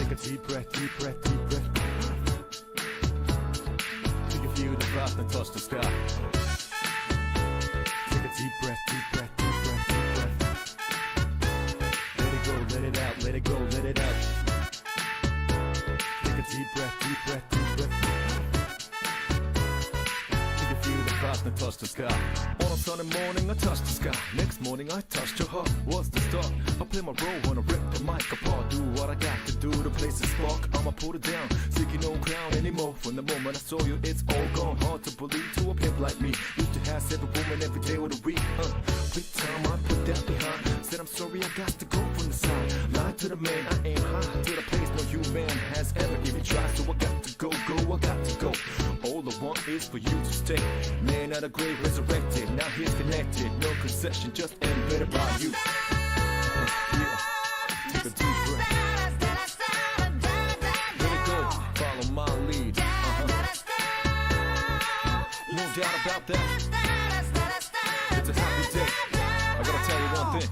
Take a deep breath, deep breath, deep breath. Till you feel the frost and touch the sky. Take a deep breath, deep breath, deep breath, deep breath. Let it go, let it out, let it go, let it out. Take a deep breath, deep breath, deep breath. Till you feel the frost and touch the sky. On a sunny morning, I touched the sky. Next morning, I touched your heart. What's the start? I play my role when I rip the mic apart. Do what I got to do to place a spark. I'ma put it down, seeking no crown anymore. From the moment I saw you, it's all gone. Hard to believe to a pimp like me. Used to have 7 women every day with a week. Big time, I put that behind. Said I'm sorry, I got to go from the side. Lied to the man, I aim high to the place no human has ever even tried. So I got to go, I got to go. All I want is for you to stay. Man out of grave resurrected, now he's connected. No concession, just embedded by you. Yeah. Take a deep breath. Let it go, follow my lead. No doubt about that. It's a happy day. I gotta tell you one thing.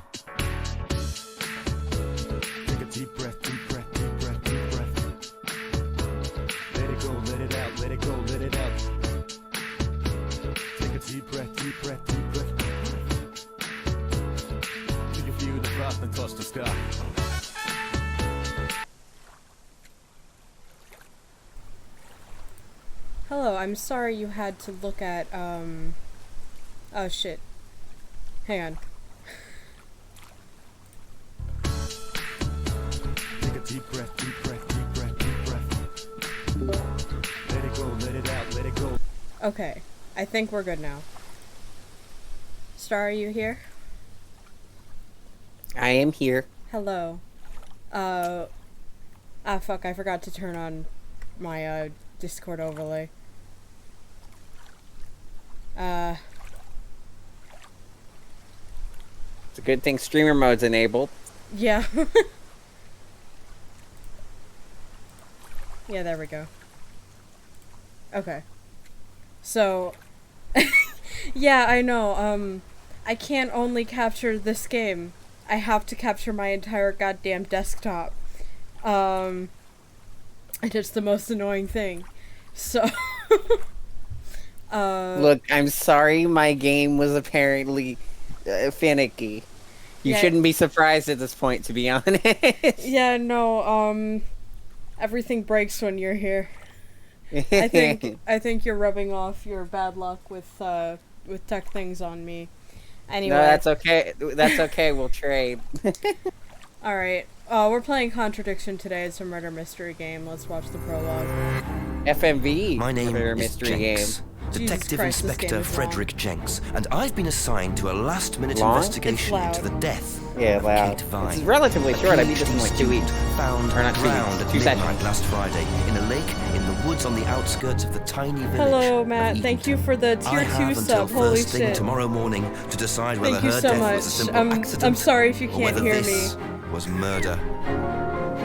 Take a deep breath, deep breath, deep breath, deep breath. Let it go, let it out, let it go, let it out. Take a deep breath, deep breath, deep breath. Till you feel the frost and touch the sky. Hello, I'm sorry you had to look at, oh shit. Hang on. Take a deep breath, deep breath, deep breath, deep breath. Let it go, let it out, let it go. Okay, I think we're good now. Star, are you here? I am here. Hello. Fuck, I forgot to turn on my, Discord overlay. It's a good thing streamer mode's enabled. Yeah. Yeah, there we go. Okay. So, yeah, I know, I can't only capture this game. I have to capture my entire goddamn desktop. And it's the most annoying thing. So, Look, I'm sorry my game was apparently finicky. You shouldn't be surprised at this point, to be honest. Yeah, no, everything breaks when you're here. I think you're rubbing off your bad luck with tech things on me. Anyway. No, that's okay. That's okay. We'll trade. Alright. We're playing Contradiction today. It's a murder mystery game. Let's watch the prologue. FMV. My name murder is mystery Jenks. game. Detective Christ, this game Inspector is Frederick Jenks, and I've been assigned to a last-minute Long? investigation It's into the death Yeah, of loud. Kate Vine. It's relatively short. I beat this PhD in like 2 weeks. student found Or not 2 drowned weeks, at 2 midnight sessions. last Friday in a lake in the woods on the outskirts of the tiny village. Hello, of Matt. Thank you Edenton. for the tier I 2 have until sub. Holy first thing shit. tomorrow morning to decide whether Thank you her so death much. was a simple accident I'm sorry if you or can't whether hear this me. was murder.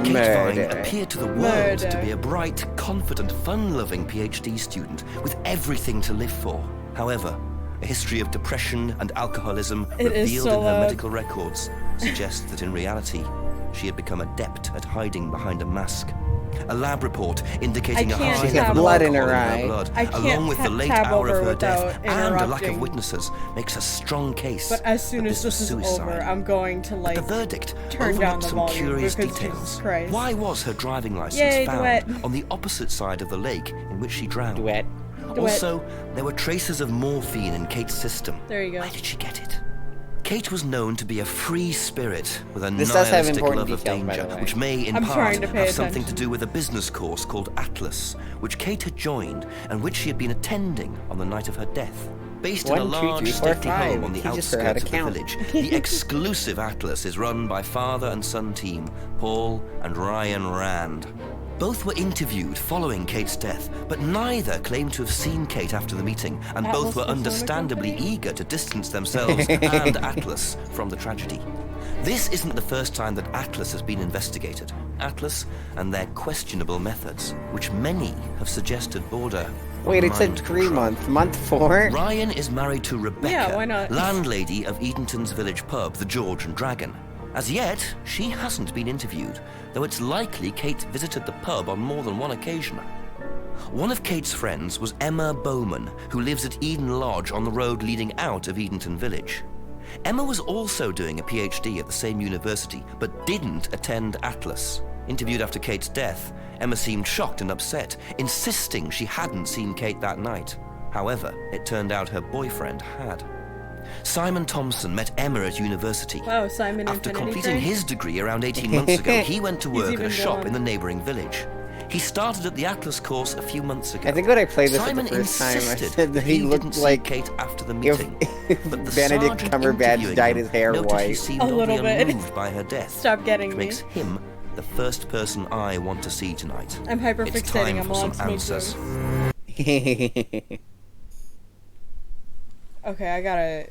Kate Murder. Vine appeared to the world Murder. to be a bright, confident, fun-loving PhD student with everything to live for. However, a history of depression and alcoholism It is revealed so in her loud. medical records suggests that in reality, she had become adept at hiding behind a mask. A lab report indicating a can't high tab level of blood in alcohol her in eye. her blood, I can't along with the late tab hour over of her death without and a lack of interrupting. witnesses, makes a strong case. But as soon that as this was is suicide. over, I'm going to, like, The verdict turn down overlooked the some volume curious because details. Jesus Christ. Why was her driving license Yay, found duet. on the opposite side of the lake in which she drowned? Duet. Also, there were traces of morphine in Kate's system. There you go. Where did she get it? Kate was known to be a free spirit with a This does have nihilistic important love of details, by danger, the way. which may in I'm part trying to pay have something to attention. do with a business course called Atlas, which Kate had joined and which she had been attending on the night of her death. Based in a 1, 2, large, 3, 4, stately 5. home on the Teaches her how to outskirts of the count. village, the exclusive Atlas is run by father and son team, Paul and Ryan Rand. Both were interviewed following Kate's death, but neither claimed to have seen Kate after the meeting, and Atlas both were Consumer understandably Company? eager to distance themselves and Atlas from the tragedy. This isn't the first time that Atlas has been investigated. Atlas and their questionable methods, which many have suggested border on Wait, it said mind 3 control. month. Month 4? Ryan is married to Rebecca, Yeah, why not? landlady of Edenton's village pub, the George and Dragon. As yet, she hasn't been interviewed, though it's likely Kate visited the pub on more than one occasion. One of Kate's friends was Emma Bowman, who lives at Eden Lodge on the road leading out of Edenton Village. Emma was also doing a PhD at the same university, but didn't attend Atlas. Interviewed after Kate's death, Emma seemed shocked and upset, insisting she hadn't seen Kate that night. However, it turned out her boyfriend had. Simon Thompson met Emma at university. Wow, Simon After Infinity completing Train? his degree around 18 months ago, he went to He's work at even a shop gone. in the neighbouring village. He started at the Atlas course a few months ago. I think when I played this Simon for the first time, I insisted said that he didn't looked see like Kate after the if, meeting. if But the Benedict sergeant Cumberbatch interviewing dyed him his hair noted he white. seemed A oddly little bit. unmoved by her death. Stop getting which me. makes him the first person I want to see tonight. I'm It's hyperfixating. time I'm for on some smoke answers. rings. Okay, I gotta...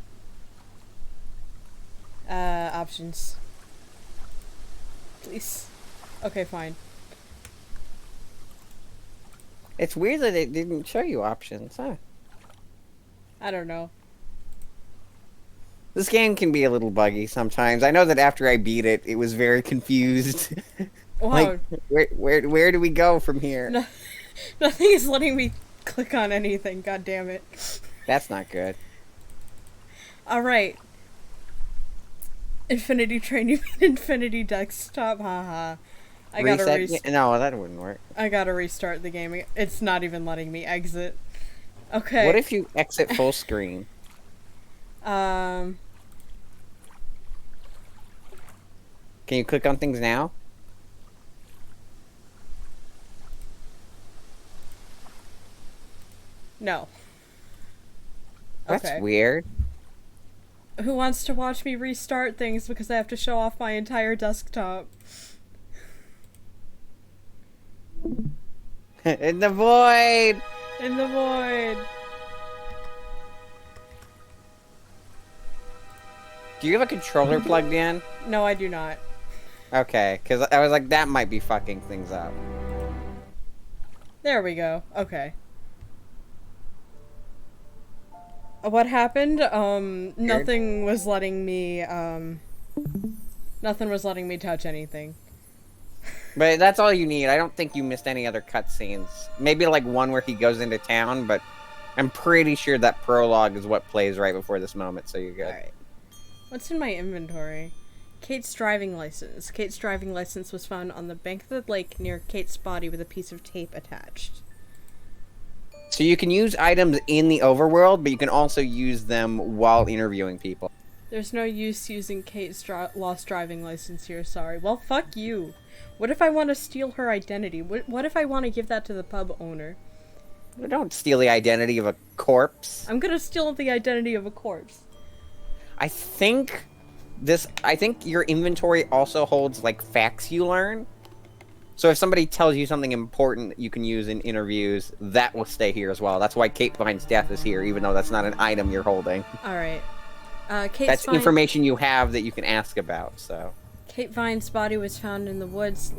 options. Please. Okay, fine. It's weird that it didn't show you options, huh? I don't know. This game can be a little buggy sometimes. I know that after I beat it, it was very confused. Wow. Like, where do we go from here? No, nothing is letting me click on anything, god damn it. That's not good. Alright. Infinity Train, you mean Infinity Desktop? Haha. I gotta No, that wouldn't work. I gotta restart the game. It's not even letting me exit. Okay. What if you exit full screen? Um... Can you click on things now? No. That's Okay. weird. Who wants to watch me restart things because I have to show off my entire desktop? In the void! In the void. Do you have a controller plugged in? No, I do not. Okay, because I was like, that might be fucking things up. There we go. Okay. What happened? Nothing was letting me, nothing was letting me touch anything. But that's all you need. I don't think you missed any other cutscenes. Maybe like one where he goes into town, but I'm pretty sure that prologue is what plays right before this moment, so you're good. Alright. What's in my inventory? Kate's driving license. Kate's driving license was found on the bank of the lake near Kate's body with a piece of tape attached. So you can use items in the overworld, but you can also use them while interviewing people. There's no use using Kate's lost driving license here, sorry. Well, fuck you. What if I want to steal her identity? What if I want to give that to the pub owner? Don't steal the identity of a corpse. I'm gonna steal the identity of a corpse. I think your inventory also holds like facts you learn. So if somebody tells you something important that you can use in interviews, that will stay here as well. That's why Kate Vine's death is here, even though that's not an item you're holding. Alright. That's information you have that you can ask about, so. Kate Vine's body was found in the woods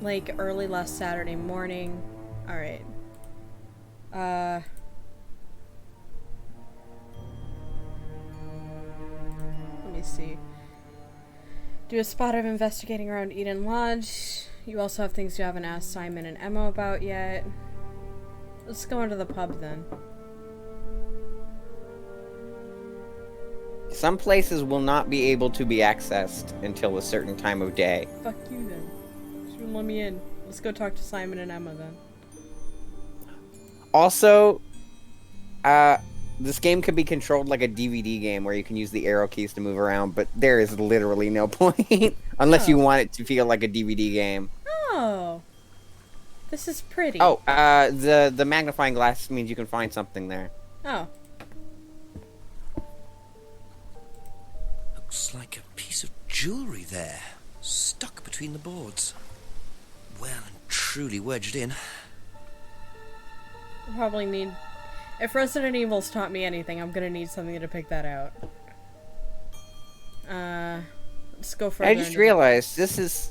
lake early last Saturday morning. Alright. Let me see. Do a spot of investigating around Eden Lodge. You also have things you haven't asked Simon and Emma about yet. Let's go into the pub then. Some places will not be able to be accessed until a certain time of day. Fuck you then. Just wouldn't let me in. Let's go talk to Simon and Emma then. Also, this game could be controlled like a DVD game where you can use the arrow keys to move around, but there is literally no point unless you want it to feel like a DVD game. Oh. This is pretty. Oh, the magnifying glass means you can find something there. Oh. Looks like a piece of jewellery there, stuck between the boards. Well and truly wedged in. I'll probably need... If Resident Evil's taught me anything, I'm gonna need something to pick that out. Let's go further. I just realized this is...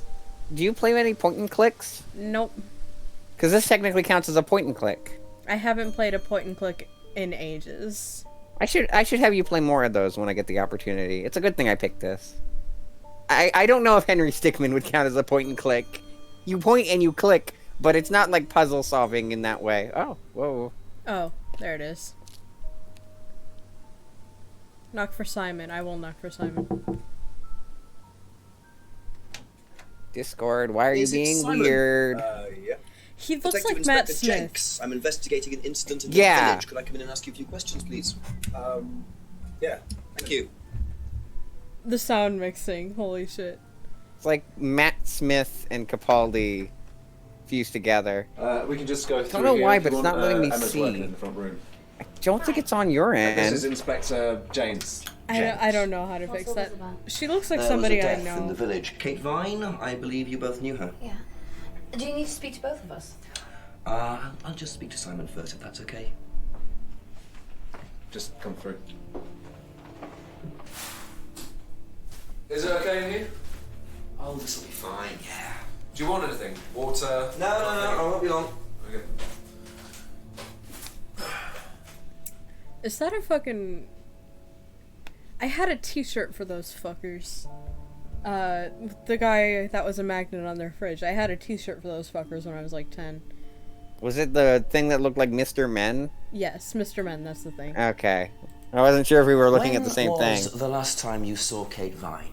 Do you play many point and clicks? Nope. Because this technically counts as a point and click. I haven't played a point and click in ages. I should have you play more of those when I get the opportunity. It's a good thing I picked this. I don't know if Henry Stickmin would count as a point and click. You point and you click, but it's not like puzzle solving in that way. Oh, whoa. Oh, there it is. Knock for Simon. I will knock for Simon. Discord, why are you Is it being Simon? weird? Yeah. He looks Detective like Matt Inspector Smith. Jenks. I'm investigating an incident in the Yeah. village. Could I come in and ask you a few questions, please? Yeah. Thank you. The sound mixing. Holy shit. It's like Matt Smith and Capaldi fused together. We can just go through. know here why, if but you it's want. not letting me Emma's see. working in the front room. Don't think it's on your This is end. Inspector James. I don't know how to fix that. She looks like There somebody was a I death in the know. village. Kate Vine, I believe you both knew her. Yeah. Do you need to speak to both of us? I'll just speak to Simon first, if that's okay. Just come through. Is it okay in here? Oh, this will be fine, yeah. Do you want anything? Water? No, I won't be long. Okay. Is that a fucking... I had a t-shirt for those fuckers. The guy that was a magnet on their fridge. I had a t-shirt for those fuckers when I was like 10. Was it the thing that looked like Mr. Men? Yes, Mr. Men, that's the thing. Okay. I wasn't sure if we were looking at the same When thing. was the last time you saw Kate Vine?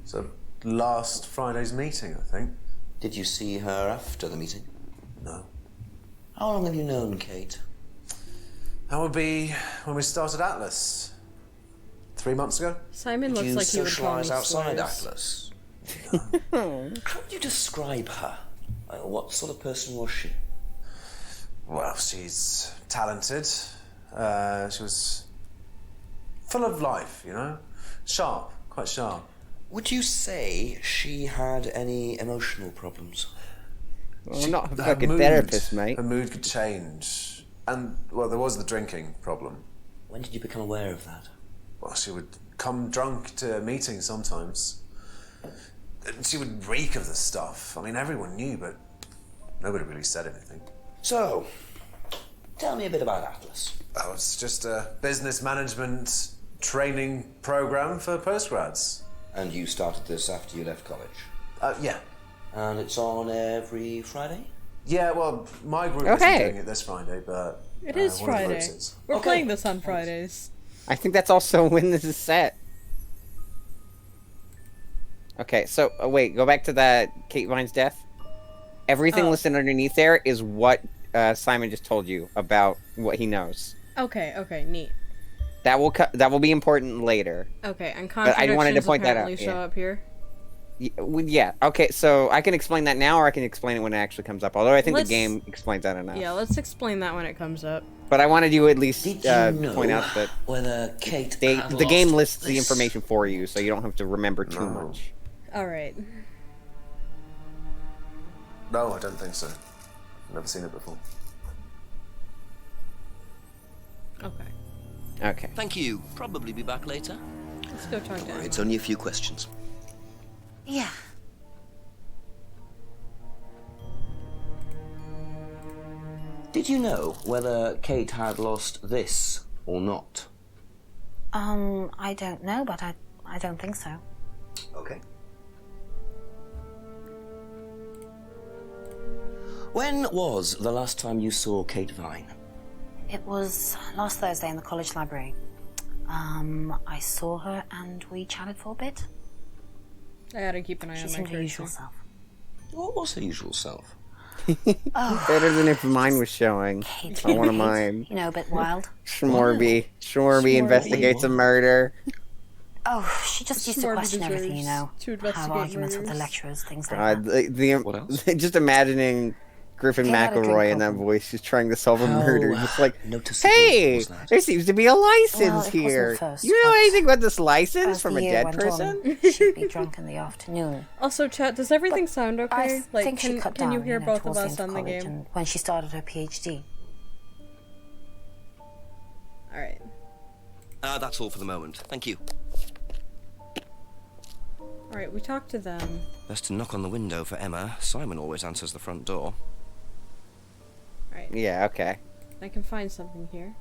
So last Friday's meeting, I think. Did you see her after the meeting? No. How long have you known Kate? That would be when we started Atlas. 3 months ago? Simon Did looks you like he would call me socialise outside slurs. Atlas? How would you describe her? What sort of person was she? Well, she's talented. She was full of life, you know? Sharp, quite sharp. Would you say she had any emotional problems? Well, I'm not a Her fucking mood- therapist, mate. Her mood could change. And, well, there was the drinking problem. When did you become aware of that? Well, she would come drunk to meetings sometimes. And she would reek of the stuff. I mean, everyone knew, but nobody really said anything. So, tell me a bit about Atlas. Oh, it's just a business management training program for postgrads. And you started this after you left college? Yeah. And it's on every Friday? Yeah, well, my group Okay. isn't doing it this Friday, but... It is one of the Friday. groups is. We're Okay. playing this on Fridays. I think that's also when this is set. Okay, so wait, go back to that Kate Vine's death. Everything Oh. listed underneath there is what Simon just told you about what he knows. Okay, neat. That will be important later. Okay, and But I contradictions wanted to point that out, apparently show yeah. up here. Yeah. Okay, so I can explain that now, or I can explain it when it actually comes up. Although I think Let's- the game explains that enough. Yeah, let's explain that when it comes up. But I wanted you at least Did you know point out that whether Kate had the game lost lists the this? information for you, so you don't have to remember too much. Alright. No, I don't think so. Never seen it before. Okay. Okay. Thank you. Probably be back later. Let's go talk to Emma. It's only a few questions. Yeah. Did you know whether Kate had lost this or not? I don't know, but I don't think so. Okay. When was the last time you saw Kate Vine? It was last Thursday in the college library. I saw her and we chatted for a bit. I gotta keep an eye She on my seemed her cursor. usual self. What was her usual self? Better than if mine was showing. Kate, I want to Kate, mine. You know, a bit wild. Schmorby investigates a murder. Oh, she just used to Smarty question everything, you know. deserves to investigate Have arguments with the murders. lecturers, things like God, that. What else? just imagining Griffin Kate had a drink McElroy in that problem. voice, just trying to solve a How murder. Just like, noticeable hey, was that? there seems to be a license Well, it wasn't here. first, You know but anything about this license As from the a year dead went person? on, she'd be drunk in the afternoon. Also, chat, does everything But sound okay? I think she cut can down, you hear know, both of towards the us end on the college game? and when she started her PhD. Alright. That's all for the moment. Thank you. Alright, we talked to them. Best to knock on the window for Emma. Simon always answers the front door. Alright, Yeah, okay. I can find something here.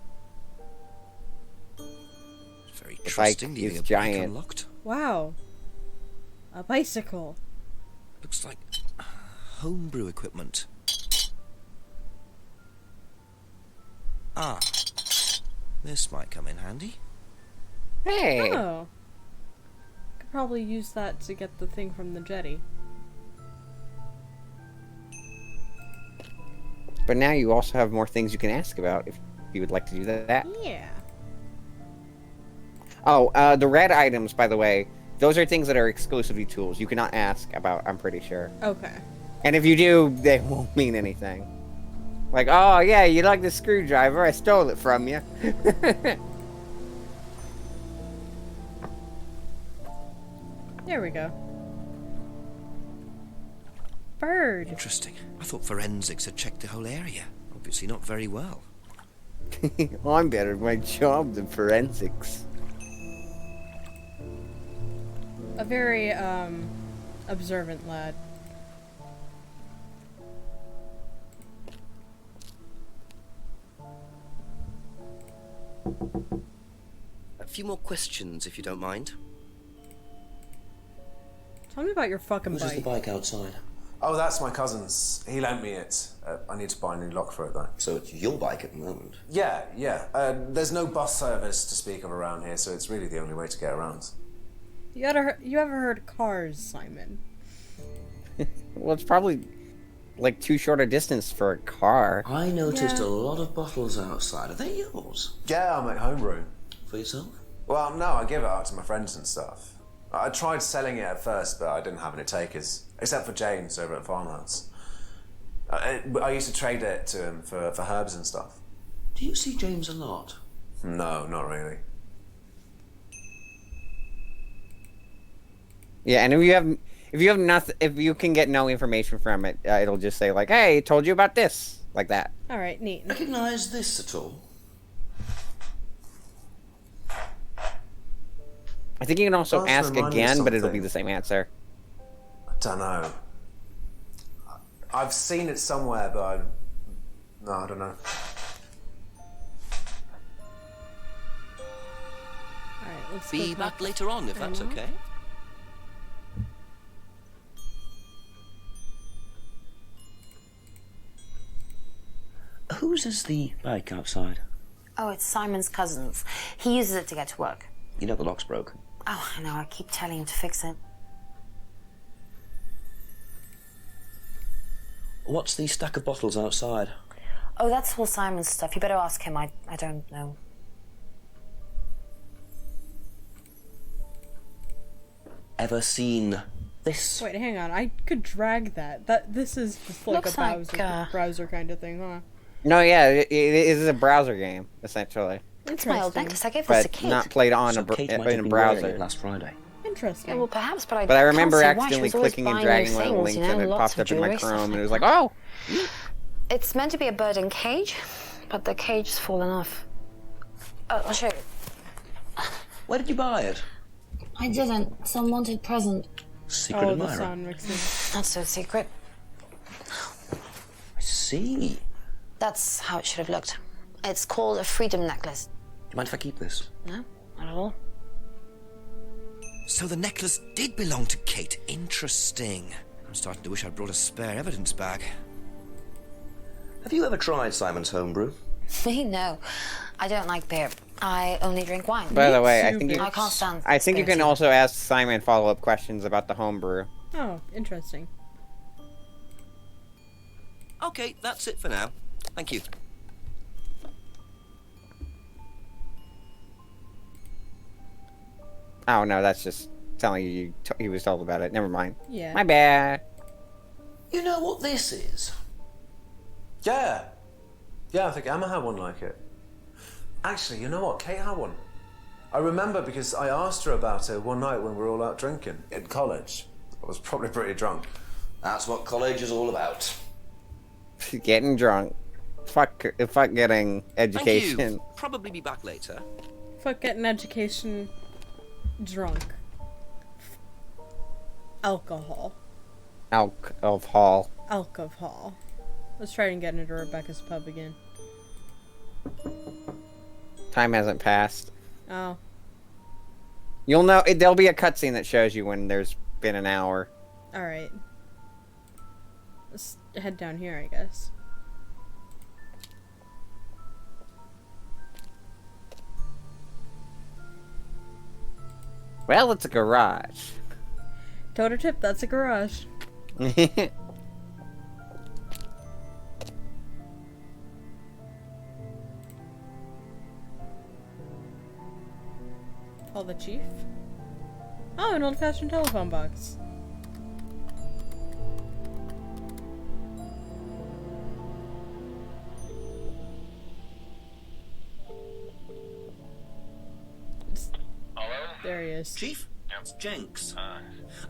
It's very The trusting, bike leaving is a bike giant. unlocked. Wow. A bicycle. Looks like homebrew equipment. Ah, this might come in handy. Hey! Oh. Could probably use that to get the thing from the jetty. But now you also have more things you can ask about if you would like to do that. Yeah. Oh, the red items, by the way, those are things that are exclusively tools. You cannot ask about, I'm pretty sure. Okay. And if you do, they won't mean anything. Like, oh yeah, you like the screwdriver, I stole it from you. There we go. Bird. Interesting. I thought forensics had checked the whole area. Obviously not very well. I'm better at my job than forensics. A very, observant lad. A few more questions, if you don't mind. Tell me about your fucking What is the bike. bike outside? Oh, that's my cousin's. He lent me it. I need to buy a new lock for it, though. So it's your bike at the moment. Yeah. There's no bus service to speak of around here, so it's really the only way to get around. You ever heard of cars, Simon? Well, it's probably like too short a distance for a car. I noticed Yeah. a lot of bottles outside. Are they yours? Yeah, I make homebrew. For yourself? Well, no, I give it out to my friends and stuff. I tried selling it at first, but I didn't have any takers, except for James over at Farmhouse. I used to trade it to him for herbs and stuff. Do you see James a lot? No, not really. Yeah, and if you can get no information from it, it'll just say like, "Hey, told you about this," like that. All right, neat. Recognise this at all? I think you can also Does ask remind me of again, but it'll be something. the same answer. I don't know. I've seen it somewhere, but I don't know. All right, let's Be go back later on, if that's okay. Whose is the bike outside? Oh, it's Simon's cousin's. He uses it to get to work. You know the lock's broken. Oh, I know. I keep telling him to fix it. What's the stack of bottles outside? Oh, that's all Simon's stuff. You better ask him. I don't know. Ever seen this? Wait, hang on. I could drag that. This is just like Looks a like, browser kind of thing, huh? No, yeah, it is a browser game essentially, It's my old Interesting. necklace. I gave this to but Kate. not played on So Kate might in have a been wearing browser. it last Friday. Interesting. Yeah, well, perhaps, but I But I can't remember see why. She accidentally was always clicking and buying dragging new one of the things, links, you know, and it lots popped of up in my jewelry, stuff Chrome, and like it was like, that. oh. It's meant to be a bird in cage, but the cage's fallen off. Oh, I'll show you. Where did you buy it? I didn't. Some wanted present. Secret Oh, the admirer. sound mixes. Not so secret. I see. Do That's how it should have looked. It's called a freedom necklace. you mind if I keep this? No, not at all. So the necklace did belong to Kate. Interesting. I'm starting to wish I'd brought a spare evidence bag. Have you ever tried Simon's homebrew? Me, no. I don't like beer. I only drink wine. By the way, I Too think big. I can't stand I think you can spirits also ask Simon follow-up questions about the homebrew. Oh, interesting. Okay, that's it for now. Thank you. Oh no, that's just telling you he was told about it. Never mind. Yeah. My bad. You know what this is? Yeah, I think Emma had one like it. Actually, you know what? Kate had one. I remember because I asked her about it one night when we were all out drinking in college. I was probably pretty drunk. That's what college is all about. Getting drunk. Fuck getting Thank education. you. Probably be back later. Fuck getting education drunk. Alcohol. Alcohol. Alcohol. Let's try and get into Rebecca's pub again. Time hasn't passed. Oh. You'll know. There'll be a cutscene that shows you when there's been an hour. Alright. Let's head down here, I guess. Well, it's a garage. Toe to tip, that's a garage. Call the chief? Oh, an old-fashioned telephone box. There he is. Chief? It's Jenks.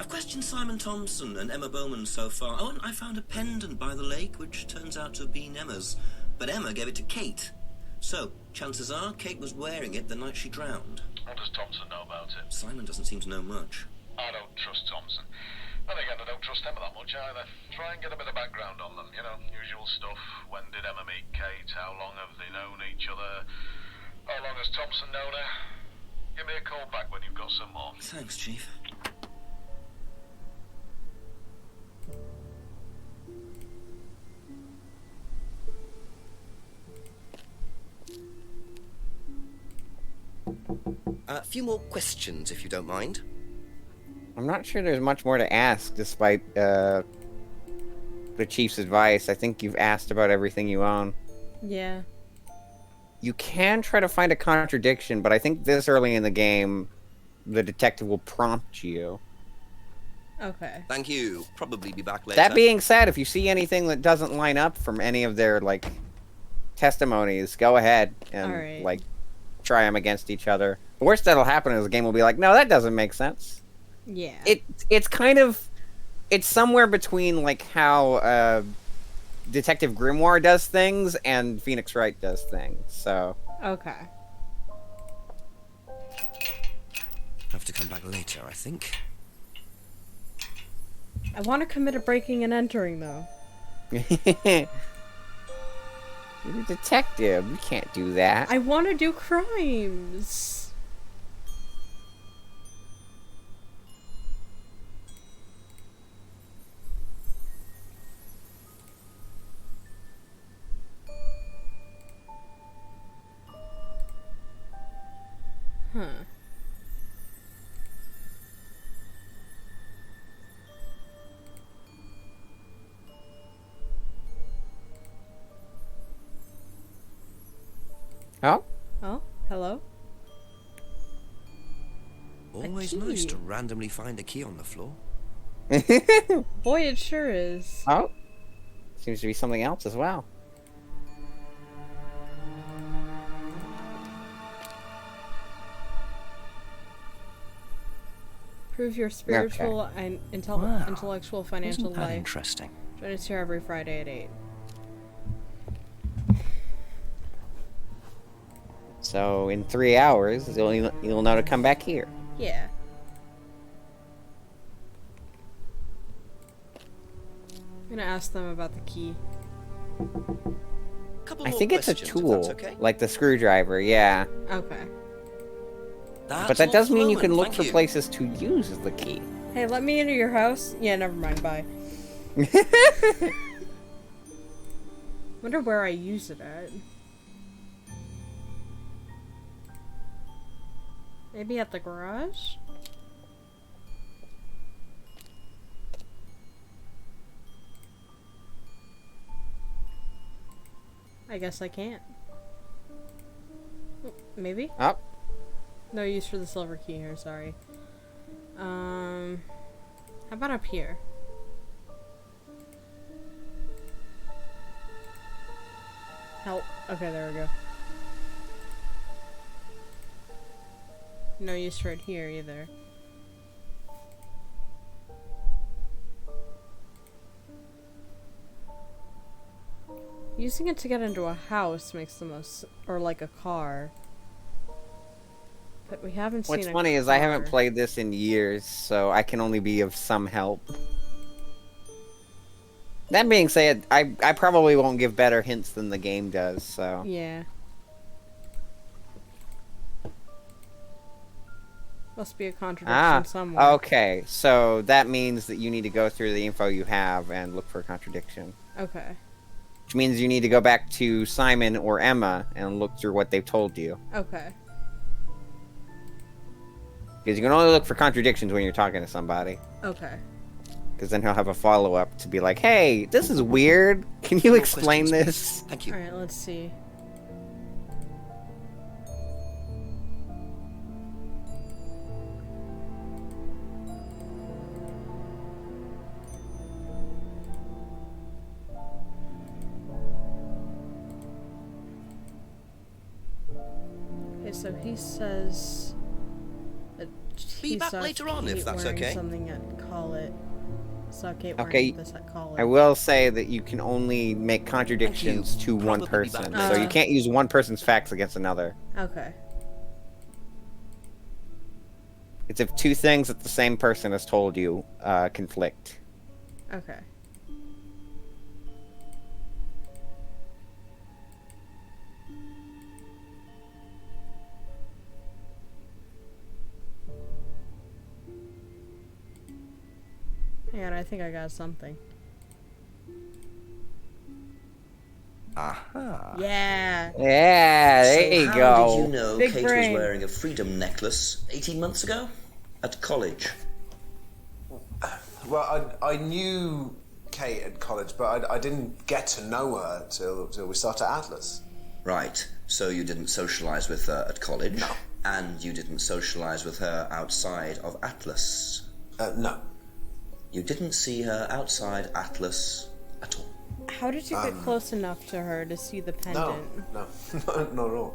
I've questioned Simon Thompson and Emma Bowman so far. Oh, and I found a pendant by the lake, which turns out to have been Emma's. But Emma gave it to Kate. So, chances are, Kate was wearing it the night she drowned. What does Thompson know about it? Simon doesn't seem to know much. I don't trust Thompson. Then again, I don't trust Emma that much either. Try and get a bit of background on them, you know, usual stuff. When did Emma meet Kate? How long have they known each other? How long has Thompson known her? Give me a call back when you've got some more. Thanks, Chief. A few more questions, if you don't mind. I'm not sure there's much more to ask, despite the chief's advice. I think you've asked about everything you own. Yeah. You can try to find a contradiction, but I think this early in the game, the detective will prompt you. Okay. Thank you. Probably be back later. That being said, if you see anything that doesn't line up from any of their, like, testimonies, go ahead and, Alright. like, try them against each other. The worst that'll happen is the game will be like, no, that doesn't make sense. Yeah. It's kind of... It's somewhere between, like, how, Detective Grimoire does things and Phoenix Wright does things, so... Okay. Have to come back later, I think. I want to commit a breaking and entering, though. You're a detective. You can't do that. I want to do crimes. Huh. Oh? Oh, hello? Always key. nice to randomly find a key on the floor. Boy, it sure is. Oh? Seems to be something else as well. Prove your spiritual and intellectual financial Isn't that life. interesting? Join us here every Friday at 8. So, in 3 hours, you'll know to come back here. Yeah. I'm gonna ask them about the key. Couple I more think it's a questions, if tool. that's okay? Like the screwdriver, yeah. Okay. But that does mean you can look Thank for you. places to use the key. Hey, let me into your house? Yeah, never mind, bye. Wonder where I use it at. Maybe at the garage? I guess I can't. Maybe? Oh. No use for the silver key here, sorry. How about up here? Help. Okay, there we go. No use for it here either. Using it to get into a house makes the most, or like a car. But we haven't seen What's a funny is I haven't car. played this in years, so I can only be of some help. That being said, I probably won't give better hints than the game does, so... Yeah. Must be a contradiction somewhere. Okay. So that means that you need to go through the info you have and look for a contradiction. Okay. Which means you need to go back to Simon or Emma and look through what they've told you. Okay. Because you can only look for contradictions when you're talking to somebody. Okay. Because then he'll have a follow-up to be like, hey, this is weird. Can you More explain questions, this? Thank you. Alright, let's see. Okay, so he says that Be he back saw later on, if Kate that's wearing okay. something at Call-It. Saw Kate wearing Okay, this at Call-It. I will say that you can only make contradictions to one Probably be back person. later. So you can't use one person's facts against another. Okay. It's if two things that the same person has told you conflict. Okay. Hang on, I think I got something. Aha. Yeah. Yeah, there you How go. did you know Big Kate brain. was wearing a freedom necklace 18 months ago? At college? Well, I knew Kate at college, but I didn't get to know her till we started at Atlas. Right. So you didn't socialise with her at college? No. And you didn't socialise with her outside of Atlas? No. You didn't see her outside Atlas at all? How did you get close enough to her to see the No. pendant? No. Not at all.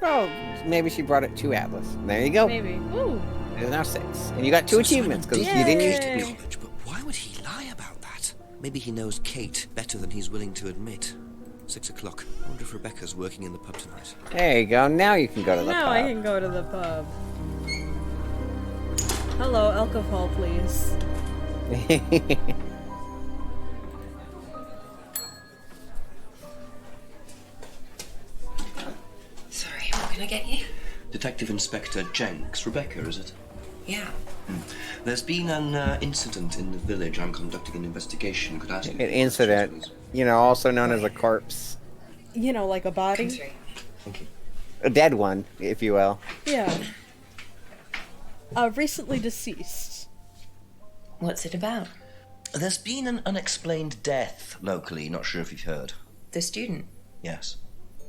Oh, maybe she brought it to Atlas. There you go. Maybe. Ooh. There's now 6. And you got 2 achievements because you didn't use Yay. College, but why would he lie about that? Maybe he knows Kate better than he's willing to admit. 6 o'clock. I wonder if Rebecca's working in the pub tonight. There you go. Now you can go to the Now pub. I can go to the pub. Hello, alcohol, please. Sorry, what can I get you? Detective Inspector Jenks. Rebecca, is it? Yeah. There's been an incident in the village. I'm conducting an investigation. Could I ask you An a few questions, incident, please? you know, also known as a corpse. You know, like a Come body? through. Thank you. A dead one, if you will. Yeah. Recently deceased. What's it about? There's been an unexplained death locally. Not sure if you've heard. The student? Yes.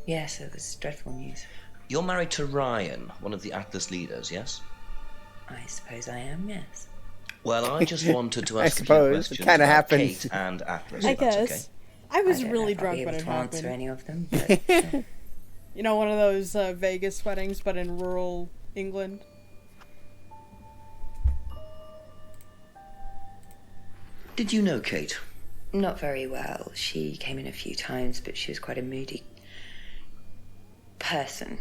Yes, it was dreadful news. You're married to Ryan, one of the Atlas leaders, yes? I suppose I am, yes. Well, I just wanted to I ask a few suppose. It questions kinda about happens. Kate and Atlas, I if that's guess. okay. I was I don't really know if I'll drunk be when able it to answer happened. any of them, but You know, one of those Vegas weddings, but in rural England. Did you know Kate? not very well. She came in a few times, but she was quite a moody person.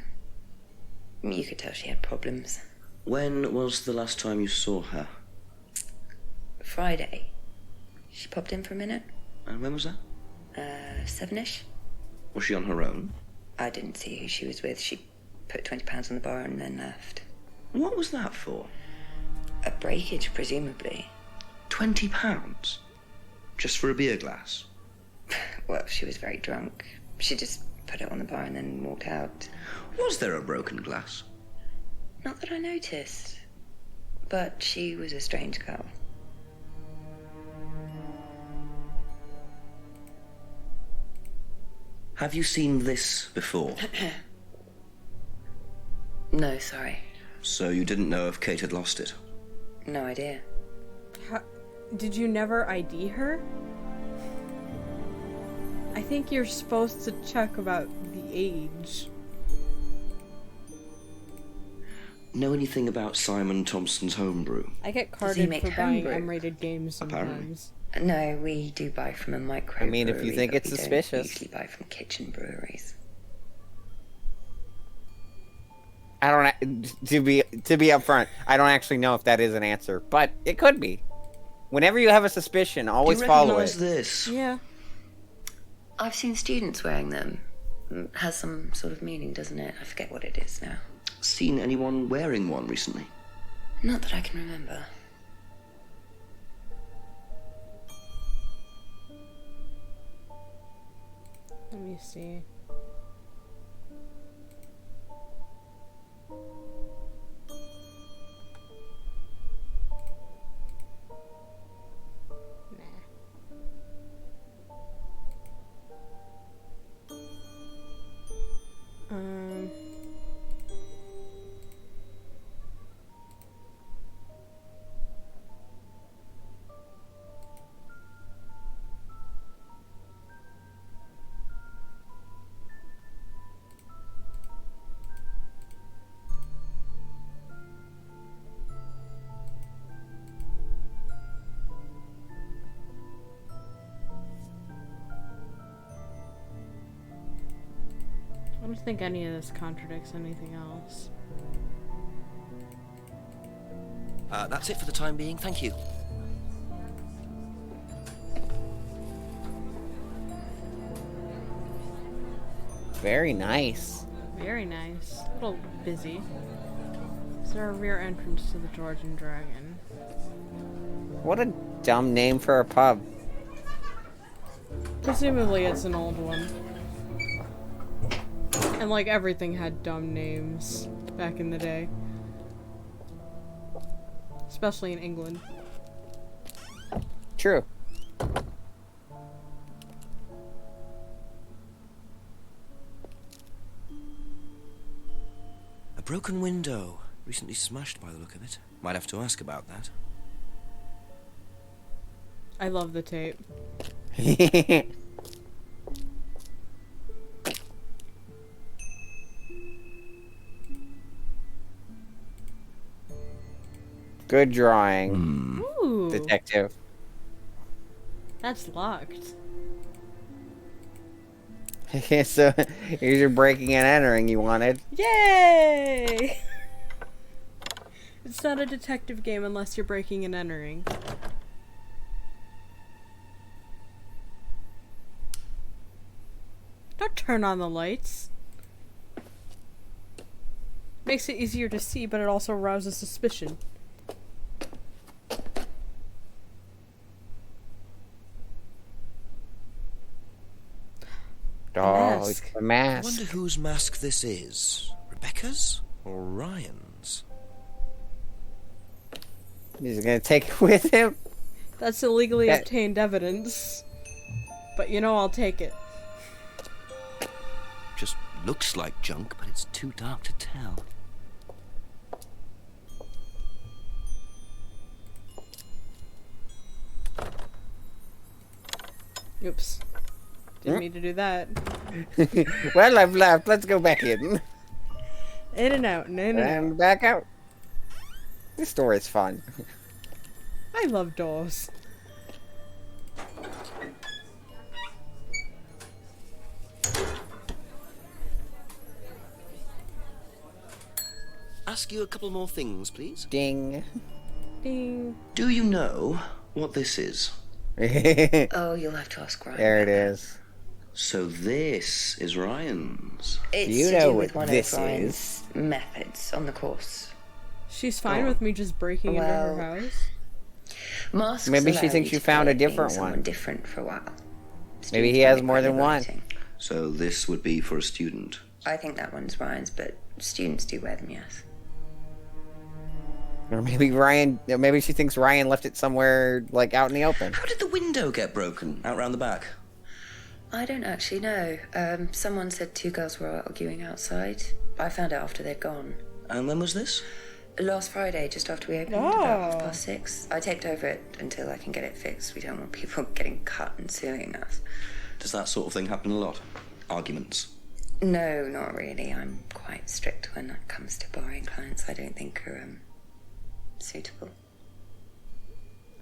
You could tell she had problems. When was the last time you saw her? Friday. She popped in for a minute. And when was that? 7ish. Was she on her own? I didn't see who she was with. She put £20 on the bar and then left. What was that for? A breakage, presumably. £20? Just for a beer glass? Well, she was very drunk. She just put it on the bar and then walked out. Was there a broken glass? Not that I noticed. But she was a strange girl. Have you seen this before? No, sorry. So you didn't know if Kate had lost it? No idea. Did you never ID her? I think you're supposed to check about the age. Know anything about Simon Thompson's homebrew? I get he carded make for buying homebrew? M-rated games Apparently. sometimes. No, we do buy from a micro. I mean, if you think but it's we suspicious. don't usually buy from kitchen breweries. I don't. To be upfront, I don't actually know if that is an answer, but it could be. Whenever you have a suspicion, always Do you follow recognize it. this? Yeah. I've seen students wearing them. Has some sort of meaning, doesn't it? I forget what it is now. Seen anyone wearing one recently? Not that I can remember. Let me see. Um, I don't think any of this contradicts anything else. That's it for the time being. Thank you. Very nice. Very nice. A little busy. Is there a rear entrance to the Georgian Dragon? What a dumb name for a pub. Presumably it's an old one. And like everything had dumb names back in the day. Especially in England. True. A broken window. Recently smashed by the look of it. Might have to ask about that. I love the tape. Good drawing, Ooh, detective. that's locked. So, here's your breaking and entering you wanted. Yay! It's not a detective game unless you're breaking and entering. Don't turn on the lights. Makes it easier to see, but it also arouses suspicion. Oh, it's Mask. the I mask. wonder whose mask this is. Rebecca's or Ryan's? He's gonna take it with him. That's illegally That- obtained evidence. But you know, I'll take it. Just looks like junk, but it's too dark to tell. Oops. Didn't mean to do that. Well, I've left. Let's go back in. In and out, and in and out. And back out. This door is fun. I love doors. Ask you a couple more things, please. Ding. Ding. Do you know what this is? There Oh, you'll have to ask Ryan. it is. So this is Ryan's. It's You to know do with what one this of Ryan's methods on the course. She's fine Oh. with me just breaking into her Well- house. Masks Maybe she allow thinks you you to found play a different being someone one. different for a while. Maybe he Students has find it more quite than one. liberating. So this would be for a student. I think that one's Ryan's, but students do wear them, yes. Or maybe she thinks Ryan left it somewhere, like, out in the open. How did the window get broken? Out round the back? I don't actually know. Someone said two girls were arguing outside. I found out after they'd gone. And when was this? Last Friday, just after we opened, about 6:30. I taped over it until I can get it fixed. We don't want people getting cut and suing us. Does that sort of thing happen a lot? Arguments? No, not really. I'm quite strict when it comes to borrowing clients I don't think are suitable.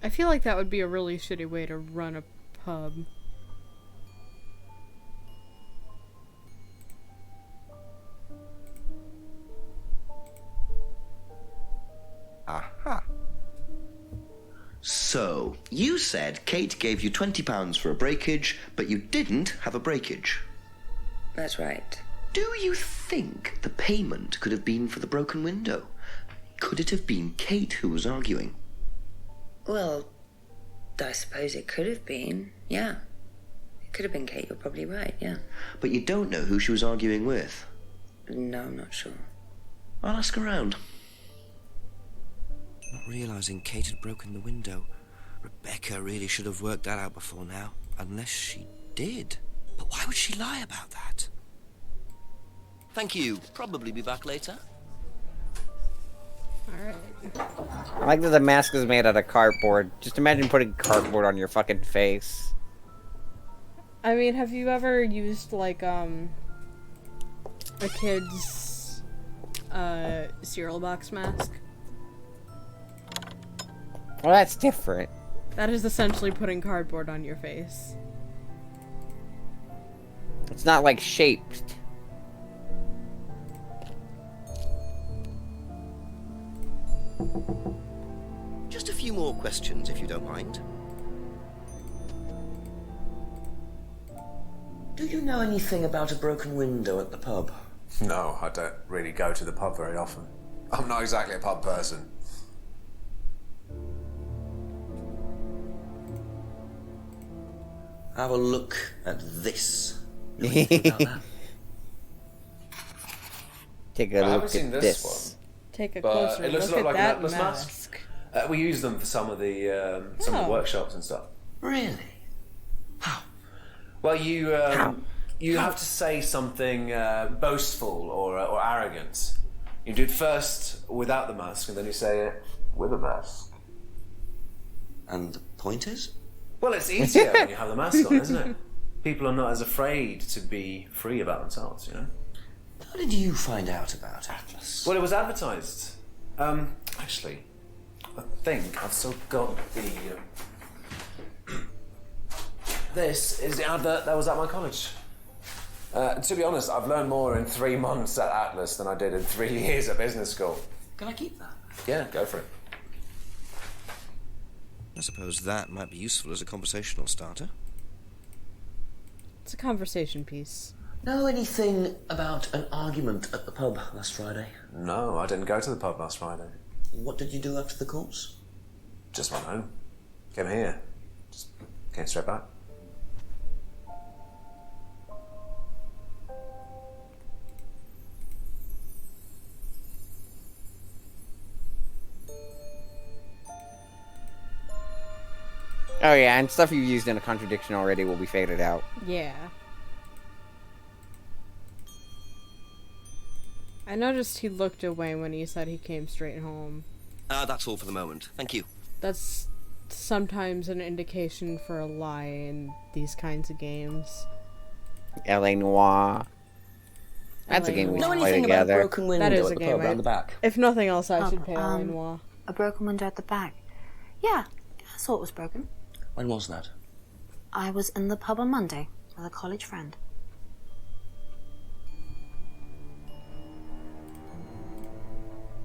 I feel like that would be a really shitty way to run a pub. Aha. So, you said Kate gave you £20 for a breakage, but you didn't have a breakage. That's right. Do you think the payment could have been for the broken window? Could it have been Kate who was arguing? Well, I suppose it could have been, yeah. It could have been Kate, you're probably right, yeah. But you don't know who she was arguing with. No, I'm not sure. I'll ask around. Not realizing Kate had broken the window. Rebecca really should have worked that out before now. Unless she did. But why would she lie about that? Thank you. Probably be back later. Alright. I like that the mask is made out of cardboard. Just imagine putting cardboard on your fucking face. I mean, have you ever used, like, a kid's, cereal box mask? Well, that's different. That is essentially putting cardboard on your face. It's not, like, shaped. Just a few more questions, if you don't mind. Do you know anything about a broken window at the pub? No, I don't really go to the pub very often. I'm not exactly a pub person. Have a look at this. Know anything about that? Take a I look haven't at seen this one. Take a But closer it looks a look lot at like an that Atlas mask. mask. We use them for some of the Oh. workshops and stuff. Really? How? Well, you have to say something boastful or arrogant. You do it first without the mask, and then you say it with a mask. And the point is? Well, it's easier when you have the mask on, isn't it? People are not as afraid to be free about themselves, you know? How did you find out about Atlas? Well, it was advertised. Actually, I think I've still got the... This is the advert that was at my college. To be honest, I've learned more in 3 months at Atlas than I did in 3 years at business school. Can I keep that? Yeah, go for it. I suppose that might be useful as a conversational starter. It's a conversation piece. Know anything about an argument at the pub last Friday? No, I didn't go to the pub last Friday. What did you do after the course? Just went home. Came here. Just came straight back. Oh yeah, and stuff you've used in a contradiction already will be faded out. Yeah. I noticed he looked away when he said he came straight home. That's all for the moment. Thank you. That's sometimes an indication for a lie in these kinds of games. L.A. Noire. That's a game we Know should play anything about a together. broken window That is at a the game pub round the back? If nothing else, I should pay a Noir. broken window at the back. Yeah, I saw it was broken. When was that? I was in the pub on Monday with a college friend.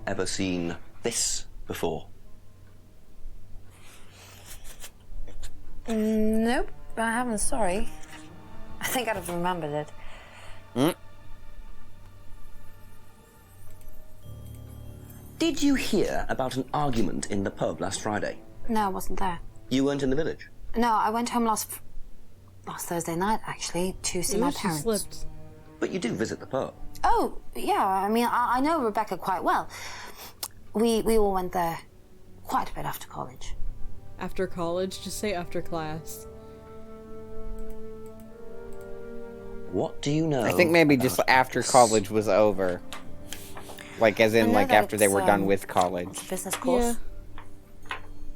Ever seen this before? Nope, I haven't, sorry. I think I'd have remembered it. Did you hear about an argument in the pub last Friday? No, I wasn't there. You weren't in the village? No, I went home last Thursday night, actually, to see my She parents. slipped. But you do visit the pub. Oh, yeah, I mean, I know Rebecca quite well. We all went there quite a bit after college. After college? Just say after class. What do you know? I think maybe about just after Atlas? college was over. Like, as I in, know like, that after they it's, were done it's with a college. business course. Yeah.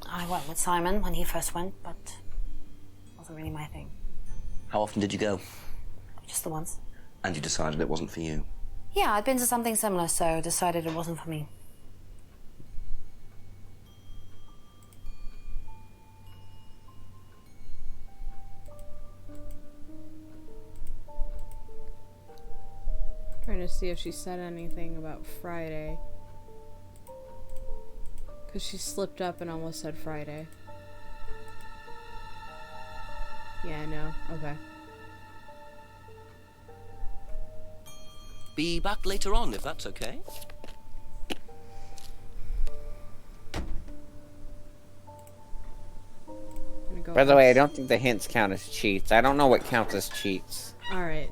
I went with Simon when he first went, but it wasn't really my thing. How often did you go? Just the once. And you decided it wasn't for you? Yeah, I'd been to something similar, so decided it wasn't for me. Trying to see if she said anything about Friday. Because she slipped up and almost said Friday. Yeah, I know. Okay. Be back later on, if that's okay. go. By the way, I don't think the hints count as cheats. I don't know what counts as cheats. Alright.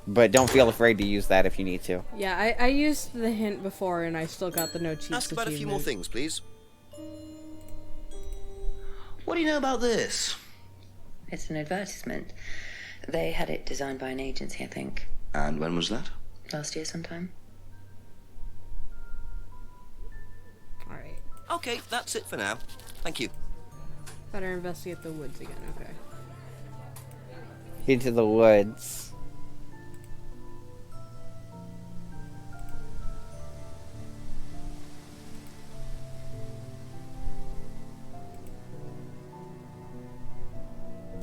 But don't feel afraid to use that if you need to. Yeah, I used the hint before and I still got the no cheats Ask about a few more achievement. things, please. What do you know about this? It's an advertisement. They had it designed by an agency, I think. And when was that? Last year sometime. Alright. Okay, that's it for now. Thank you. Better investigate the woods again, okay. Into the woods.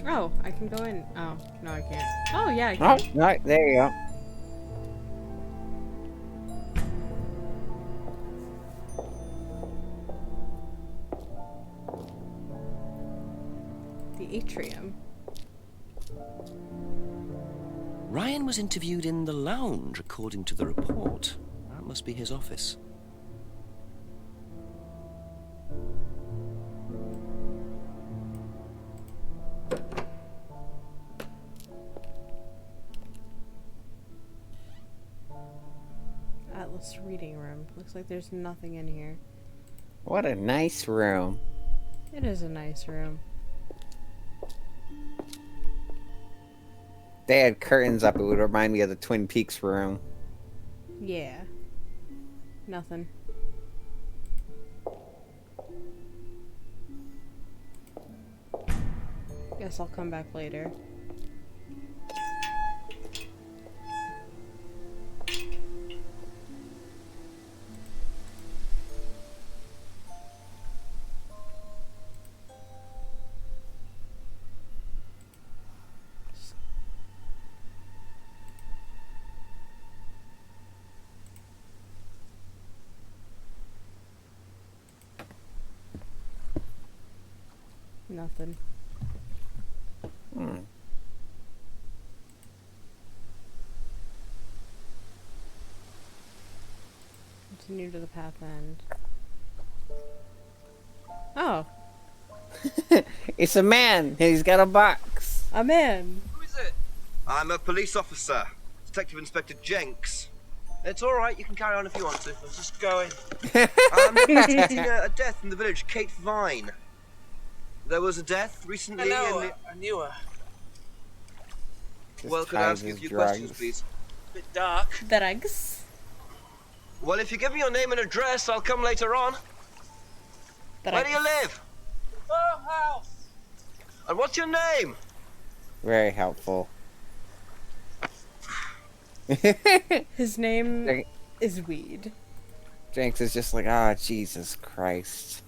Oh, I can go in. Oh, no I can't. Oh, yeah, I Oh, can. right, there you go. The atrium. Ryan was interviewed in the lounge, according to the report. That must be his office. Atlas reading room. Looks like there's nothing in here. What a nice room. It is a nice room. They had curtains up, it would remind me of the Twin Peaks room. Yeah. Nothing. Guess I'll come back later. Nothing. Continue to the path end. Oh, It's a man, and he's got a box. a man. Who is it? I'm a police officer, Detective Inspector Jenks. It's all right. You can carry on if you want to. I'm just going. I'm detecting a death in the village, Kate Vine. There was a death recently. I knew her. Just Well, could I ask you a ties few his questions, drugs. please? Bit dark. Drugs. Well, if you give me your name and address, I'll come later on. Where do you live? Farmhouse. And what's your name? Very helpful. His name Jenks is Weed. is just like, ah, Jesus Christ.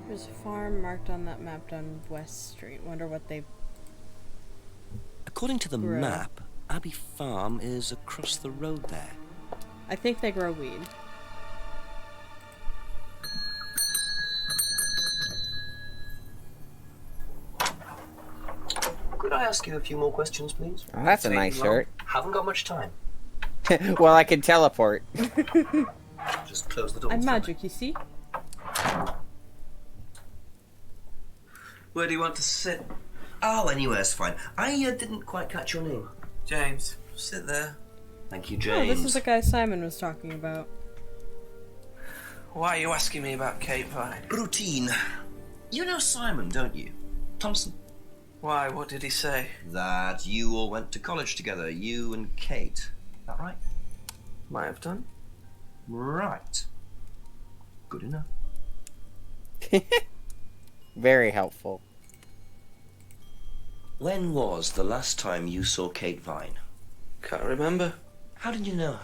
There's a farm marked on that map down West Street. Wonder what they... According to the Grow. map, Abbey Farm is across the road there. I think they grow weed. Could I ask you a few more questions, please? Oh, that's a nice shirt. Haven't got much time. Well, I can teleport. Just close the door. I'm magic, you see? Where do you want to sit? Oh, anywhere's fine. I didn't quite catch your name. James, sit there. Thank you, Oh, James. this is the guy Simon was talking about. Why are you asking me about Kate Vine? Routine. You know Simon, don't you? Thompson. Why, what did he say? That you all went to college together, you and Kate. Is that right? Might have done. Right. Good enough. Very helpful. When was the last time you saw Kate Vine? Can't remember. How did you know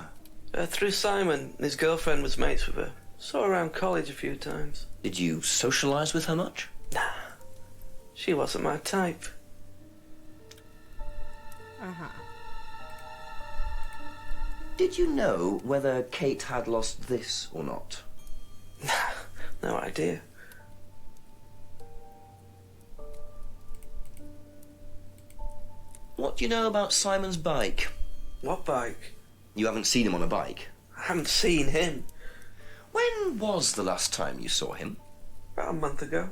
her? Through Simon. His girlfriend was mates with her. Saw her around college a few times. Did you socialise with her much? Nah. She wasn't my type. Uh-huh. Did you know whether Kate had lost this or not? No idea. What do you know about Simon's bike? What bike? You haven't seen him on a bike. I haven't seen him. When was the last time you saw him? About a month ago.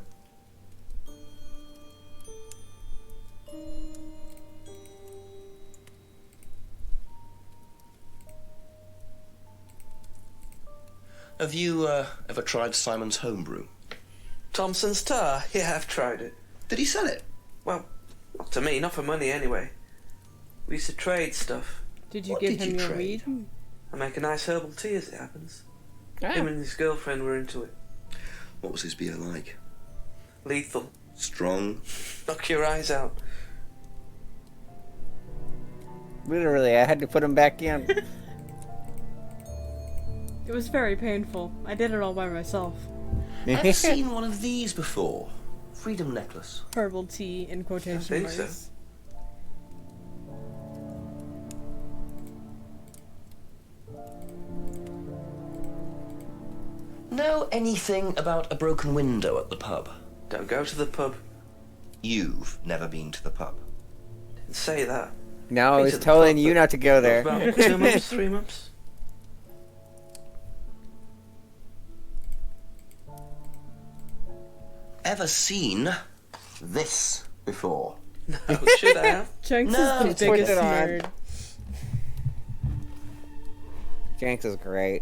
Have you ever tried Simon's homebrew? Thompson's tar? Yeah, I've tried it. Did he sell it? Well, not to me, not for money anyway. We used to trade stuff. Did you What give did him you your trade? weed? I make a nice herbal tea as it happens. Ah. Him and his girlfriend were into it. What was his beer like? Lethal. Strong? Knock your eyes out. Literally, I had to put him back in. It was very painful. I did it all by myself. Ever seen one of these before? Freedom necklace. Herbal tea in quotation I think so. marks. Know anything about a broken window at the pub? Don't go to the pub. You've never been to the pub. Didn't say that. No, I Been was to the telling pub, you but not to go there. About 2 months, 3 months. Ever seen this before? No, should I have? Jenks No, is it's the worth biggest it on. nerd. Jenks is great.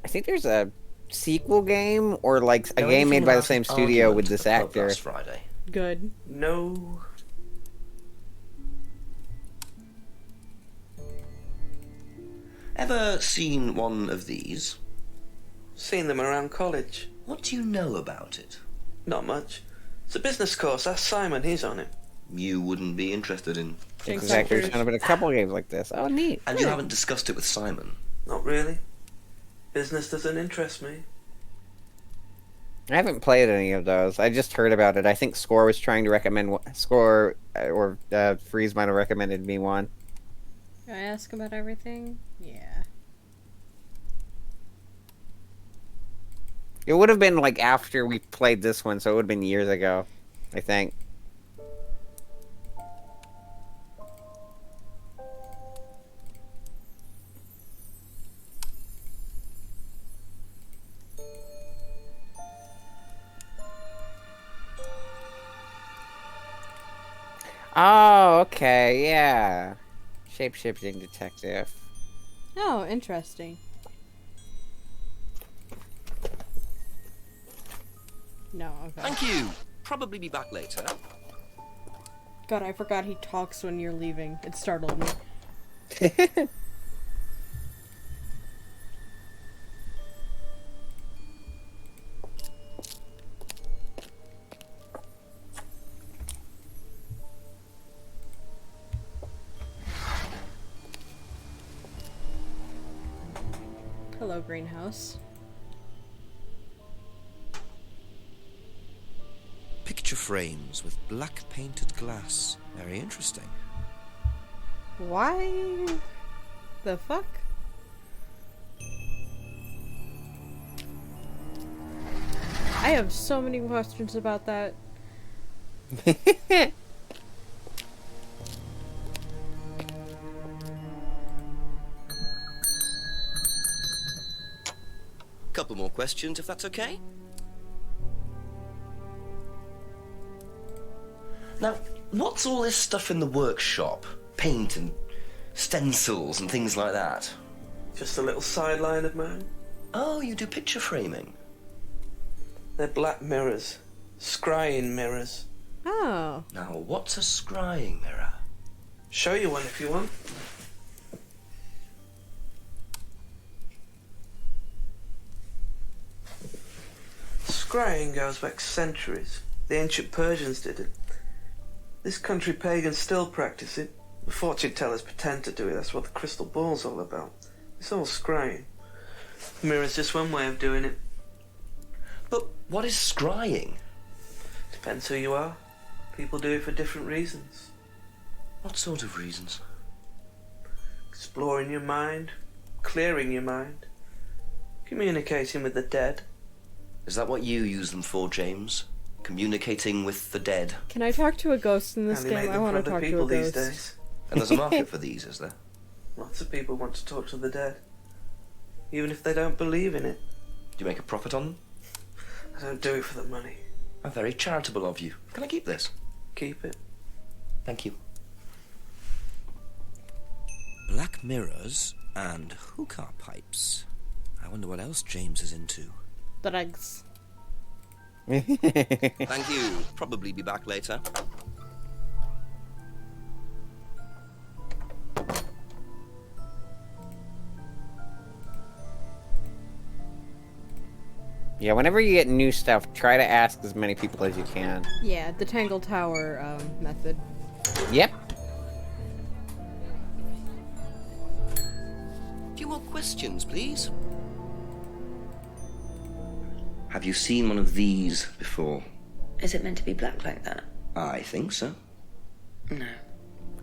I think there's a sequel game or like a Know game made anything by the about same an studio argument with at this the pub actor. last Friday. Good. No. Ever seen one of these? Seen them around college. What do you know about it? Not much. It's a business course. Ask Simon. He's on it. You wouldn't be interested in. Jenks Exactly, there's actors. kind of been a couple games like this. Oh, neat. And you haven't discussed it with Simon. Not really. Business doesn't interest me. I haven't played any of those. I just heard about it. I think Score was trying to recommend Score or Freeze might have recommended me one. Can I ask about everything? Yeah. It would have been like after we played this one, so it would have been years ago, I think. Oh, okay, yeah. Shape-shifting detective. Oh, interesting. No, okay. Thank you. Probably be back later. God, I forgot he talks when you're leaving. It startled me. Hello, greenhouse. Picture frames with black painted glass. Very interesting. Why the fuck? I have so many questions about that. Couple more questions, if that's okay. Now, what's all this stuff in the workshop? Paint and stencils and things like that? Just a little sideline of mine. Oh, you do picture framing. They're black mirrors. Scrying mirrors. Oh. Now, what's a scrying mirror? Show you one if you want. Scrying goes back centuries. The ancient Persians did it. This country pagans still practice it. The fortune tellers pretend to do it. That's what the crystal ball's all about. It's all scrying. Mirror's just one way of doing it. But what is scrying? Depends who you are. People do it for different reasons. What sort of reasons? Exploring your mind, clearing your mind, communicating with the dead. Is that what you use them for, James? Communicating with the dead? Can I talk to a ghost in this Only make game? I them want for to other talk to people a these ghost. days. And there's a market for these, is there? Lots of people want to talk to the dead, even if they don't believe in it. Do you make a profit on them? I don't do it for the money. How very charitable of you. Can I keep this? Keep it. Thank you. Black mirrors and hookah pipes. I wonder what else James is into. Drugs. Thank you. Probably be back later. Yeah, whenever you get new stuff, try to ask as many people as you can. Yeah, the Tangle Tower method. Yep. A few more questions, please. Have you seen one of these before? Is it meant to be black like that? I think so. No.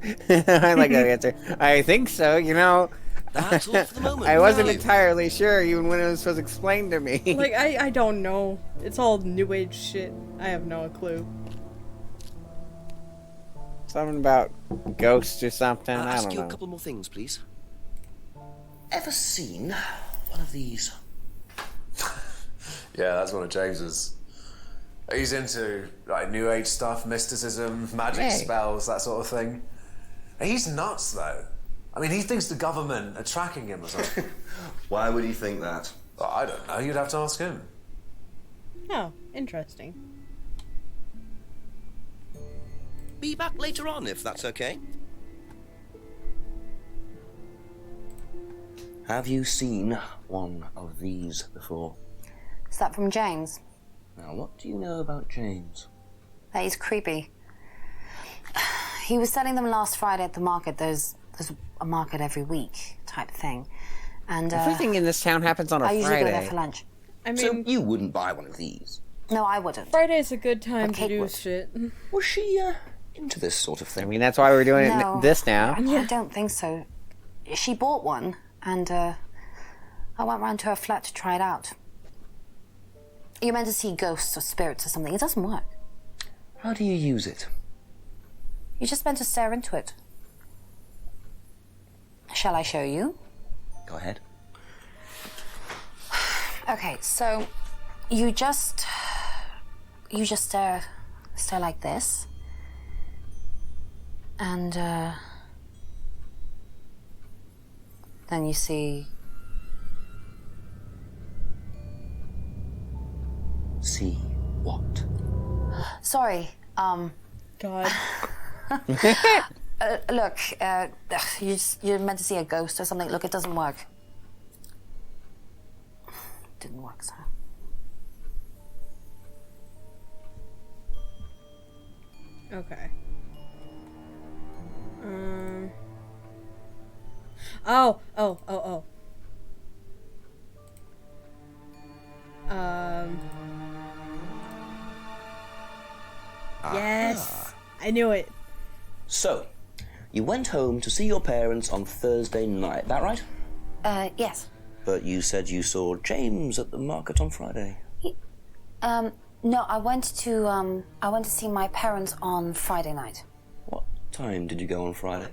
I like that answer. I think so, you know. That's all for the moment. I wasn't Thank you. entirely sure even when it was supposed explained to me. Like, I don't know. It's all new age shit. I have no clue. Something about ghosts or something. I'll I ask don't you know. a couple more things, please. Ever seen one of these? Yeah, that's one of James's. He's into like new age stuff, mysticism, magic Hey. spells, that sort of thing. He's nuts though. I mean, he thinks the government are tracking him or something. Why would he think that? Well, I don't know. You'd have to ask him. Oh, interesting. Be back later on, if that's okay. Have you seen one of these before? Is that from James? Now, what do you know about James? That he's creepy. He was selling them last Friday at the market. There's a market every week type thing. And Everything in this town happens on a I usually go there Friday. for lunch. I mean, So you wouldn't buy one of these? No, I wouldn't. Friday's a good time But to Kate do would. shit. Was she into this sort of I thing? mean, that's why we're doing No. this now. I don't think so. She bought one, and I went round to her flat to try it out. You're meant to see ghosts or spirits or something. It doesn't work. How do you use it? You're just meant to stare into it. Shall I show you? Go ahead. Okay, so you just stare like this, and then you see. See what? Sorry, God. look, you're meant to see a ghost or something. Look, it doesn't work. Didn't work, so. Okay. Oh. Yes. I knew it. So, you went home to see your parents on Thursday night, that right? Yes. But you said you saw James at the market on Friday. No, I went to see my parents on Friday night. What time did you go on Friday?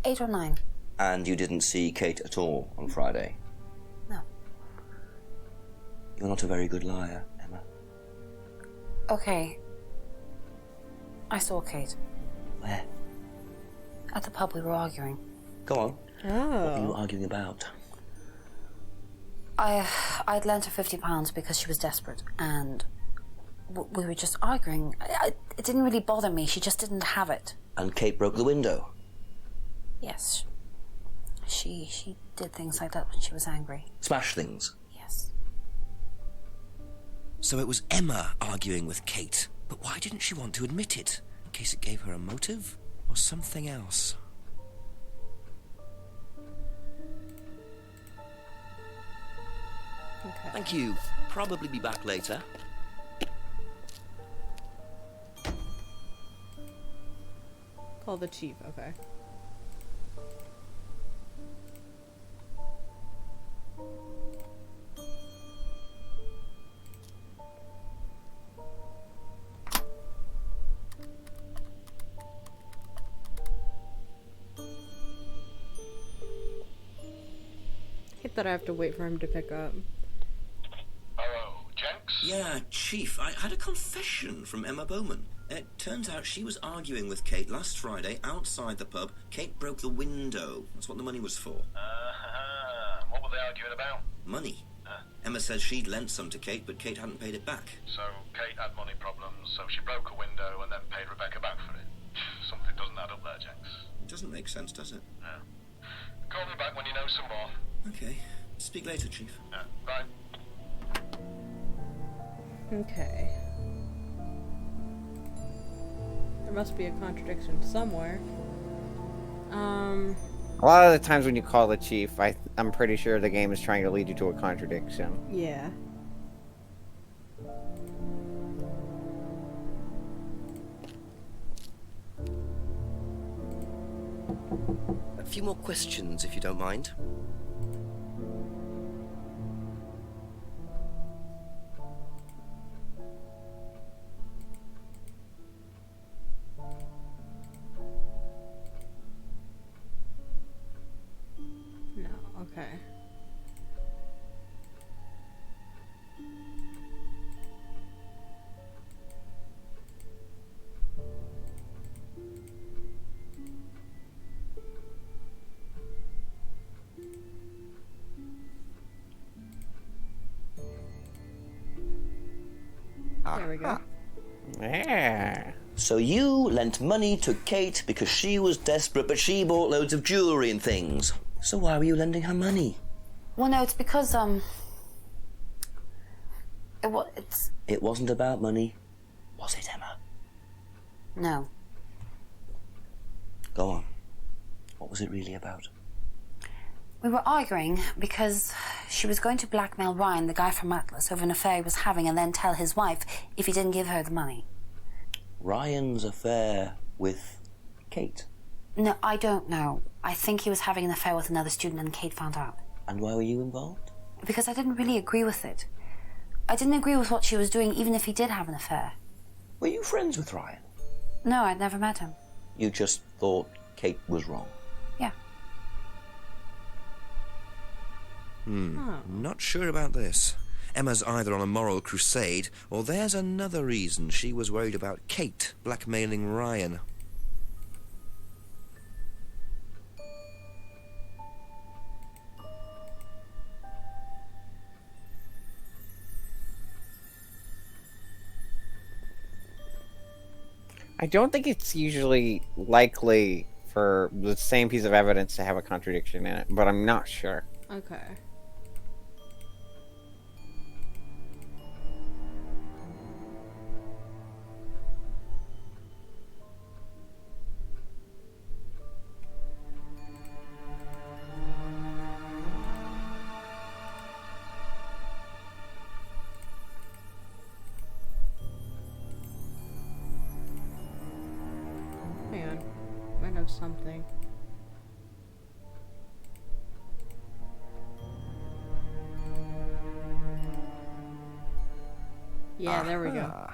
8 or 9. And you didn't see Kate at all on Friday? No. You're not a very good liar, Emma. Okay. I saw Kate. Where? At the pub we were arguing. Go on. What were you Oh. arguing about? I'd lent her £50 because she was desperate, and we were just arguing. It didn't really bother me. She just didn't have it. And Kate broke the window. Yes. She did things like that when she was angry. Smash things. Yes. So it was Emma arguing with Kate, but why didn't she want to admit it? In case it gave her a motive? Or something else? Okay. Thank you. Probably be back later. Call the chief. Okay. Hate that I have to wait for him to pick up. Yeah, Chief, I had a confession from Emma Bowman. It turns out she was arguing with Kate last Friday outside the pub. Kate broke the window. That's what the money was for. What were they arguing about? Money. Emma says she'd lent some to Kate, but Kate hadn't paid it back. So Kate had money problems, so she broke a window and then paid Rebecca back for it. Something doesn't add up there, Jenks. It doesn't make sense, does it? Yeah. Call me back when you know some more. Okay. Speak later, Chief. Yeah, bye. Okay. There must be a contradiction somewhere. A lot of the times when you call the chief, I'm pretty sure the game is trying to lead you to a contradiction. Yeah. A few more questions, if you don't mind. No, okay. There we go. Yeah. So you lent money to Kate because she was desperate, but she bought loads of jewellery and things. So why were you lending her money? Well, no, it's because, It wasn't about money, was it, Emma? No. Go on. What was it really about? We were arguing because she was going to blackmail Ryan, the guy from Atlas, over an affair he was having, and then tell his wife if he didn't give her the money. Ryan's affair with Kate? No, I don't know. I think he was having an affair with another student and Kate found out. And why were you involved? Because I didn't really agree with it. I didn't agree with what she was doing, even if he did have an affair. Were you friends with Ryan? No, I'd never met him. You just thought Kate was wrong? Yeah. Not sure about this. Emma's either on a moral crusade, or there's another reason she was worried about Kate blackmailing Ryan. I don't think it's usually likely for the same piece of evidence to have a contradiction in it, but I'm not sure. Okay. Hang on. Might have something. Yeah, there we go.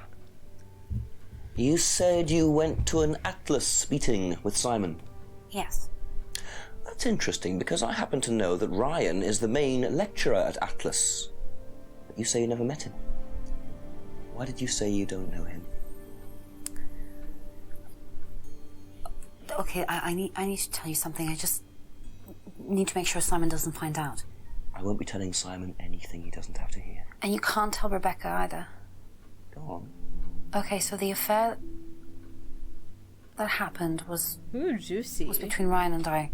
You said you went to an Atlas meeting with Simon. Yes. That's interesting, because I happen to know that Ryan is the main lecturer at Atlas. But you say you never met him. Why did you say you don't know him? Okay, I need to tell you something. I just need to make sure Simon doesn't find out. I won't be telling Simon anything he doesn't have to hear. And you can't tell Rebecca either. Go on. Okay, so the affair that happened was... Ooh, juicy. Was between Ryan and I.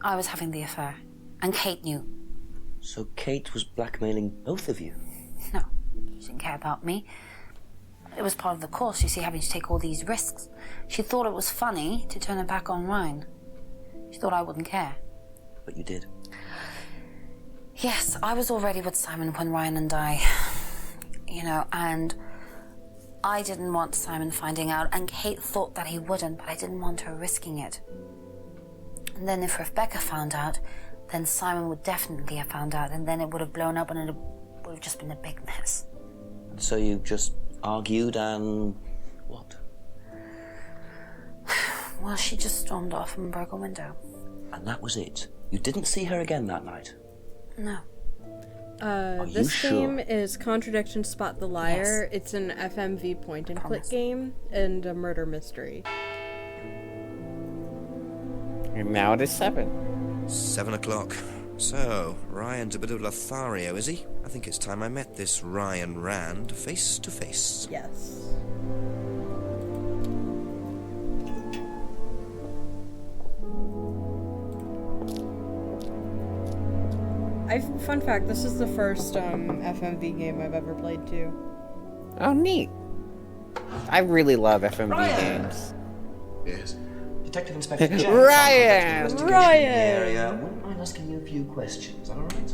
I was having the affair. And Kate knew. So Kate was blackmailing both of you? No, she didn't care about me. It was part of the course, you see, having to take all these risks. She thought it was funny to turn her back on Ryan. She thought I wouldn't care. But you did. Yes, I was already with Simon when Ryan and I... You know, and... I didn't want Simon finding out, and Kate thought that he wouldn't, but I didn't want her risking it. And then if Rebecca found out, then Simon would definitely have found out, and then it would have blown up, and it would have just been a big mess. And so you just argued and... what? Well, she just stormed off and broke a window. And that was it? You didn't see her again that night? No. This game is Contradiction Spot the Liar. Yes. It's an FMV point-and-click game and a murder mystery. And now it is 7. 7 o'clock. So, Ryan's a bit of Lothario, is he? I think it's time I met this Ryan Rand face to face. Yes. Fun fact, this is the first FMV game I've ever played too. Oh, neat. I really love FMV games. Yes. Detective Inspector James. Ryan! Ryan! Wouldn't mind asking you a few questions, alright?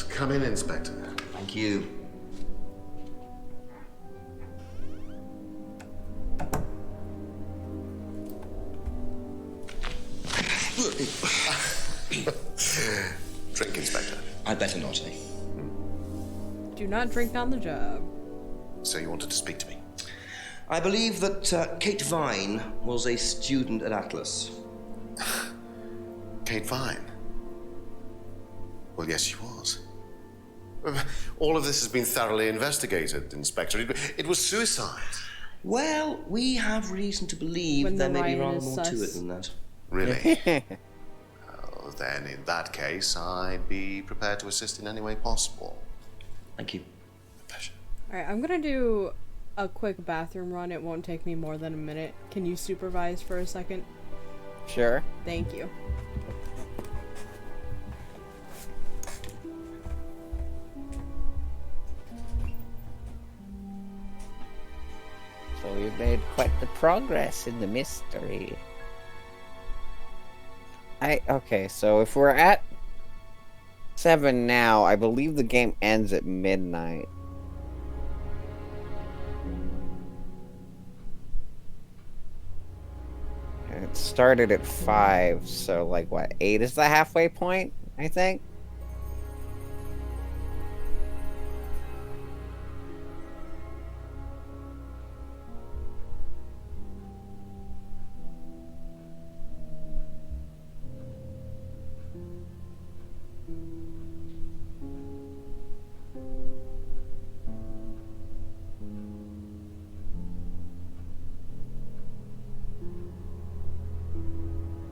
Come in, Inspector. Thank you. Drink, Inspector. I'd better not, eh? Do not drink on the job. So you wanted to speak to me? I believe that Kate Vine was a student at Atlas. Kate Vine? Well, yes, she was. All of this has been thoroughly investigated, Inspector. It was suicide. Well, we have reason to believe there may be rather more to it than that. Really? Well, then, in that case, I'd be prepared to assist in any way possible. Thank you. A pleasure. Alright, I'm gonna do a quick bathroom run. It won't take me more than a minute. Can you supervise for a second? Sure. Thank you. So we've made quite the progress in the mystery. Okay, so if we're at 7 now, I believe the game ends at midnight. And it started at 5, so like what, 8 is the halfway point, I think?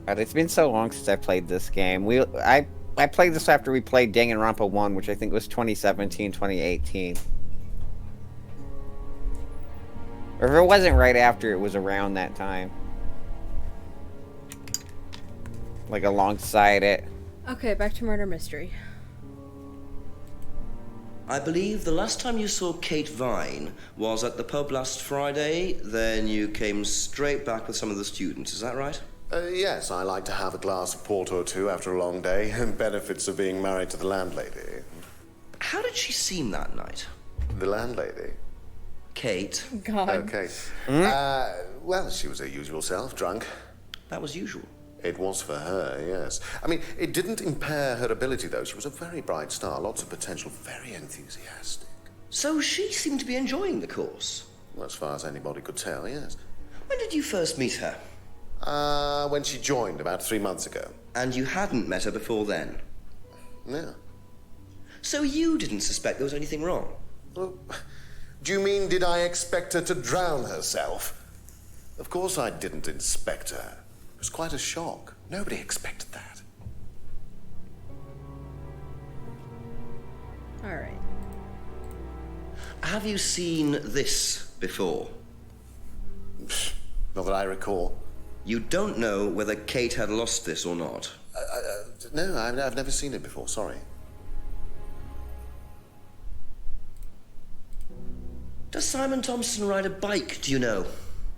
God, it's been so long since I played this game. I played this after we played Danganronpa 1, which I think was 2017, 2018. Or if it wasn't right after, it was around that time. Like alongside it. Okay, back to murder mystery. I believe the last time you saw Kate Vine was at the pub last Friday, then you came straight back with some of the students, is that right? Yes, I like to have a glass of port or two after a long day, and benefits of being married to the landlady. How did she seem that night? The landlady? Kate. God. Oh, Kate. Well, she was her usual self, drunk. That was usual. It was for her, yes. I mean, it didn't impair her ability, though. She was a very bright star, lots of potential, very enthusiastic. So she seemed to be enjoying the course? Well, as far as anybody could tell, yes. When did you first meet her? When she joined, about 3 months ago. And you hadn't met her before then? No. So you didn't suspect there was anything wrong? Well, do you mean, did I expect her to drown herself? Of course I didn't inspect her. It was quite a shock. Nobody expected that. Alright. Have you seen this before? Not that I recall. You don't know whether Kate had lost this or not? No, I've never seen it before, sorry. Does Simon Thompson ride a bike, do you know?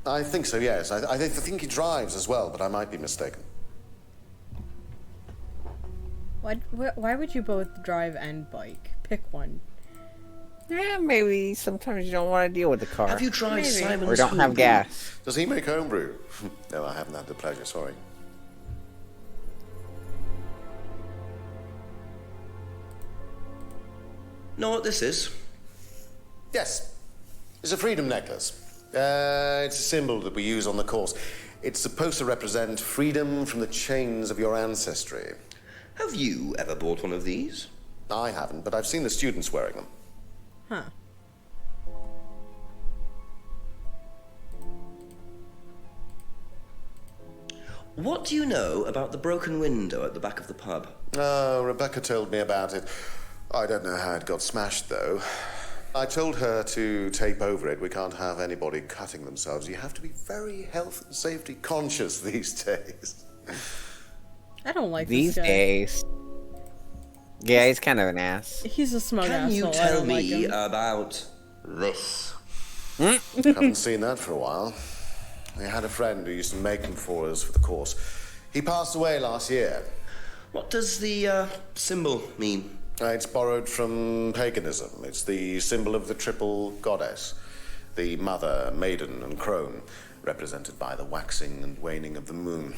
I think so, yes. I think he drives as well, but I might be mistaken. Why would you both drive and bike? Pick one. Yeah, maybe sometimes you don't want to deal with the car. Have you tried Simon's Or don't have gas. Does he make homebrew? No, I haven't had the pleasure, sorry. Know what this is? Yes. It's a freedom necklace. It's a symbol that we use on the course. It's supposed to represent freedom from the chains of your ancestry. Have you ever bought one of these? I haven't, but I've seen the students wearing them. Huh. What do you know about the broken window at the back of the pub? Oh, Rebecca told me about it. I don't know how it got smashed, though. I told her to tape over it. We can't have anybody cutting themselves. You have to be very health and safety conscious these days. I don't like These this guy. days. Yeah, he's kind of an ass. He's a smug Can asshole. you I tell don't like me him. about this? Haven't seen that for a while. We had a friend who used to make them for us for the course. He passed away last year. What does the symbol mean? It's borrowed from paganism. It's the symbol of the triple goddess, the mother, maiden, and crone, represented by the waxing and waning of the moon.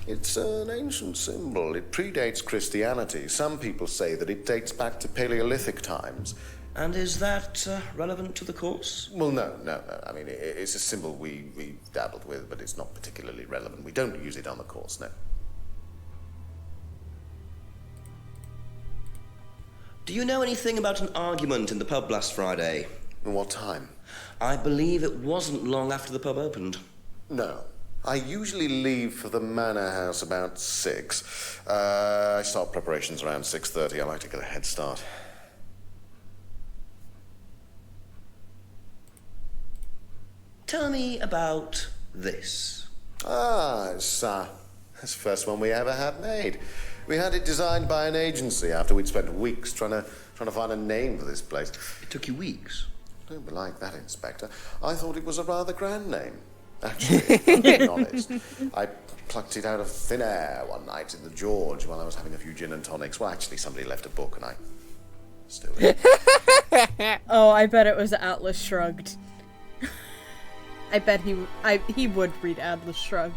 It's an ancient symbol. It predates Christianity. Some people say that it dates back to Paleolithic times. And is that relevant to the course? Well, no. I mean, it's a symbol we dabbled with, but it's not particularly relevant. We don't use it on the course, no. Do you know anything about an argument in the pub last Friday? What time? I believe it wasn't long after the pub opened. No. I usually leave for the manor house about 6. I start preparations around 6:30. I like to get a head start. Tell me about this. It's the first one we ever had made. We had it designed by an agency after we'd spent weeks trying to find a name for this place. It took you weeks? Don't be like that, Inspector. I thought it was a rather grand name. Actually, if I'm being honest, I plucked it out of thin air one night in the George while I was having a few gin and tonics. Well, actually, somebody left a book and I stole it. Oh, I bet it was Atlas Shrugged. I bet he would read Atlas Shrugged.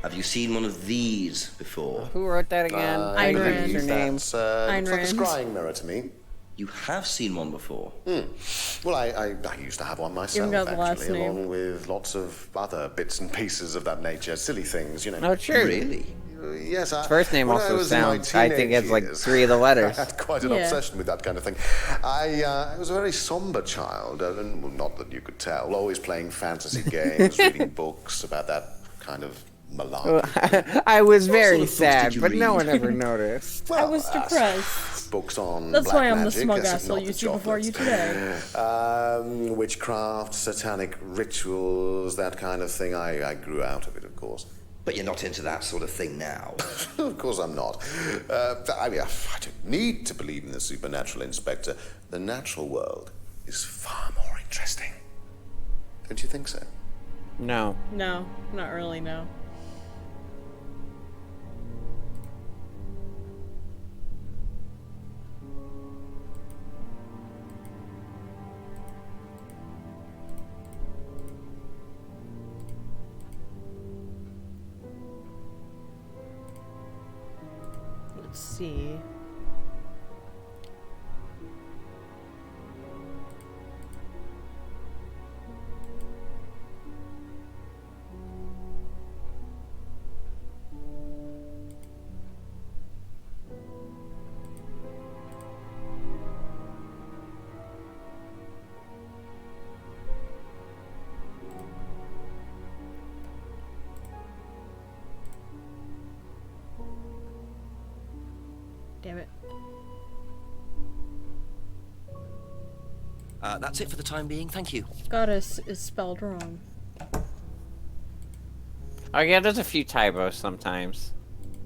Have you seen one of these before? Who wrote that again? Ayn Rand. Your name. Looks like a Rand. scrying mirror to me. You have seen one before? Well, I used to have one myself, got the last actually, name. along with lots of other bits and pieces of that nature. Silly things, you know. Oh, sure. Really? Yes, His first name when I also was in my sounds, I think it's like teenage 3 of the letters. I had quite an Yeah. obsession with that kind of thing. I was a very somber child, and well, not that you could tell, always playing fantasy games, reading books about that kind of malarkey. I was What very sort of books sad, did you but no read? one ever noticed. I was depressed. Books on That's black why I'm the magic, smug as if asshole not the you see before you chocolates. today. Witchcraft, satanic rituals, that kind of thing. I grew out of it, of course. But you're not into that sort of thing now. Of course I'm not. I mean, I don't need to believe in the supernatural, Inspector. The natural world is far more interesting. Don't you think so? No. No, not really, no. Let's see. Damn it. That's it for the time being. Thank you. Goddess is spelled wrong. Oh yeah, there's a few typos sometimes.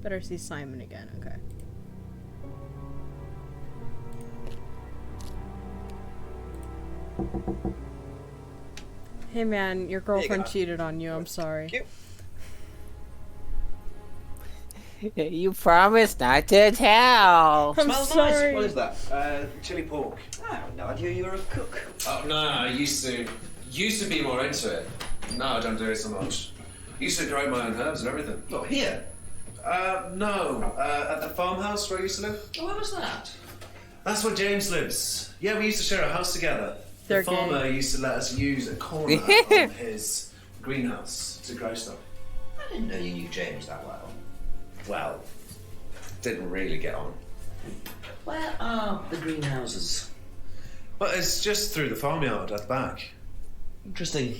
Better see Simon again, okay. Hey man, your girlfriend cheated on you, I'm sorry. You promised not to tell. I'm Smells sorry. nice. What is that? Chili pork. I had no idea you were a cook. Oh, no, I used to be more into it. No, I don't do it so much. Used to grow my own herbs and everything. Not here. No, at the farmhouse where I used to live. Oh, where was that? That's where James lives. Yeah, we used to share a house together. They're the farmer gay. used to let us use a corner of his greenhouse to grow stuff. I didn't know you knew James that well. Well, didn't really get on. Where are the greenhouses? Well, it's just through the farmyard at the back. Interesting.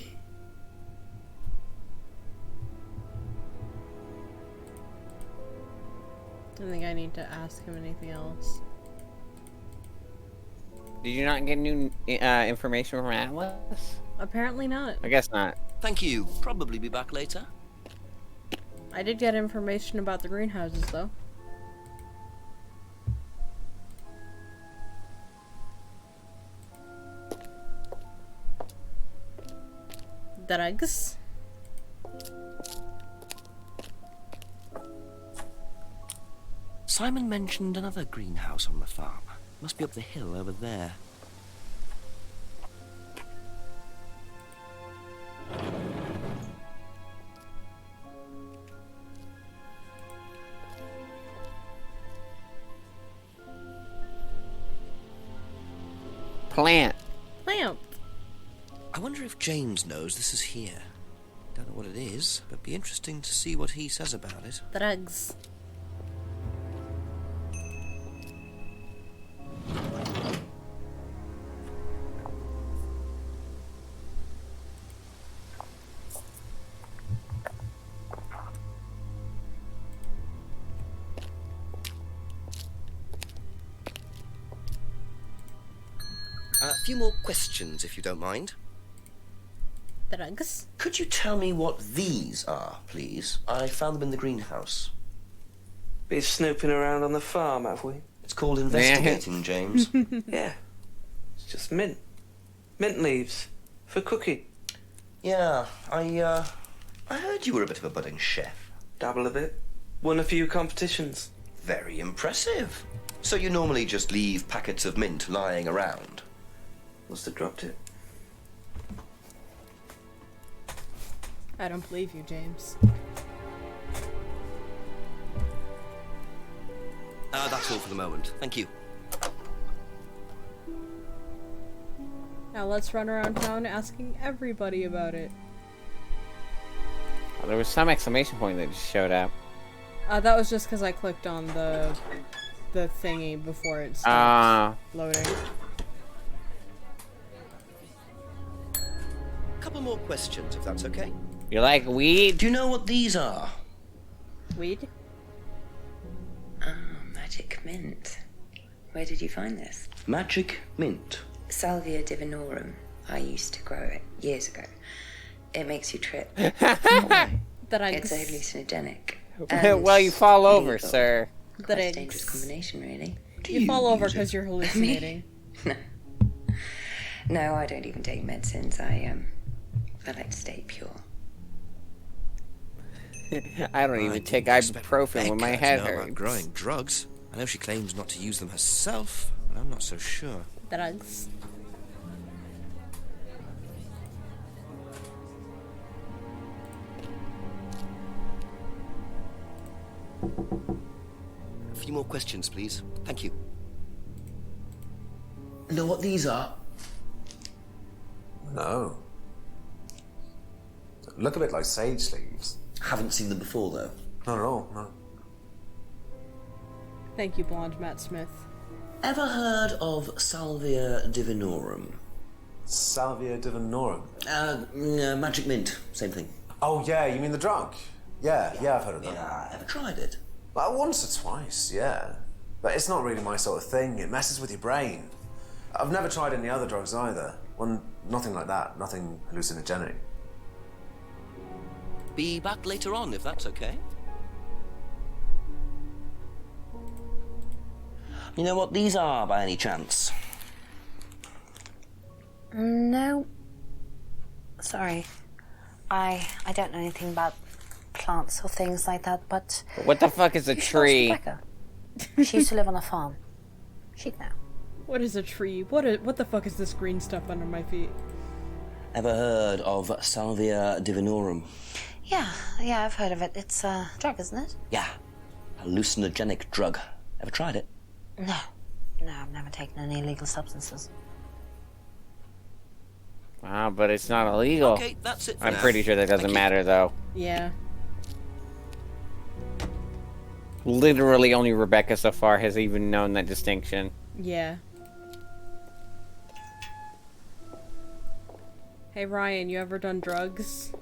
I don't think I need to ask him anything else. Did you not get new information from Atlas? Apparently not. I guess not. Thank you. Probably be back later. I did get information about the greenhouses, though. Drugs. Simon mentioned another greenhouse on the farm. Must be up the hill over there. Plant. Plant. I wonder if James knows this is here. Don't know what it is, but be interesting to see what he says about it. Drugs. A few more questions, if you don't mind. Drugs. Could you tell me what these are, please? I found them in the greenhouse. Been snooping around on the farm, have we? It's called investigating, James. Yeah. It's just mint. Mint leaves. For cooking. Yeah, I heard you were a bit of a budding chef. Dabble a bit. Won a few competitions. Very impressive. So you normally just leave packets of mint lying around? Must have dropped it. I don't believe you, James. That's all for the moment. Thank you. Now let's run around town asking everybody about it. Oh, there was some exclamation point that just showed up. That was just because I clicked on the thingy before it stopped loading. Couple more questions, if that's okay. You like weed? Do you know what these are? Weed? Magic mint. Where did you find this? Magic mint. Salvia divinorum. I used to grow it years ago. It makes you trip. Drugs. It's a hallucinogenic. Well, you fall over, legal. sir. Quite a dangerous combination, really. You fall over because you're hallucinating. No, I don't even take medicines. I like to stay pure. I don't even take ibuprofen when my head Rebecca to know hurts. about growing drugs. I know she claims not to use them herself, but I'm not so sure. Drugs. A few more questions, please. Thank you. Know what these are? No. Look a bit like sage leaves. Haven't seen them before, though. Not at all, no. Thank you, blonde Matt Smith. Ever heard of Salvia divinorum? Salvia divinorum? Magic mint. Same thing. Oh, yeah, you mean the drug? Yeah, I've heard of that. Yeah, ever tried it? Well, once or twice, yeah. But it's not really my sort of thing. It messes with your brain. I've never tried any other drugs either. Well, nothing like that. Nothing hallucinogenic. Be back later on, if that's okay. You know what these are, by any chance? No. Sorry. I don't know anything about plants or things like that, but... What the fuck is a you should ask tree? Rebecca. She used to live on a farm. She'd know. What is a tree? What the fuck is this green stuff under my feet? Ever heard of Salvia divinorum? Yeah, I've heard of it. It's a drug, isn't it? Yeah. Hallucinogenic drug. Ever tried it? No, I've never taken any illegal substances. Ah, but it's not illegal. Okay, that's it for I'm now. pretty sure that doesn't matter, though. Yeah. Literally only Rebecca so far has even known that distinction. Yeah. Hey Ryan, you ever done drugs?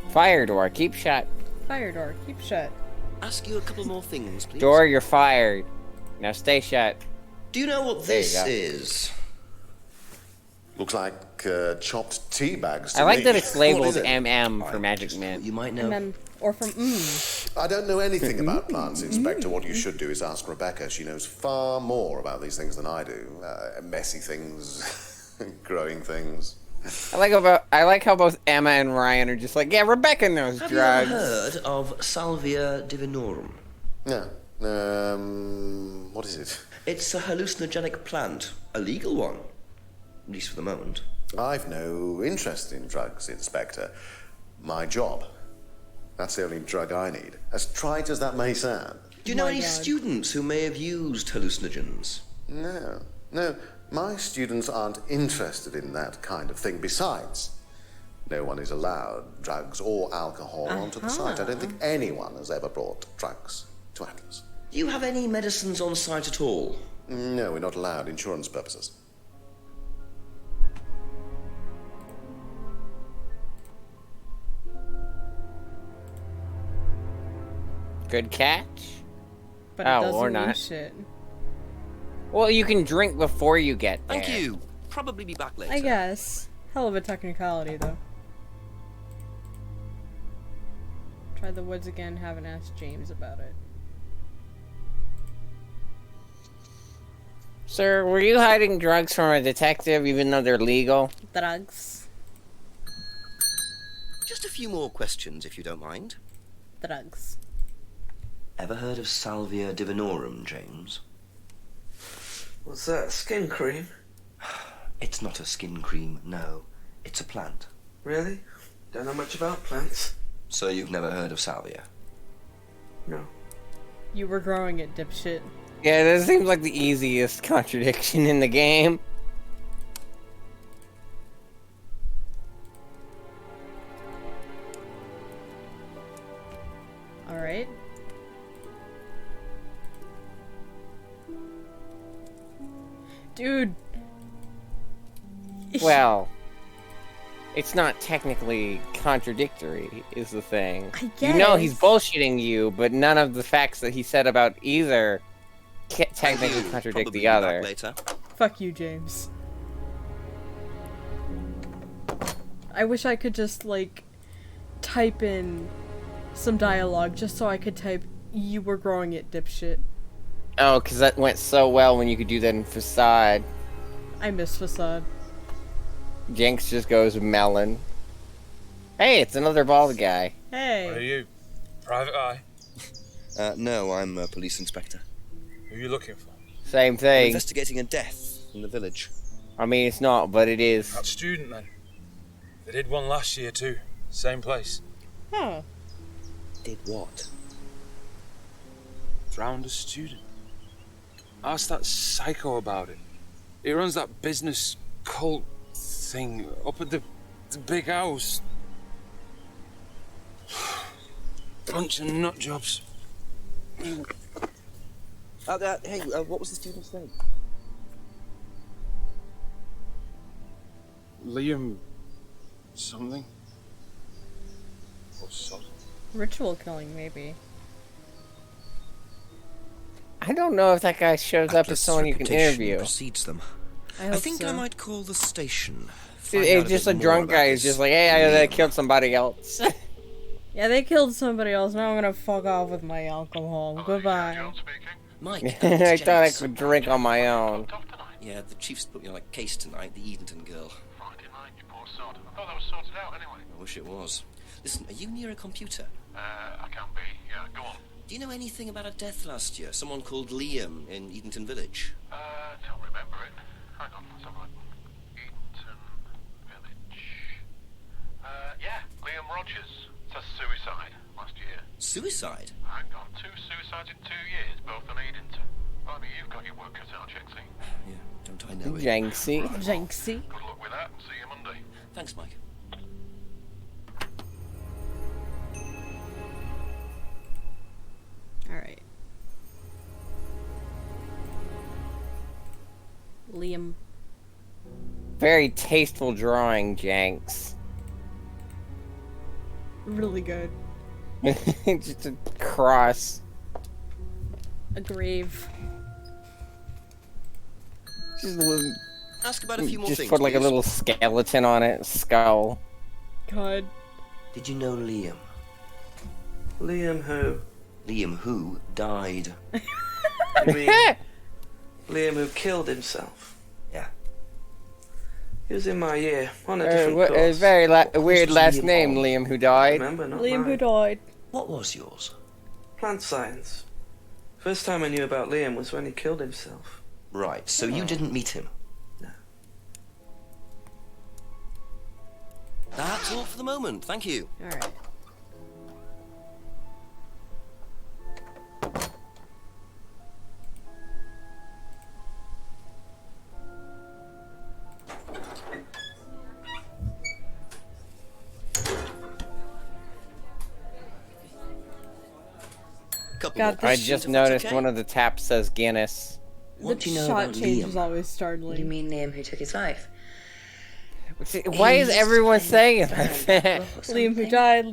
Fire door, keep shut. Fire door, keep shut. Ask you a couple more things, please. Door, you're fired. Now stay shut. Do you know what There you this go. is? Looks like chopped tea bags to I like me. that it's What labeled is it? MM for Magic Mint. You might know. And then, or from I don't know anything about plants, Inspector. What you should do is ask Rebecca. She knows far more about these things than I do. Messy things, growing things. I like how both Emma and Ryan are just like, yeah, Rebecca knows Have drugs. you ever heard of Salvia divinorum? Yeah. What is it? It's a hallucinogenic plant, a legal one, at least for the moment. I've no interest in drugs, Inspector. My job. That's the only drug I need. As trite as that may sound. Do you know any students who may have used hallucinogens? No. No, my students aren't interested in that kind of thing. Besides, no one is allowed drugs or alcohol onto the site. I don't think anyone has ever brought drugs to Atlas. Do you have any medicines on site at all? No, we're not allowed. Insurance purposes. Good catch. But it Oh, doesn't or mean not. shit. Well, you can drink before you get there. Thank you. Probably be back later. I guess. Hell of a technicality, though. Try the woods again, haven't asked James about it. Sir, were you hiding drugs from a detective even though they're legal? Drugs. Just a few more questions, if you don't mind. Drugs. Ever heard of Salvia divinorum, James? What's that, skin cream? It's not a skin cream, no. It's a plant. Really? Don't know much about plants. So you've never heard of Salvia? No. You were growing it, dipshit. Yeah, this seems like the easiest contradiction in the game. Alright. Dude. Well, it's not technically contradictory, is the thing. I You know he's guess. bullshitting you, but none of the facts that he said about either technically contradict the other. Later. Fuck you, James. I wish I could just, like, type in some dialogue just so I could type, "You were growing it, dipshit." Oh, because that went so well when you could do that in Facade. I miss Facade. Jenks just goes melon. Hey, it's another bald guy. Hey. What are you? Private eye? No, I'm a police inspector. Who are you looking for? Same I'm thing. investigating a death in the village. I mean, it's not, but it is. That student, then. They did one last year, too. Same place. Huh. Did what? Drowned a student. Ask that psycho about it. He runs that business cult thing up at the big house. Bunch of nut jobs. Hey, what was the student's name? Liam something? Or something. Ritual killing, maybe. I don't know if that guy shows up as someone you can interview. Precedes them. I I hope think so. I might call the station. It's just a drunk guy who's just like, hey, I killed somebody else. Yeah, they killed somebody else. Now I'm gonna fuck off with my alcohol. Goodbye. Mike, I thought I could drink on my own. Yeah, the chief's put me on a case tonight, the Edenton girl. Friday night, you poor sod. I thought that was sorted out anyway. I wish it was. Listen, are you near a computer? I can be. Yeah, go on. Do you know anything about a death last year? Someone called Liam in Edenton Village? Don't remember it. Hang on, let's have a look. Edenton Village. Yeah, Liam Rogers. It's a suicide last year. Suicide? Hang on, 2 suicides in 2 years, both on Edenton. I mean, you've got your work cut out, Jenksy. Yeah, don't I know it? Jenksy. Jenksy. Good luck with that, and see you Monday. Thanks, Mike. Liam. Very tasteful drawing, Jenks. Really good. Just a cross. A grave. Just a little, Ask about a few more just things, put like a please. little skeleton on it, skull. God. Did you know Liam? Liam who? Liam who died. You mean Liam who killed himself? Yeah. He was in my year, on a different course. A very weird was last Liam name, on? Liam who died. Remember, not Liam who mine. died. What was yours? Plant science. First time I knew about Liam was when he killed himself. Right, so you didn't meet him? No. That's all for the moment, thank you. Alright. Couple God, more this I questions, just if that's noticed okay? one of the taps says Guinness. What do you know shot about change Liam? is always startling. You mean Liam who took his life? Why is He's everyone playing saying it down like Black that? Rock or Liam who something. died, No,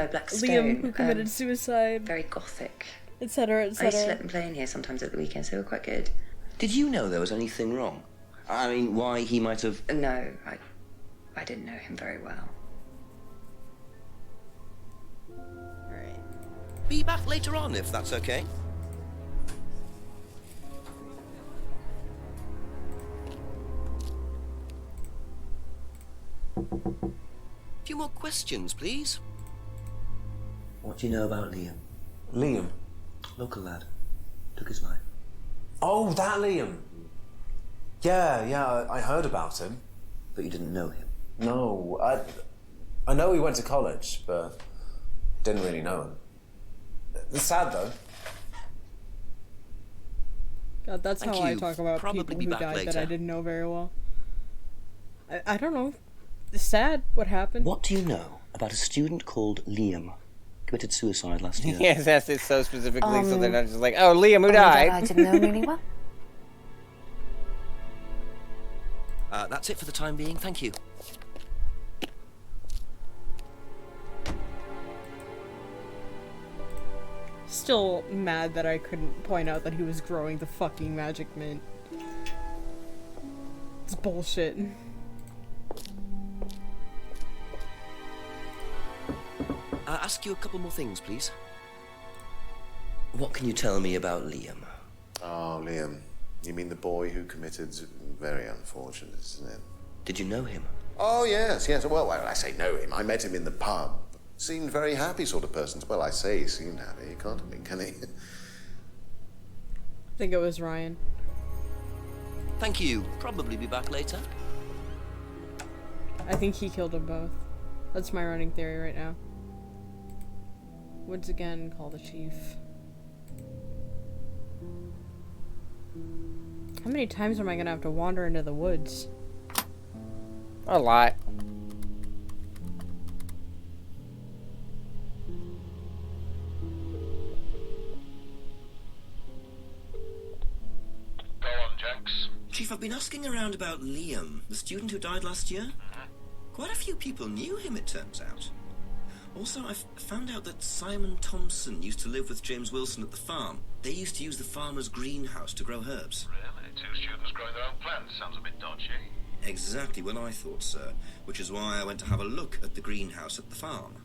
Black Liam Stone, who committed suicide, Very gothic. etc., I used to let etc. them play in here sometimes at the weekends. They were quite good. Did you know there was anything wrong? I mean, why he might have... No, I didn't know him very well. Alright. Be back later on, if that's okay. A few more questions, please. What do you know about Liam? Liam. Local lad. Took his life. Oh, that Liam. Yeah, I heard about him. But you didn't know him? No, I know he went to college, but didn't really know him. It's sad though. God, that's Thank how I you. talk about Probably people be who back died that later. I didn't know very well. I don't know. It's sad what happened. What do you know about a student called Liam? Committed suicide last year. Yes, that's it so specifically, so they're not just like, oh, Liam who died. I didn't know really well. That's it for the time being, thank you. Still mad that I couldn't point out that he was growing the fucking magic mint. It's bullshit. Ask you a couple more things, please. What can you tell me about Liam? Oh, Liam. You mean the boy who committed... Very unfortunate, isn't it? Did you know him? Oh, yes. Well, I say know him. I met him in the pub. Seemed very happy sort of person. Well, I say he seemed happy. He can't have been, can he? I think it was Ryan. Thank you. Probably be back later. I think he killed them both. That's my running theory right now. Woods again, call the chief. How many times am I gonna have to wander into the woods? A lot. Go on, Jenks. Chief, I've been asking around about Liam, the student who died last year. Quite a few people knew him, it turns out. Also, I've found out that Simon Thompson used to live with James Wilson at the farm. They used to use the farmer's greenhouse to grow herbs. Really? Two students growing their own plants? Sounds a bit dodgy. Exactly what I thought, sir, which is why I went to have a look at the greenhouse at the farm.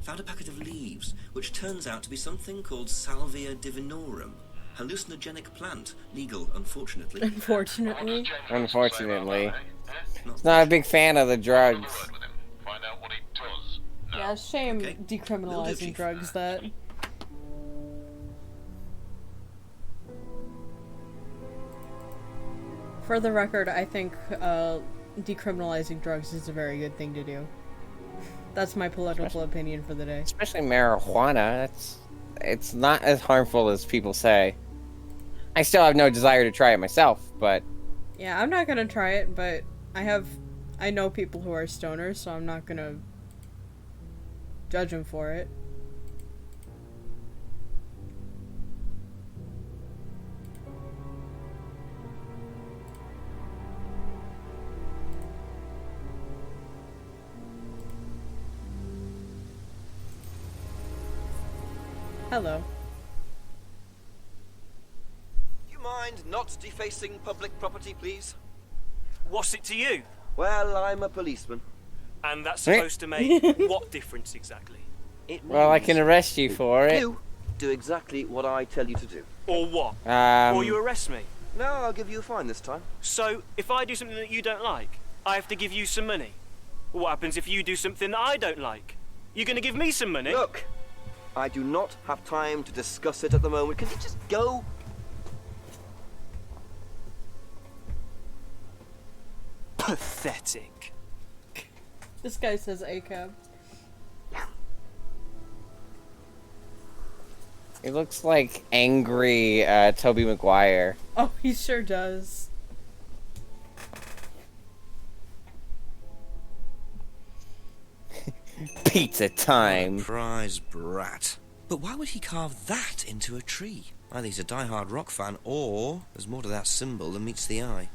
Found a packet of leaves, which turns out to be something called Salvia divinorum, hallucinogenic plant, legal, unfortunately. Unfortunately. Unfortunately. He's not a big fan of the drugs. Find out what he does. Yeah, shame decriminalizing drugs that. For the record, I think decriminalizing drugs is a very good thing to do. That's my political opinion for the day. Especially marijuana. It's not as harmful as people say. I still have no desire to try it myself, but Yeah, I'm not gonna try it, but I know people who are stoners, so I'm not gonna judge them for it. Hello. You mind not defacing public property, please? What's it to you? Well, I'm a policeman. And that's supposed to make what difference exactly? It Well, I means can arrest you for it. you do exactly what I tell you to do. Or what? Or you arrest me? No, I'll give you a fine this time. So, if I do something that you don't like, I have to give you some money? What happens if you do something that I don't like? You gonna give me some money? Look, I do not have time to discuss it at the moment. Can you just go? Pathetic. This guy says ACAB. It looks like angry Toby Maguire. Oh, he sure does. Pizza time. Prize brat. But why would he carve that into a tree? Either he's a die-hard rock fan, or there's more to that symbol than meets the eye.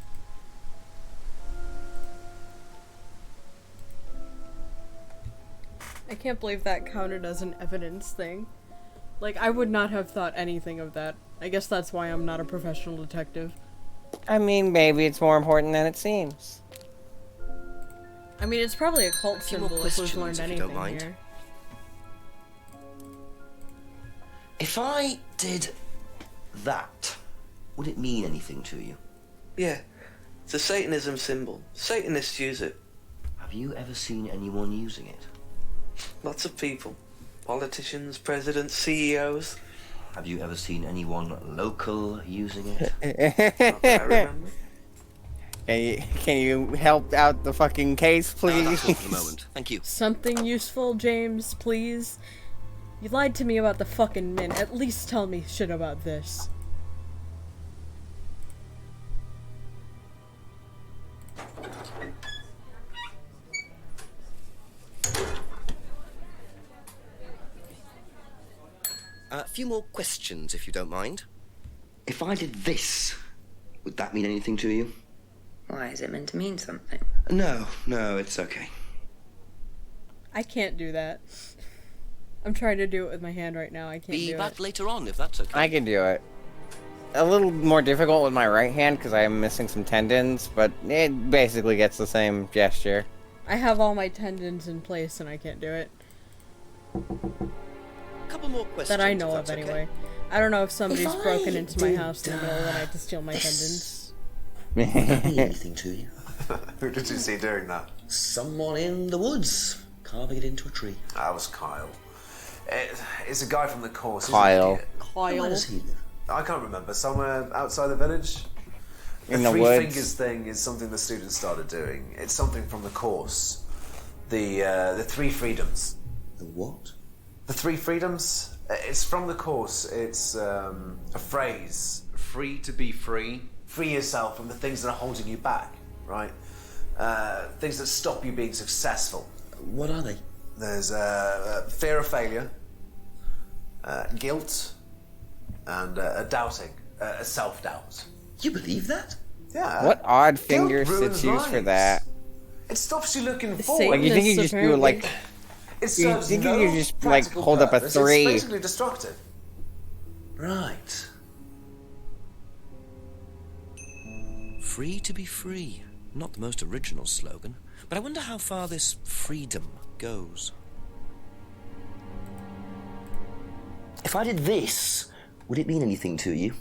I can't believe that counted as an evidence thing. Like, I would not have thought anything of that. I guess that's why I'm not a professional detective. I mean, maybe it's more important than it seems. I mean, it's probably a cult few more symbol if we've questions, learned if you don't anything mind. here. If I did that, would it mean anything to you? Yeah, it's a Satanism symbol. Satanists use it. Have you ever seen anyone using it? Lots of people. Politicians, presidents, CEOs. Have you ever seen anyone local using it? Not that I remember. Can you help out the fucking case, please? That's all for the moment. Thank you. Something useful, James, please? You lied to me about the fucking mint. At least tell me shit about this. A few more questions, if you don't mind. If I did this, would that mean anything to you? Why, is it meant to mean something? No, it's okay. I can't do that. I'm trying to do it with my hand right now. I can't Be do back it. later on, if that's okay. I can do it. A little more difficult with my right hand because I am missing some tendons, but it basically gets the same gesture. I have all my tendons in place and I can't do it. Couple more questions. That I know if of, that's okay. anyway. I don't know if somebody's If I broken into my did, house in the middle of the night to steal my tendons. Would that mean anything to you? Who did you see doing that? Someone in the woods, carving it into a tree. That was Kyle. It's a guy from the course. isn't Kyle. it? Where Kyle. does he live? I can't remember. Somewhere outside the village? In the Three woods. Fingers thing is something the students started doing. It's something from the course. The Three Freedoms. The what? The Three Freedoms? It's from the course. It's a phrase. Free to be free. Free yourself from the things that are holding you back, right? Things that stop you being successful. What are they? There's fear of failure, guilt, and a doubting, a self-doubt. You believe that? Yeah. What odd Guilt fingers to ruins choose for lives. that? It stops you looking The forward. Like, you think you Satanists, just do like... It You serves think no you could just, like, practical hold up a purpose. 3? It's basically destructive. Right. Free to be free. Not the most original slogan, but I wonder how far this freedom goes. If I did this, would it mean anything to you?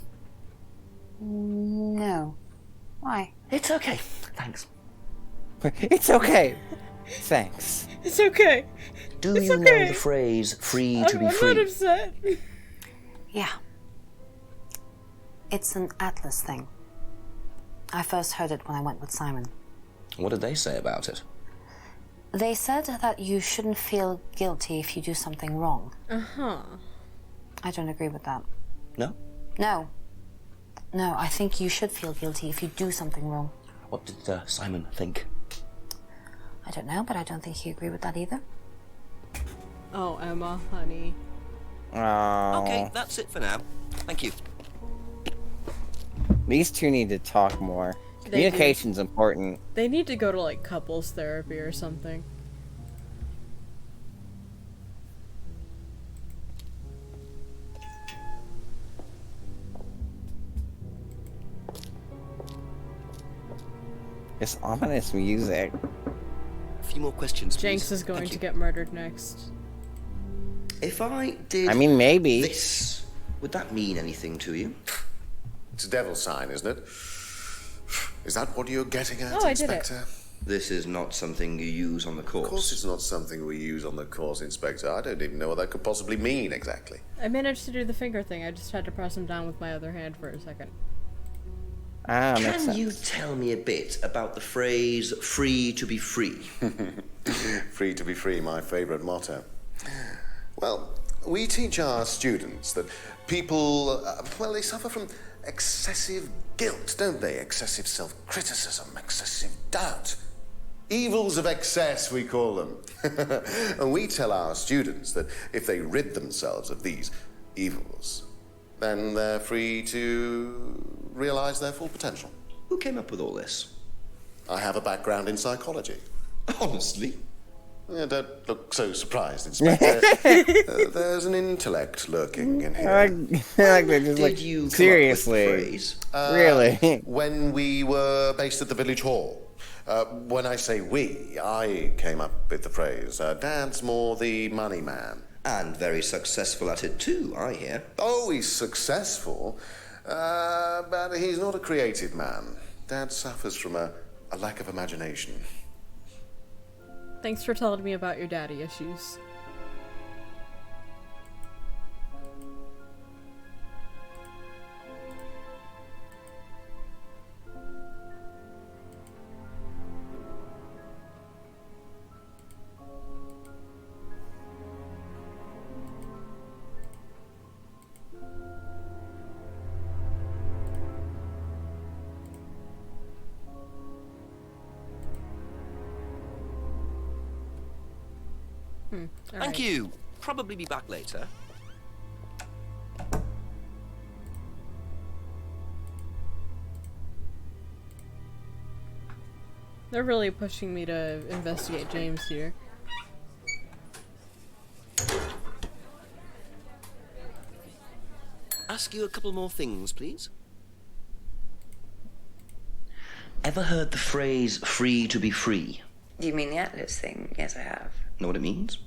No. Why? It's okay. Thanks. It's okay. Thanks. It's okay. Do It's you know okay. the phrase free to I'm be not free? upset. Yeah. It's an Atlas thing. I first heard it when I went with Simon. What did they say about it? They said that you shouldn't feel guilty if you do something wrong. Uh-huh. I don't agree with that. No? No. No, I think you should feel guilty if you do something wrong. What did Simon think? I don't know, but I don't think he agreed with that either. Oh, Emma, honey. Oh. Okay, that's it for now. Thank you. These two need to talk more. They Communication's important. They need to go to, like, couples therapy or something. It's ominous music. A few more questions, please. Jenks is going to get murdered next. If I did I mean, maybe. this, would that mean anything to you? It's a devil sign, isn't it? Is that what you're getting at, Oh, I did it. Inspector? This is not something you use on the course. Of course it's not something we use on the course, Inspector. I don't even know what that could possibly mean exactly. I managed to do the finger thing. I just had to press him down with my other hand for a second. Ah, makes Can sense. you tell me a bit about the phrase free to be free? Free to be free, my favourite motto. Well, we teach our students that people, well, they suffer from excessive guilt, don't they? Excessive self-criticism, excessive doubt. Evils of excess, we call them. And we tell our students that if they rid themselves of these evils, then they're free to realise their full potential. Who came up with all this? I have a background in psychology. Honestly? Yeah, don't look so surprised, Inspector. There's an intellect lurking in here. I like they just like, you come up seriously. with the phrase? Really? When we were based at the village hall. When I say we, I came up with the phrase. Dad's more the money man. And very successful at it too, I hear. Oh, he's successful, but he's not a creative man. Dad suffers from a lack of imagination. Thanks for telling me about your daddy issues. Thank you. Probably be back later. They're really pushing me to investigate James here. Ask you a couple more things, please. Ever heard the phrase free to be free? You mean the Atlas thing? Yes, I have. Know what it means?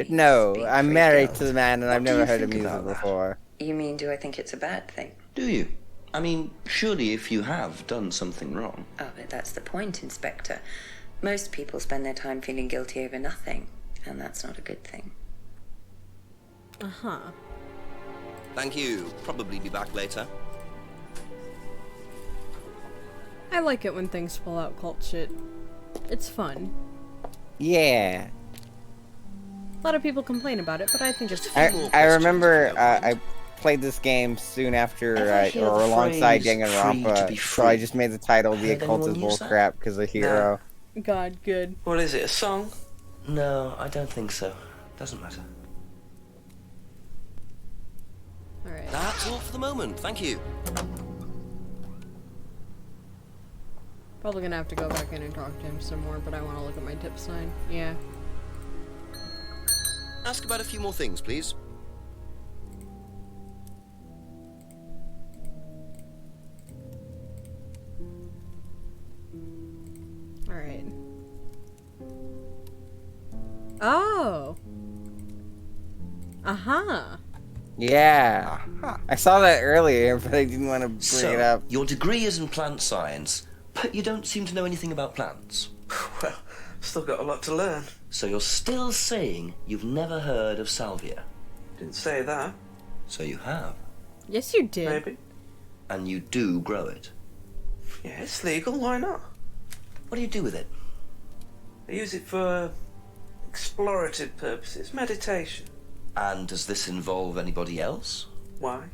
No, I'm married to the man and I've do never you heard of think music about that? before. You mean, do I think it's a bad thing? Do you? I mean, surely if you have done something wrong. Oh, but that's the point, Inspector. Most people spend their time feeling guilty over nothing, and that's not a good thing. Uh-huh. Thank you. Probably be back later. I like it when things pull out cult shit. It's fun. Yeah. A lot of people complain about it, but I think it's I fun. remember I played this game soon after, or alongside Danganronpa, so I just made the title The Heard Occult is anyone use that? Bullcrap because of Hero. God, good. What is it, a song? No, I don't think so. Doesn't matter. Alright. That's all for the moment. Thank you. Probably gonna have to go back in and talk to him some more, but I want to look at my tip sign. Yeah. Ask about a few more things, please. Alright. Oh! Uh-huh. Yeah. I saw that earlier, but I didn't want to bring So, it up. your degree is in plant science, but you don't seem to know anything about plants. Well, still got a lot to learn. So you're still saying you've never heard of salvia? Didn't say that. So you have. Yes, you did. Maybe. And you do grow it. Yeah, it's legal, why not? What do you do with it? I use it for explorative purposes, meditation. And does this involve anybody else? Why?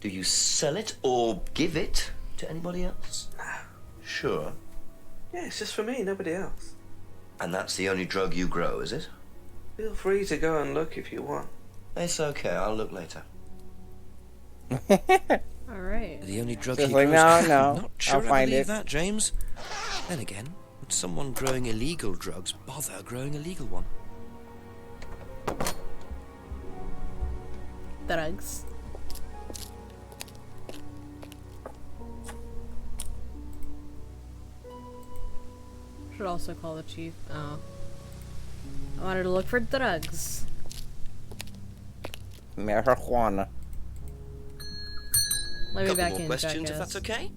Do you sell it or give it to anybody else? Sure. Yeah, it's just for me, nobody else. And that's the only drug you grow, is it? Feel free to go and look if you want. It's okay, I'll look later. Alright. The only drug Just he like, grows. no, Not sure I'll I find believe it. that, James. Then again, would someone growing illegal drugs bother growing a legal one? Drugs. Should also call the chief. Oh. I wanted to look for drugs. Marijuana. Let me Couple back more in, questions, jackass. if that's okay.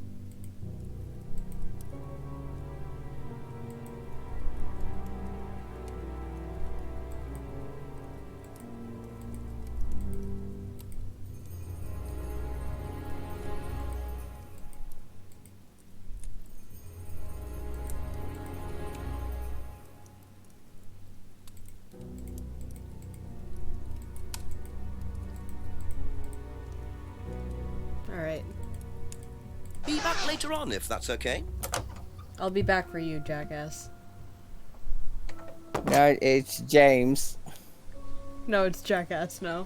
Alright. Be back later on, if that's okay. I'll be back for you, jackass. No, it's James. No, it's jackass, no.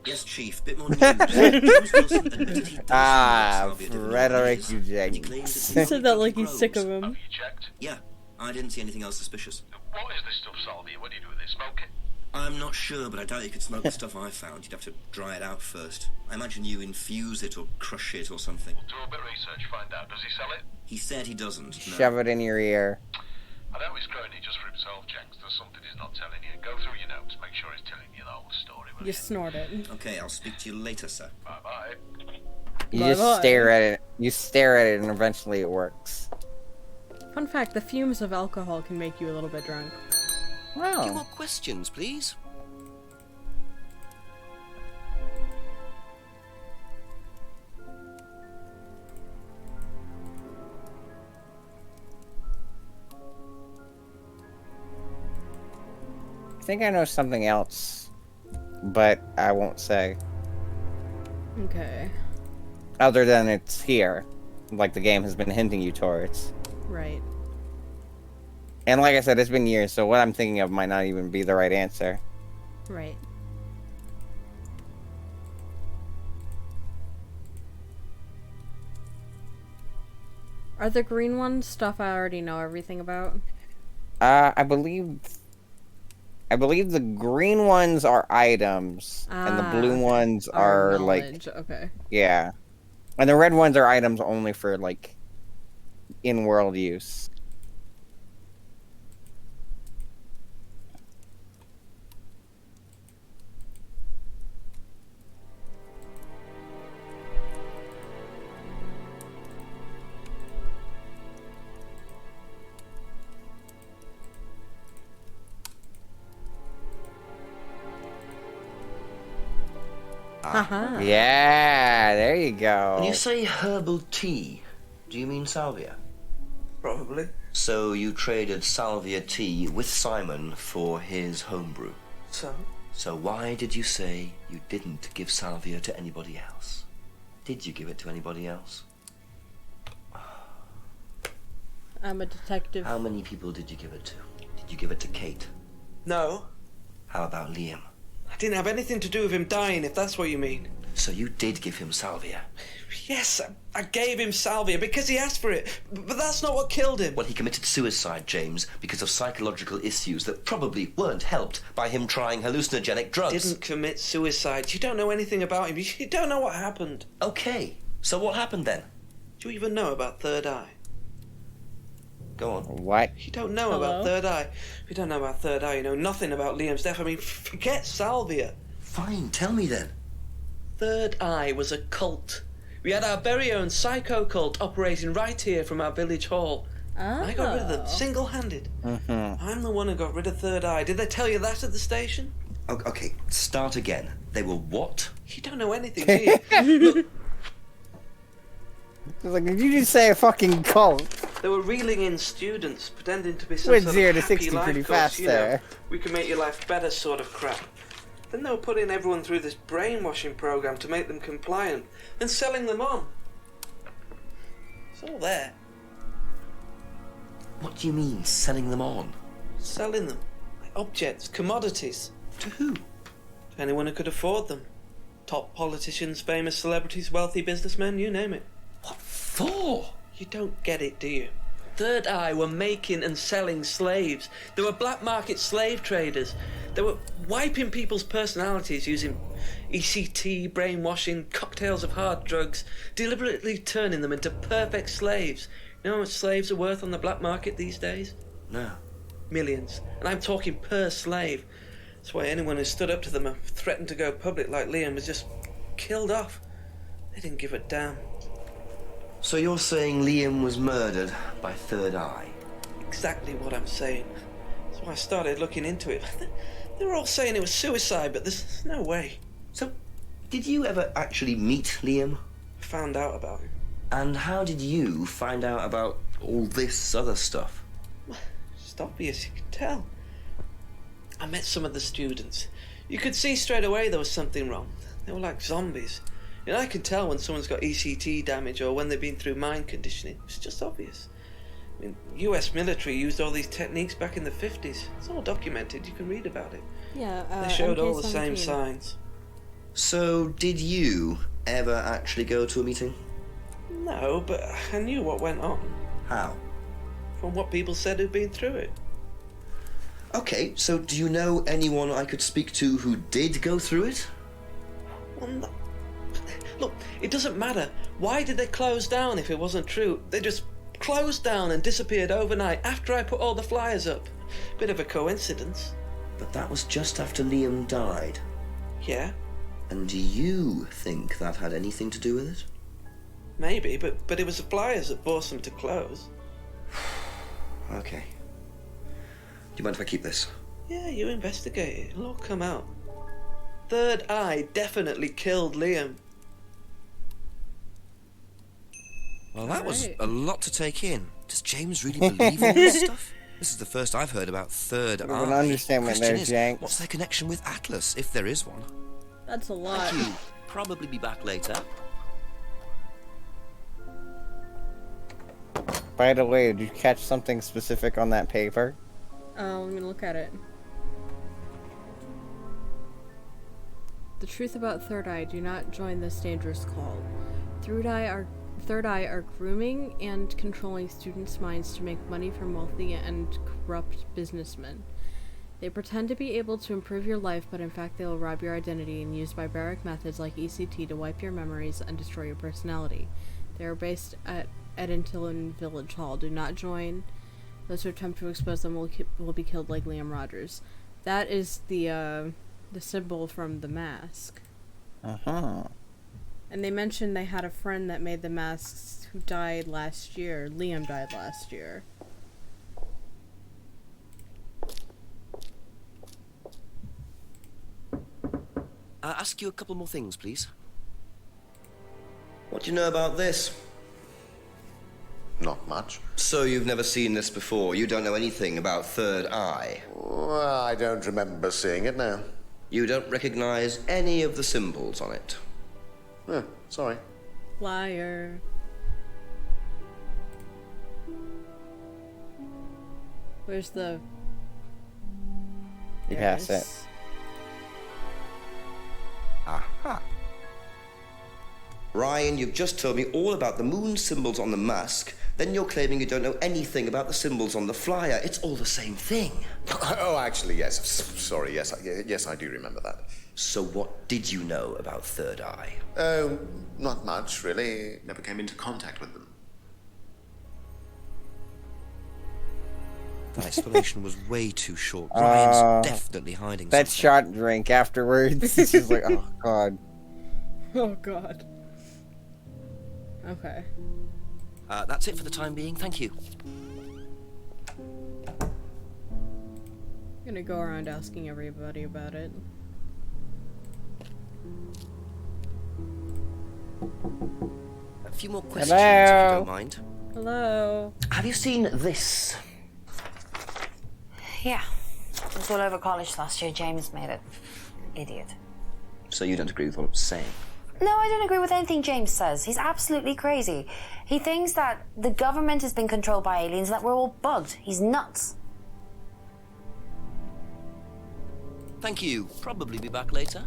Yes, Chief. Bit more news. James Wilson admitted he does Frederick Jenkins. He said that like he's sick of him. Yeah, I didn't see anything else suspicious. What is this stuff, Salvia? What do you do with it? Smoke it? I'm not sure, but I doubt you could smoke the stuff I found. You'd have to dry it out first. I imagine you infuse it or crush it or something. Do a bit of research, find out. Does he sell it? He said he doesn't. No. Shove it in your ear. I know he's growing it just for himself, Jenks. There's something he's not telling you. Go through your notes, make sure he's telling you the whole story. You snort it. Okay, I'll speak to you later, sir. Bye-bye. You just stare at it. You stare at it, and eventually it works. Fun fact, the fumes of alcohol can make you a little bit drunk. Wow. A few more questions, please. I think I know something else, but I won't say. Okay. Other than it's here, like the game has been hinting you towards. Right. And like I said, it's been years, so what I'm thinking of might not even be the right answer. Right. Are the green ones stuff I already know everything about? I believe the green ones are items, and the blue ones are like, okay. Yeah, and the red ones are items only for like in-world use. Yeah, there you go. When you say herbal tea, do you mean salvia? Probably. So you traded salvia tea with Simon for his homebrew? So? So why did you say you didn't give salvia to anybody else? Did you give it to anybody else? I'm a detective. How many people did you give it to? Did you give it to Kate? No. How about Liam? I didn't have anything to do with him dying, if that's what you mean. So you did give him salvia? Yes, I gave him salvia because he asked for it, but that's not what killed him. Well, he committed suicide, James, because of psychological issues that probably weren't helped by him trying hallucinogenic drugs. Didn't commit suicide. You don't know anything about him. You don't know what happened. Okay, so what happened then? Do you even know about Third Eye? Go on. What? You don't know about Third Eye. If you don't know about Third Eye, you know nothing about Liam's death. I mean, forget salvia. Fine, tell me then. Third Eye was a cult. We had our very own psycho cult operating right here from our village hall. I got rid of them, single-handed. I'm the one who got rid of Third Eye. Did they tell you that at the station? Okay, start again. They were what? You don't know anything, do you? Look, like, did you just say a fucking cult? they were reeling in students, pretending to be some Went sort 0 of to happy 60 life pretty course, fast you know, there. we can make your life better sort of crap. Then they were putting everyone through this brainwashing program to make them compliant, and selling them on. It's all there. What do you mean, selling them on? Selling them. Like objects, commodities. To who? To anyone who could afford them. Top politicians, famous celebrities, wealthy businessmen, you name it. What for? You don't get it, do you? Third Eye were making and selling slaves. They were black market slave traders. They were wiping people's personalities using ECT, brainwashing, cocktails of hard drugs, deliberately turning them into perfect slaves. You know how much slaves are worth on the black market these days? No. Millions. And I'm talking per slave. That's why anyone who stood up to them and threatened to go public like Liam was just killed off. They didn't give a damn. So you're saying Liam was murdered by Third Eye? Exactly what I'm saying. That's why I started looking into it. They were all saying it was suicide, but there's no way. So, did you ever actually meet Liam? Found out about it. And how did you find out about all this other stuff? It's obvious, you can tell. I met some of the students. You could see straight away there was something wrong. They were like zombies. You know, I can tell when someone's got ECT damage or when they've been through mind conditioning. It's just obvious. I mean, US military used all these techniques back in the 50s. It's all documented. You can read about it. Yeah, they showed all the same MK17. signs. So, did you ever actually go to a meeting? No, but I knew what went on. How? From what people said who'd been through it. Okay, so do you know anyone I could speak to who did go through it? Well, no. Look, it doesn't matter. Why did they close down if it wasn't true? They just closed down and disappeared overnight after I put all the flyers up. Bit of a coincidence. But that was just after Liam died. Yeah, And do you think that had anything to do with it? maybe, but it was the flyers that forced them to close. Okay. Do you mind if I keep this? Yeah, you investigate it. It'll all come out. Third Eye definitely killed Liam. Well, that was Right. a lot to take in. Does James really believe all this stuff? This is the first I've heard about Third Eye. There's an understatement Question there, is, Jenks. what's their connection with Atlas, if there is one? That's a lot. Thank you. Probably be back later. By the way, did you catch something specific on that paper? Let me look at it. The truth about Third Eye. Do not join this dangerous cult. Third Eye are grooming and controlling students' minds to make money from wealthy and corrupt businessmen. They pretend to be able to improve your life, but in fact they will rob your identity and use barbaric methods like ECT to wipe your memories and destroy your personality. They are based at Edintillen Village Hall. Do not join. Those who attempt to expose them will be killed like Liam Rogers. That is the symbol from the mask. Uh-huh. And they mentioned they had a friend that made the masks who died last year. Liam died last year. I'll ask you a couple more things, please. What do you know about this? Not much. So you've never seen this before? You don't know anything about Third Eye? Well, I don't remember seeing it now. You don't recognize any of the symbols on it? Sorry. Liar. Where's the... You There pass it. is. Aha. Ryan, you've just told me all about the moon symbols on the mask, then you're claiming you don't know anything about the symbols on the flyer. It's all the same thing. Oh, actually, yes. Sorry, yes. Yes, I do remember that. So what did you know about Third Eye? Oh, not much, really. Never came into contact with them. That explanation was way too short. Ryan's definitely hiding That something. shot drink afterwards. It's just like, oh god. Oh god. Okay. That's it for the time being. Thank you. I'm gonna go around asking everybody about it. A few more questions, Hello? if you don't mind. Hello. Have you seen this? Yeah. It was all over college last year. James made it. Idiot. So you don't agree with what I'm saying? No, I don't agree with anything James says. He's absolutely crazy. He thinks that the government has been controlled by aliens and that we're all bugged. He's nuts. Thank you. Probably be back later.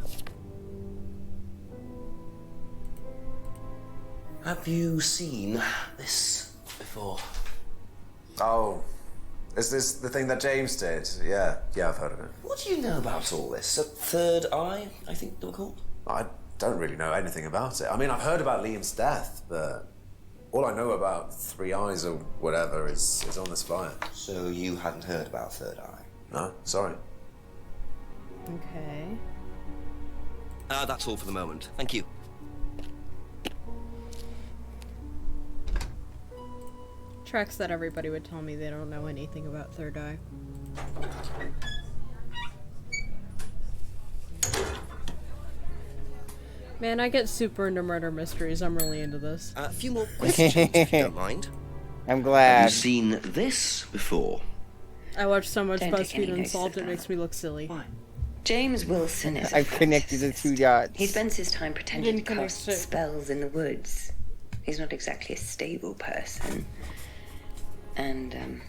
Have you seen this before? Oh, is this the thing that James did? Yeah, I've heard of it. What do you know about all this? A third eye, I think they were called? I don't really know anything about it. I mean, I've heard about Liam's death, but all I know about Three Eyes or whatever is on this flyer. So you hadn't heard about Third Eye? No, sorry. Okay. That's all for the moment. Thank you. Tracks that everybody would tell me they don't know anything about Third Eye. Man, I get super into murder mysteries. I'm really into this. A few more questions, if you don't mind. I'm glad. Have you seen this before? I watch so much Don't take any BuzzFeed notice Unsolved, of it that. makes me look silly. Why? James Wilson is a I've connected the 2 dots. He spends his time pretending to Didn't connect cast it. spells in the woods. He's not exactly a stable person. And,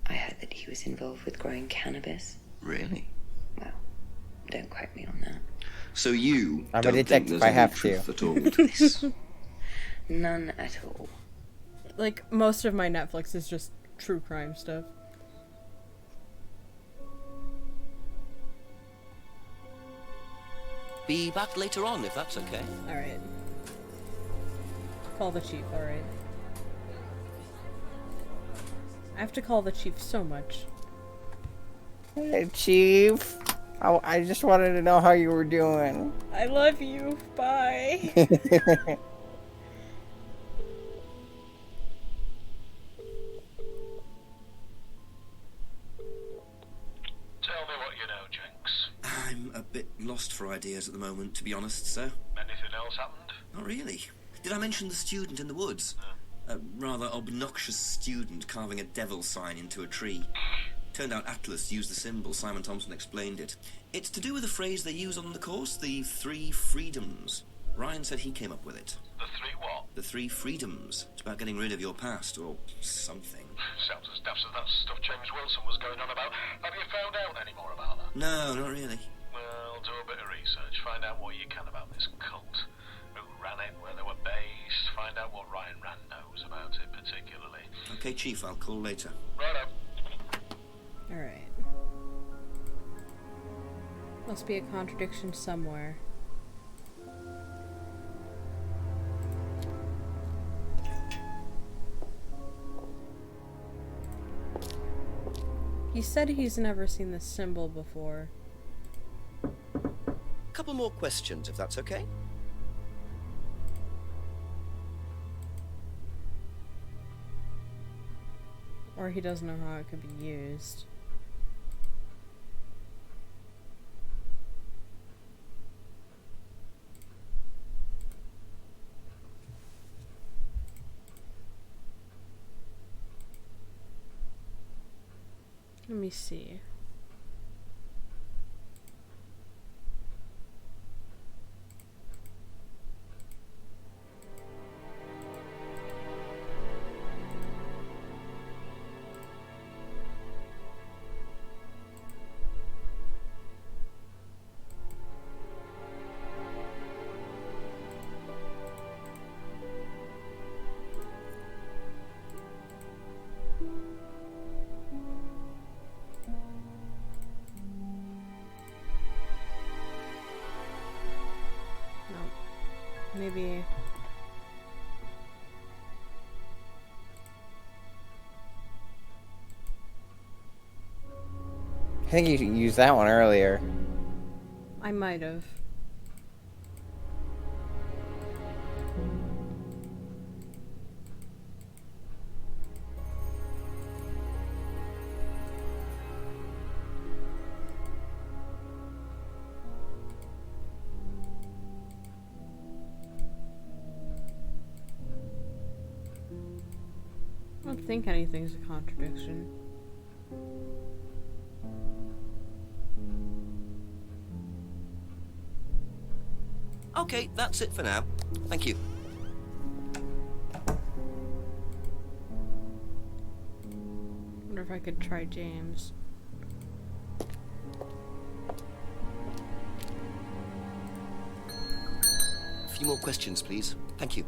I heard that he was involved with growing cannabis. Really? Well, don't quote me on that. So you I'm a don't think detective, there's I any have truth to. at all to this? None at all. Like, most of my Netflix is just true crime stuff. Be back later on, if that's okay. Alright. Call the chief, alright. I have to call the chief so much. Hey, Chief. I just wanted to know how you were doing. I love you. Bye. Tell me what you know, Jenks. I'm a bit lost for ideas at the moment, to be honest, sir. Anything else happened? Not really. Did I mention the student in the woods? A rather obnoxious student carving a devil sign into a tree. Turned out Atlas used the symbol. Simon Thompson explained it. It's to do with a phrase they use on the course, the 3 freedoms. Ryan said he came up with it. The 3 what? The 3 freedoms. It's about getting rid of your past, or something. Sounds as daft as that stuff James Wilson was going on about. Have you found out any more about that? No, not really. Well, do a bit of research. Find out what you can about this cult. Who ran it, where they were based. Find out what Ryan Rand knows about it, particularly. Okay, Chief, I'll call later. Righto. Alright. Must be a contradiction somewhere. He said he's never seen this symbol before. A couple more questions, if that's okay. Or he doesn't know how it could be used. Let me see. Maybe. I think you used that one earlier. I might have. I don't think anything's a contradiction. Okay, that's it for now. Thank you. Wonder if I could try James. few more questions, please. Thank you.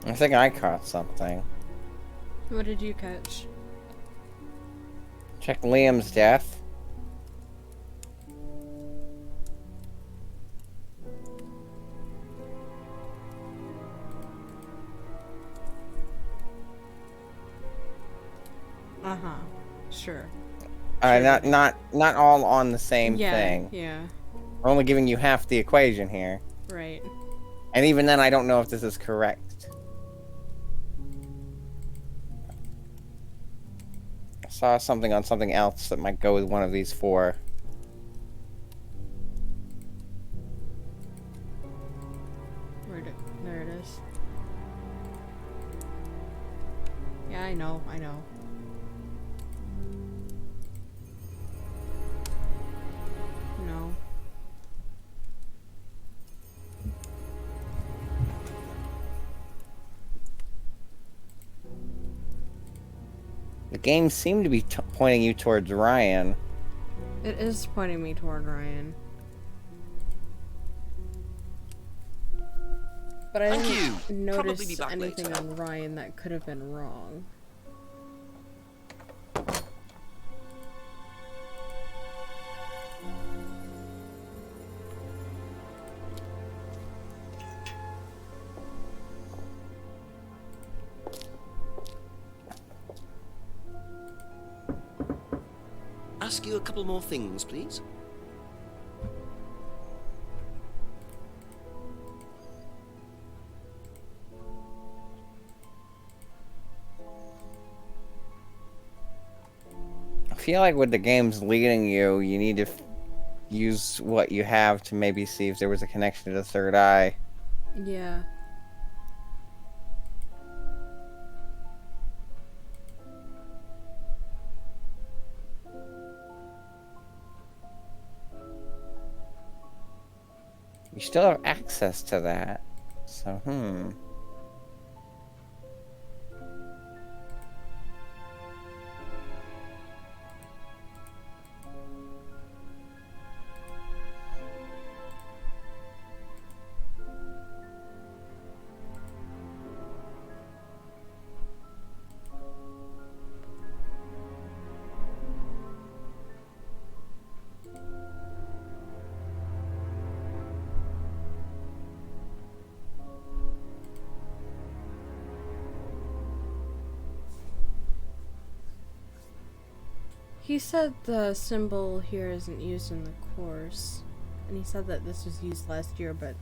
I think I caught something. What did you catch? Check Liam's death. Uh-huh. Sure. Not all on the same thing. Yeah. We're only giving you half the equation here. Right. And even then, I don't know if this is correct. I saw something on something else that might go with one of these four. There it is. Yeah, I know. No. The game seemed to be pointing you towards Ryan. It is pointing me toward Ryan. But I didn't notice anything on Ryan that could have been wrong. Ask you a couple more things, please. I feel like with the game's leading you, you need to use what you have to maybe see if there was a connection to the third eye. Yeah. You still have access to that. So, He said the symbol here isn't used in the course. And he said that this was used last year, but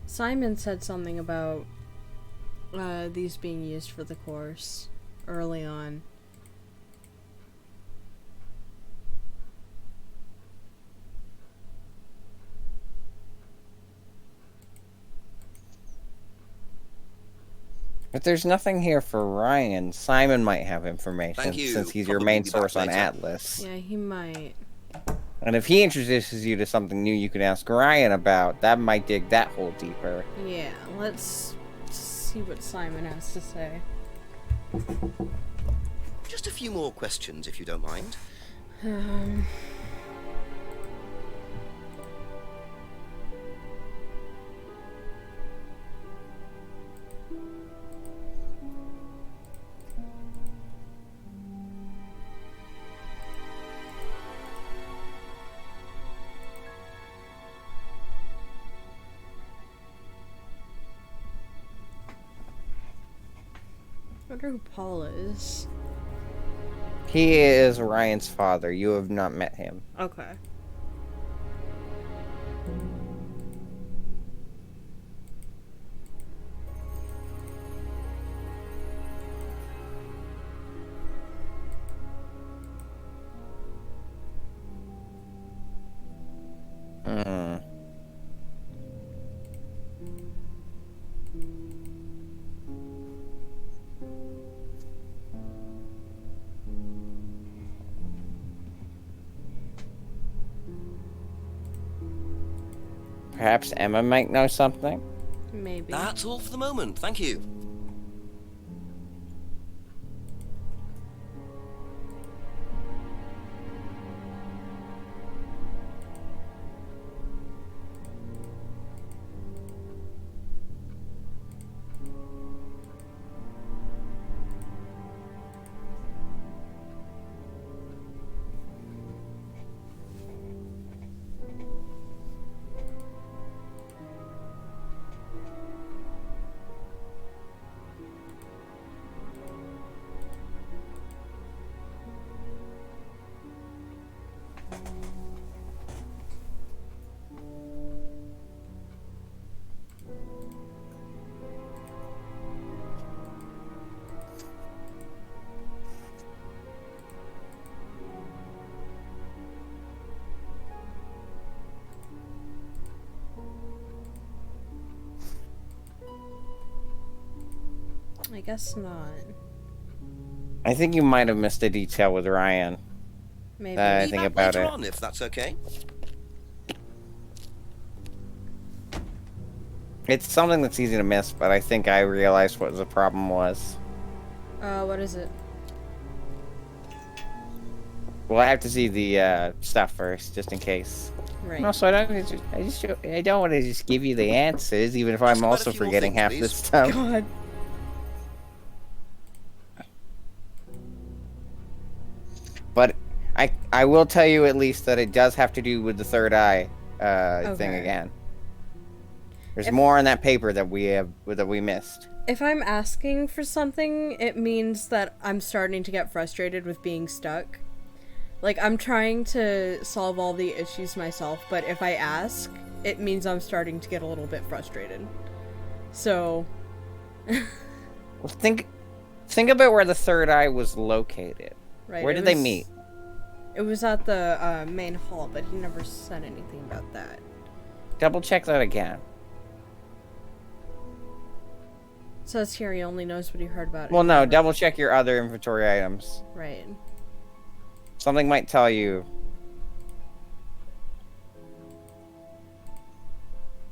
Simon said something about these being used for the course early on. but there's nothing here for Ryan. Simon might have information Thank you. since he's your Probably main be source back on later. Atlas. Yeah, he might. And if he introduces you to something new you can ask Ryan about, that might dig that hole deeper. Yeah, let's see what Simon has to say. Just a few more questions, if you don't mind. I wonder who Paul is. He is Ryan's father. You have not met him. Okay. Perhaps Emma might know something? Maybe. That's all for the moment. Thank you. I guess not. I think you might have missed a detail with Ryan. Maybe. I Be think back about later it. on, if that's okay. It's something that's easy to miss, but I think I realized what the problem was. What is it? Well, I have to see the stuff first, just in case. Right. No, so I don't want to just give you the answers, even if I'm also forgetting half this stuff. God. But I will tell you at least that it does have to do with the third eye thing Okay. again. There's more on that paper that we missed. If I'm asking for something, it means that I'm starting to get frustrated with being stuck. Like, I'm trying to solve all the issues myself, but if I ask, it means I'm starting to get a little bit frustrated. So... Well, think about where the third eye was located. Right, Where it did they was- meet? It was at the main hall, but he never said anything about that. Double check that again. Says here he only knows what he heard about it. Well, no, double check your other inventory items. Right. Something might tell you.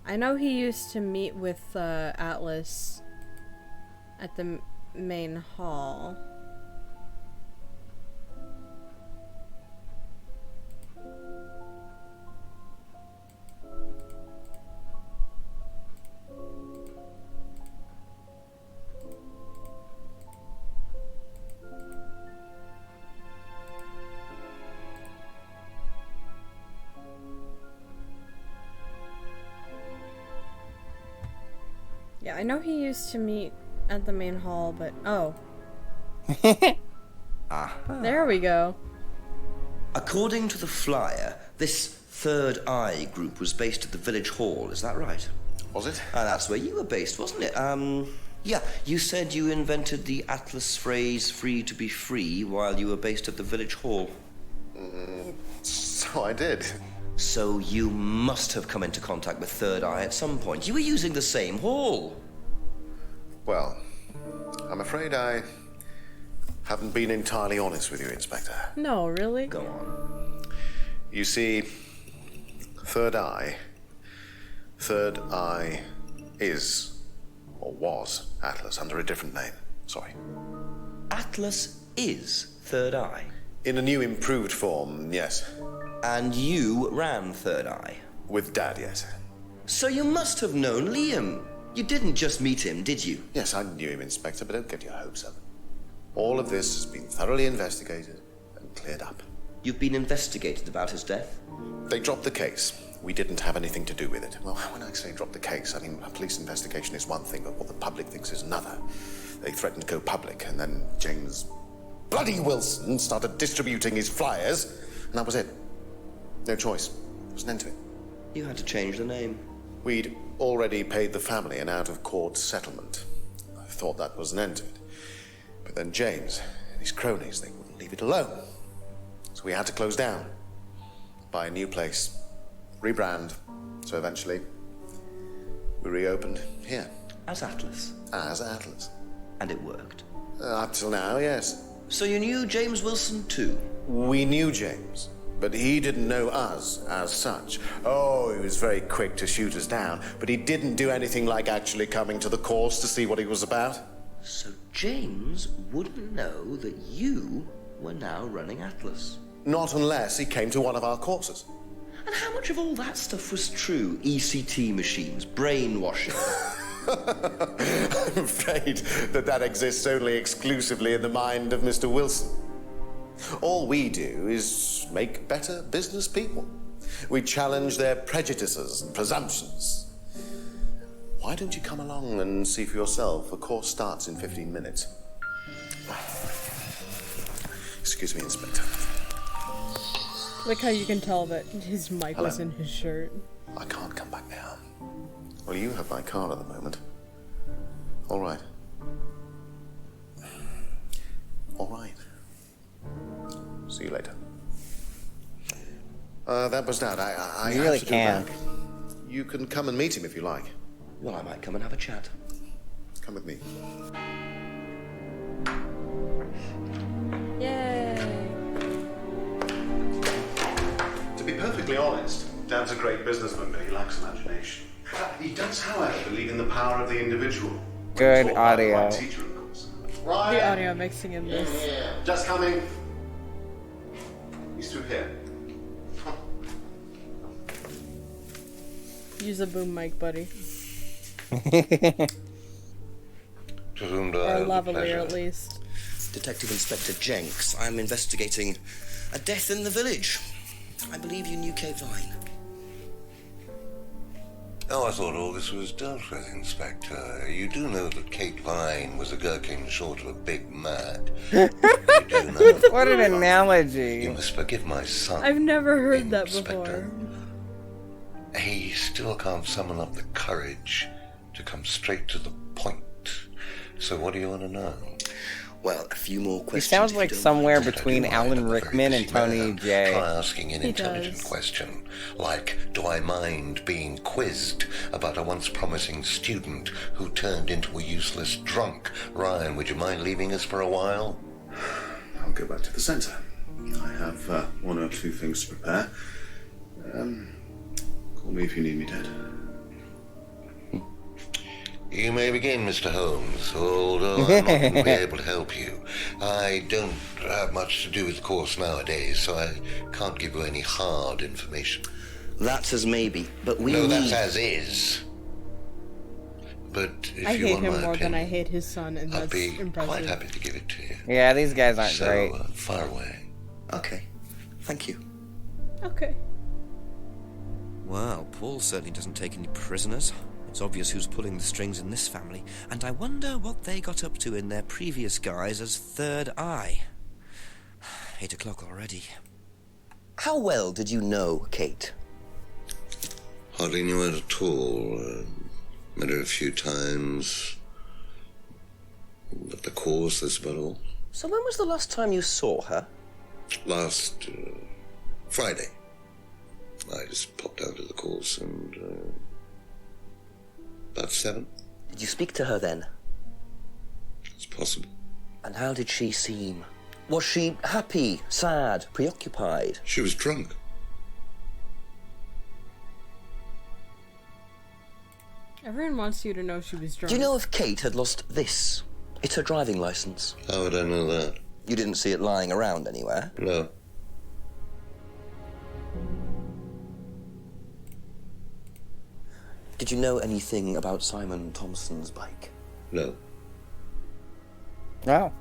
I know he used to meet with Atlas at the main hall. Yeah, I know he used to meet at the main hall, but oh. There we go. According to the flyer, this Third Eye group was based at the village hall, is that right? Was it? That's where you were based, wasn't it? Yeah, you said you invented the Atlas phrase free to be free while you were based at the village hall. So I did. So you must have come into contact with Third Eye at some point. You were using the same hall. Well, I'm afraid I haven't been entirely honest with you, Inspector. No, really? Go on. You see, Third Eye is, or was, Atlas under a different name. Sorry. Atlas is Third Eye? In a new improved form, yes. And you ran Third Eye? With Dad, yes. So you must have known Liam. You didn't just meet him, did you? Yes, I knew him, Inspector, but don't get your hopes up. All of this has been thoroughly investigated and cleared up. You've been investigated about his death? They dropped the case. We didn't have anything to do with it. Well, when I say drop the case, I mean a police investigation is one thing, but what the public thinks is another. They threatened to go public, and then James bloody Wilson started distributing his flyers, and that was it. No choice. There was an end to it. You had to change the name. We'd already paid the family an out-of-court settlement. I thought that was an end to it. But then James and his cronies, they wouldn't leave it alone. So we had to close down, buy a new place, rebrand. So eventually, we reopened here. As Atlas? As Atlas. And it worked? Up till now, yes. So you knew James Wilson too? We knew James. But he didn't know us as such. Oh, he was very quick to shoot us down, but he didn't do anything like actually coming to the course to see what he was about. So James wouldn't know that you were now running Atlas? Not unless he came to one of our courses. And how much of all that stuff was true? ECT machines, brainwashing? I'm afraid that exists only exclusively in the mind of Mr. Wilson. All we do is make better business people. We challenge their prejudices and presumptions. Why don't you come along and see for yourself? The course starts in 15 minutes. Excuse me, Inspector. Like how you can tell that his mic was Hello. in his shirt. I can't come back now. Well, you have my car at the moment. All right. All right. See you later. That was that. I You have really to can. go back. You can come and meet him if you like. Well, I might come and have a chat. Come with me. Yay! To be perfectly honest, Dad's a great businessman, but he lacks imagination. He does, however, believe in the power of the individual. Good Taught by the audio. right teacher, of course. The Ryan! audio mixing in this. Just coming. He's through here. Use a boom mic, buddy. To whom do I Or a have the lavalier, pleasure? at least. Detective Inspector Jenks, I'm investigating a death in the village. I believe you knew Kate Vine. Oh, I thought all this was dealt with, Inspector. You do know that Kate Vine was a gherkin short of a big mad. You do know. What an analogy. You must forgive my son. I've never heard that Inspector. before. He still can't summon up the courage to come straight to the point. So what do you want to know? Well, a few more He questions. sounds if you like don't somewhere mind. between Alan Rickman and Tony J. Try asking an He intelligent does. question, like, do I mind being quizzed about a once promising student who turned into a useless drunk? Ryan, would you mind leaving us for a while? I'll go back to the centre. I have one or two things to prepare. Call me if you need me, Dad. You may begin, Mr. Holmes, although I'm not going to be able to help you. I don't have much to do with the course nowadays, so I can't give you any hard information. That's as maybe, but we No, need... that's as is. But if I you hate want him my more opinion, than I hate his son, and I'd that's be impressive. quite happy to give it to you. Yeah, these guys aren't So, great. far away. Okay, thank you. Okay. Well, Paul certainly doesn't take any prisoners. It's obvious who's pulling the strings in this family, and I wonder what they got up to in their previous guise as Third Eye. 8 o'clock already. How well did you know Kate? Hardly knew her at all. Met her a few times. At the course, that's about all. So when was the last time you saw her? Last Friday. I just popped out of the course and about 7. Did you speak to her then? It's possible. And how did she seem? Was she happy, sad, preoccupied? She was drunk. Everyone wants you to know she was drunk. Do you know if Kate had lost this? It's her driving license. How would I know that? You didn't see it lying around anywhere? No. Did you know anything about Simon Thompson's bike? No. No,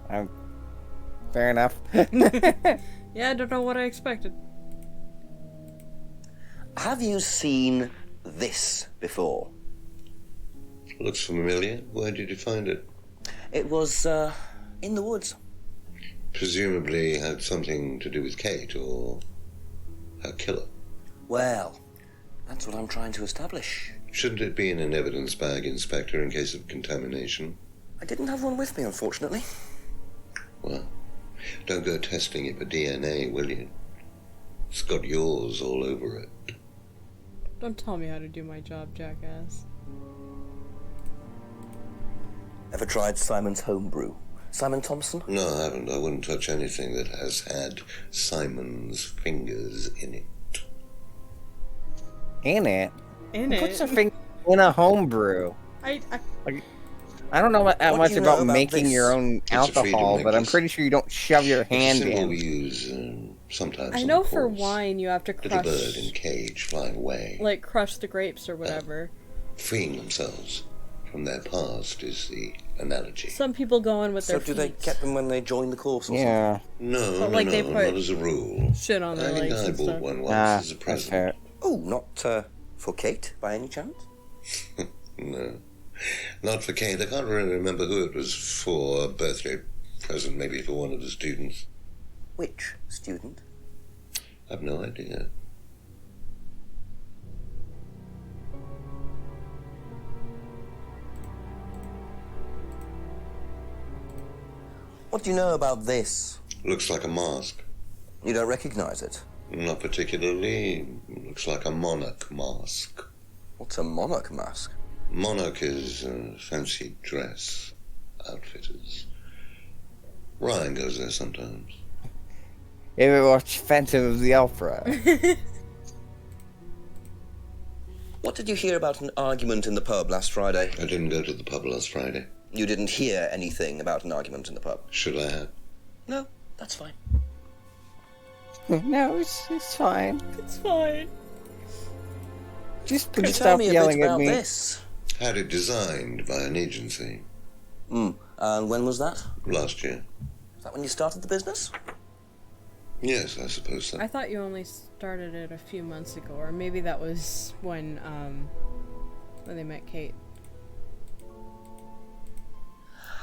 fair enough. Yeah, I don't know what I expected. Have you seen this before? Looks familiar. Where did you find it? It was, in the woods. Presumably had something to do with Kate or her killer. Well, that's what I'm trying to establish. Shouldn't it be in an evidence bag, Inspector, in case of contamination? I didn't have one with me, unfortunately. Well, don't go testing it for DNA, will you? It's got yours all over it. Don't tell me how to do my job, jackass. Ever tried Simon's homebrew? Simon Thompson? No, I haven't. I wouldn't touch anything that has had Simon's fingers in it. In it? In Who it? puts their finger in a homebrew? I I don't know that What much do you know about about making this? your own It's a freedom alcohol, but I'm necklace. pretty sure you don't shove your It's a hand symbol in. we use sometimes. I on know the for course. wine you have to Little bird crush, in cage flying away, like crush the grapes or whatever. freeing themselves from their past is the analogy. Some people go in with So their do feet. they get them when they join the course or Yeah. No, But, like, they put not as a rule. shit on their I think legs I and bought stuff. one once Ah, as a that's present. fair. something? Oh, not for Kate, by any chance? No, not for Kate. I can't really remember who it was for. A birthday present, maybe for one of the students. Which student? I've no idea. What do you know about this? Looks like a mask. You don't recognize it? Not particularly. Looks like a monarch mask. What's a monarch mask? Monarch is fancy dress outfitters. Ryan goes there sometimes. You ever watch Phantom of the Opera? What did you hear about an argument in the pub last Friday? I didn't go to the pub last Friday. You didn't hear anything about an argument in the pub? Should I have? No, that's fine. No, it's fine. It's fine. Just Could you please tell stop me a bit yelling at about me. this? Had it designed by an agency And when was that? last year. Is that when you started the business? Yes, I suppose so. I thought you only started it a few months ago, or maybe that was when they met Kate.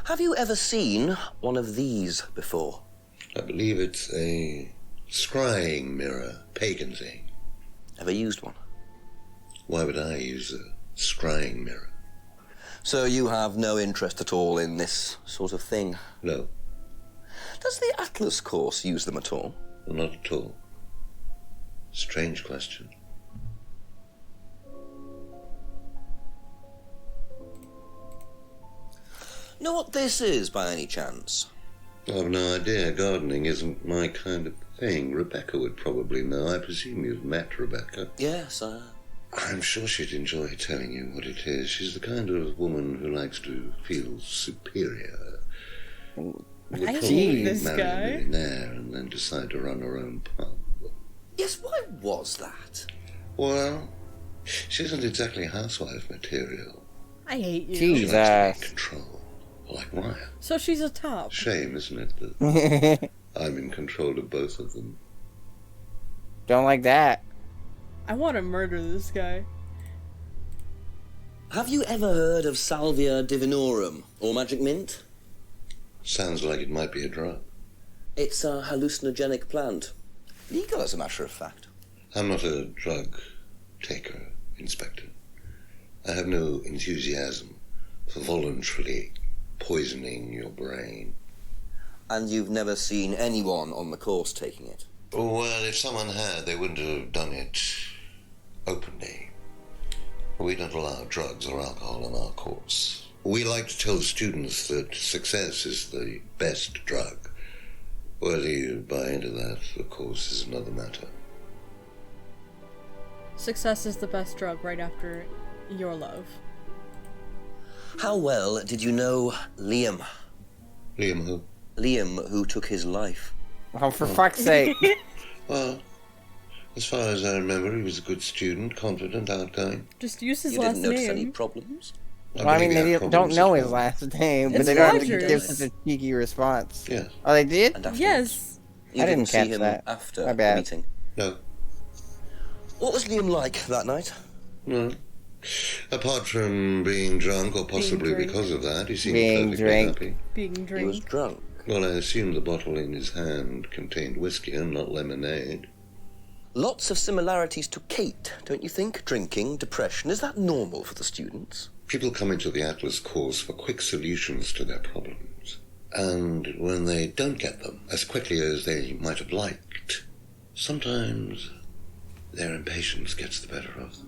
Have you ever seen one of these before? I believe it's a scrying mirror, pagan thing. Ever used one? Why would I use a scrying mirror? So you have no interest at all in this sort of thing? No, Does the Atlas course use them at all? not at all. Strange question. Know what this is, by any chance? I've no idea. Gardening isn't my kind of thing. Rebecca would probably know. I presume you've met Rebecca. Yes, I'm sure she'd enjoy telling you what it is. She's the kind of woman who likes to feel superior. Would I probably hate this marry guy. a millionaire and then decide to run her own pub. Yes, why was that? Well, she isn't exactly housewife material. I hate you. She likes to be Jesus. in control, like Ryan. So she's a top. Shame, isn't it, that I'm in control of both of them. Don't like that. I want to murder this guy. Have you ever heard of Salvia divinorum, or magic mint? Sounds like it might be a drug. It's a hallucinogenic plant. Legal, as a matter of fact. I'm not a drug taker, Inspector. I have no enthusiasm for voluntarily poisoning your brain. And you've never seen anyone on the course taking it? Well, if someone had, they wouldn't have done it openly. We don't allow drugs or alcohol on our course. We like to tell students that success is the best drug. Whether you buy into that, of course, is another matter. Success is the best drug right after your love. How well did you know Liam? Liam who? Liam, who took his life. Oh, for fuck's sake. Well, as far as I remember, he was a good student, confident, outgoing. Just use his You last didn't notice any name. problems? Well, I mean, believe he they had don't problems know as his well. last name, but It's they don't have to Rogers. give such a cheeky response. Yes. Oh, they did? And afterwards? Yes. You I didn't see catch him that. after My the bad. meeting. No. What was Liam like that night? No. Apart from being drunk, or possibly drunk. because of that, he seemed Being perfectly drunk. happy. Being He was drink. drunk. Well, I assume the bottle in his hand contained whiskey and not lemonade. Lots of similarities to Kate, don't you think? Drinking, depression. Is that normal for the students? People come into the Atlas course for quick solutions to their problems. And when they don't get them as quickly as they might have liked, sometimes their impatience gets the better of them.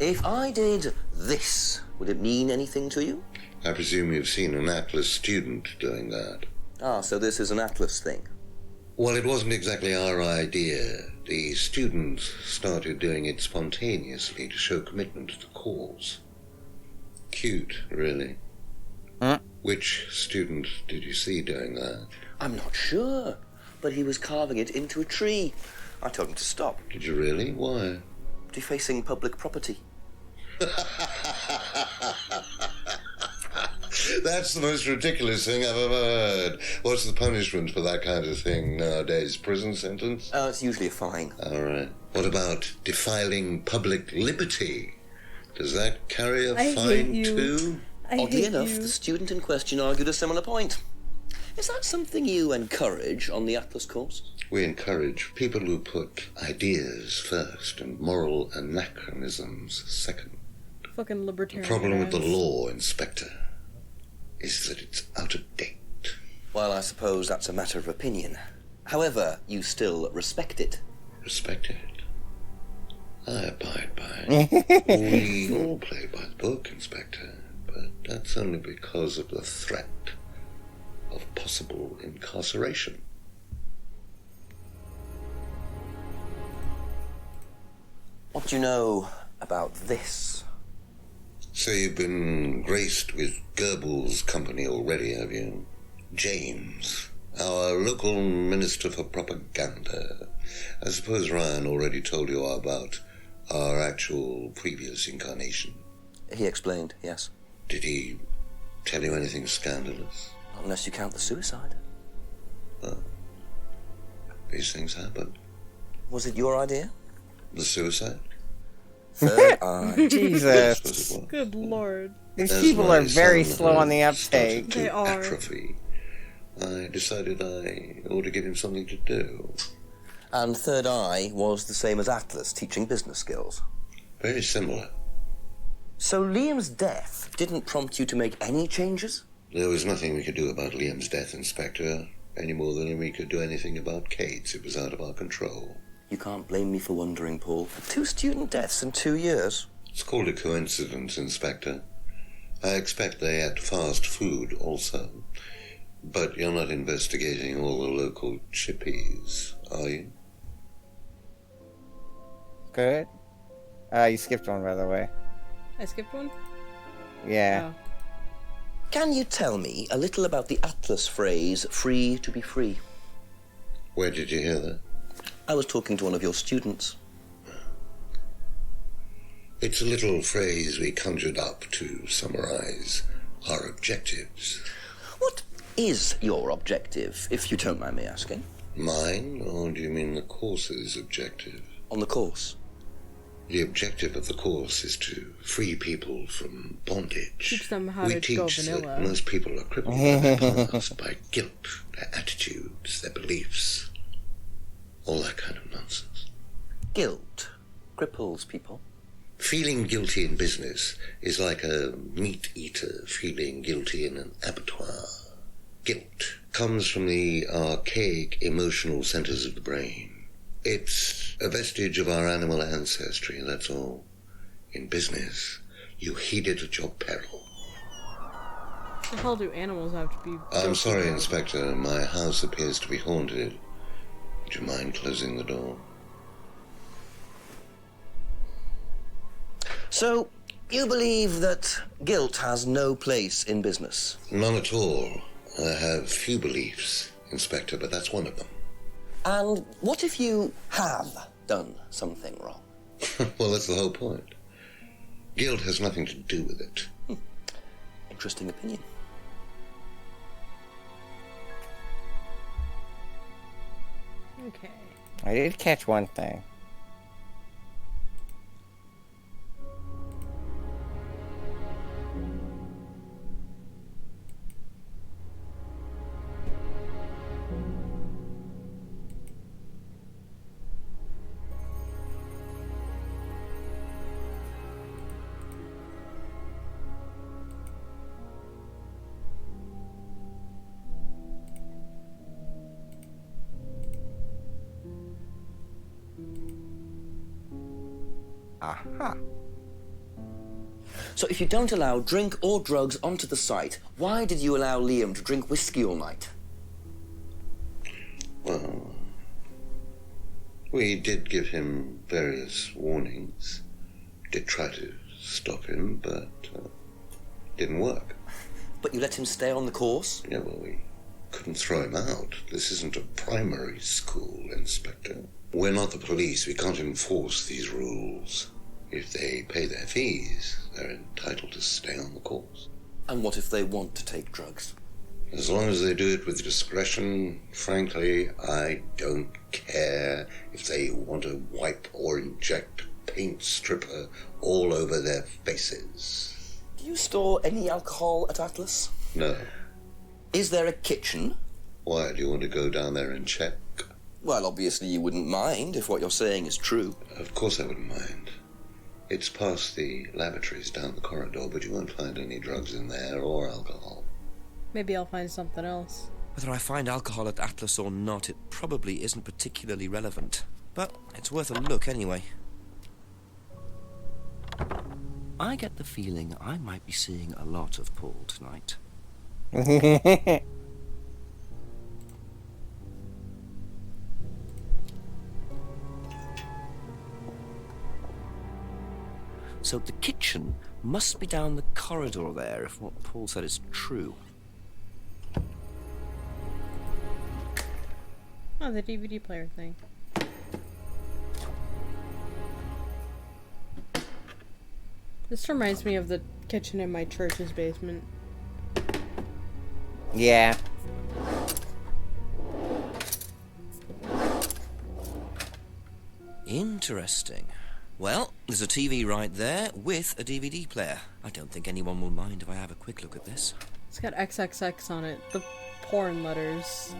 If I did this, would it mean anything to you? I presume you've seen an Atlas student doing that. Ah, so this is an Atlas thing. Well, it wasn't exactly our idea. The students started doing it spontaneously to show commitment to the cause. Cute, really. Huh? Which student did you see doing that? I'm not sure, but he was carving it into a tree. I told him to stop. Did you really? Why? Defacing public property. That's the most ridiculous thing I've ever heard. What's the punishment for that kind of thing nowadays? Prison sentence? It's usually a fine. All right. What about defiling public liberty? Does that carry a fine too? Oddly enough, the student in question argued a similar point. Is that something you encourage on the Atlas course? We encourage people who put ideas first and moral anachronisms second. Fucking The libertarian. problem with the ass. law, Inspector, is that it's out of date. Well, I suppose that's a matter of opinion. However, you still respect it. Respect it. I abide by it. We all play by the book, Inspector, but that's only because of the threat of possible incarceration. What do you know about this? So you've been graced with Goebbels' company already, have you? James, our local minister for propaganda. I suppose Ryan already told you about our actual previous incarnation. He explained, yes. Did he tell you anything scandalous? Not unless you count the suicide. Well, these things happen. Was it your idea? The suicide? Third eye. Jesus. Good lord. These As people my are very son slow on the had started uptake. to They are. atrophy, I decided I ought to give him something to do. And Third Eye was the same as Atlas, teaching business skills. Very similar. So Liam's death didn't prompt you to make any changes? There was nothing we could do about Liam's death, Inspector, any more than we could do anything about Kate's. It was out of our control. You can't blame me for wondering, Paul. 2 student deaths in 2 years. It's called a coincidence, Inspector. I expect they ate fast food also. But you're not investigating all the local chippies, are you? Good. You skipped one, by the way. I skipped one? Yeah. Oh. Can you tell me a little about the Atlas phrase, free to be free? Where did you hear that? I was talking to one of your students. It's a little phrase we conjured up to summarize our objectives. What is your objective, if you don't mind me asking? Mine, or do you mean the course's objective? On the course. The objective of the course is to free people from bondage. Teach them how We to teach go that vanilla. most people are crippled by their past, by guilt, their attitudes, their beliefs, all that kind of nonsense. Guilt cripples people. Feeling guilty in business is like a meat eater feeling guilty in an abattoir. Guilt comes from the archaic emotional centers of the brain. It's a vestige of our animal ancestry, that's all. In business, you heed it at your peril. The hell do animals have to be? I'm sorry, Inspector. My house appears to be haunted. Would you mind closing the door? So, you believe that guilt has no place in business? None at all. I have few beliefs, Inspector, but that's one of them. And what if you have done something wrong? Well, that's the whole point. Guilt has nothing to do with it. Interesting opinion. Okay. I did catch one thing. Aha. So if you don't allow drink or drugs onto the site, why did you allow Liam to drink whiskey all night? Well, we did give him various warnings. Did try to stop him, but didn't work. But you let him stay on the course? Yeah, well, we couldn't throw him out. This isn't a primary school, Inspector. We're not the police. We can't enforce these rules. If they pay their fees, they're entitled to stay on the course. And what if they want to take drugs? As long as they do it with discretion, frankly, I don't care if they want to wipe or inject paint stripper all over their faces. Do you store any alcohol at Atlas? No. Is there a kitchen? Why, do you want to go down there and check? Well, obviously you wouldn't mind if what you're saying is true. Of course I wouldn't mind. It's past the lavatories down the corridor, but you won't find any drugs in there or alcohol. Maybe I'll find something else. Whether I find alcohol at Atlas or not, it probably isn't particularly relevant. But it's worth a look anyway. I get the feeling I might be seeing a lot of Paul tonight. So the kitchen must be down the corridor there, if what Paul said is true. Oh, the DVD player thing. This reminds me of the kitchen in my church's basement. Yeah. Interesting. Well, there's a TV right there with a DVD player. I don't think anyone will mind if I have a quick look at this. It's got XXX on it. The porn letters.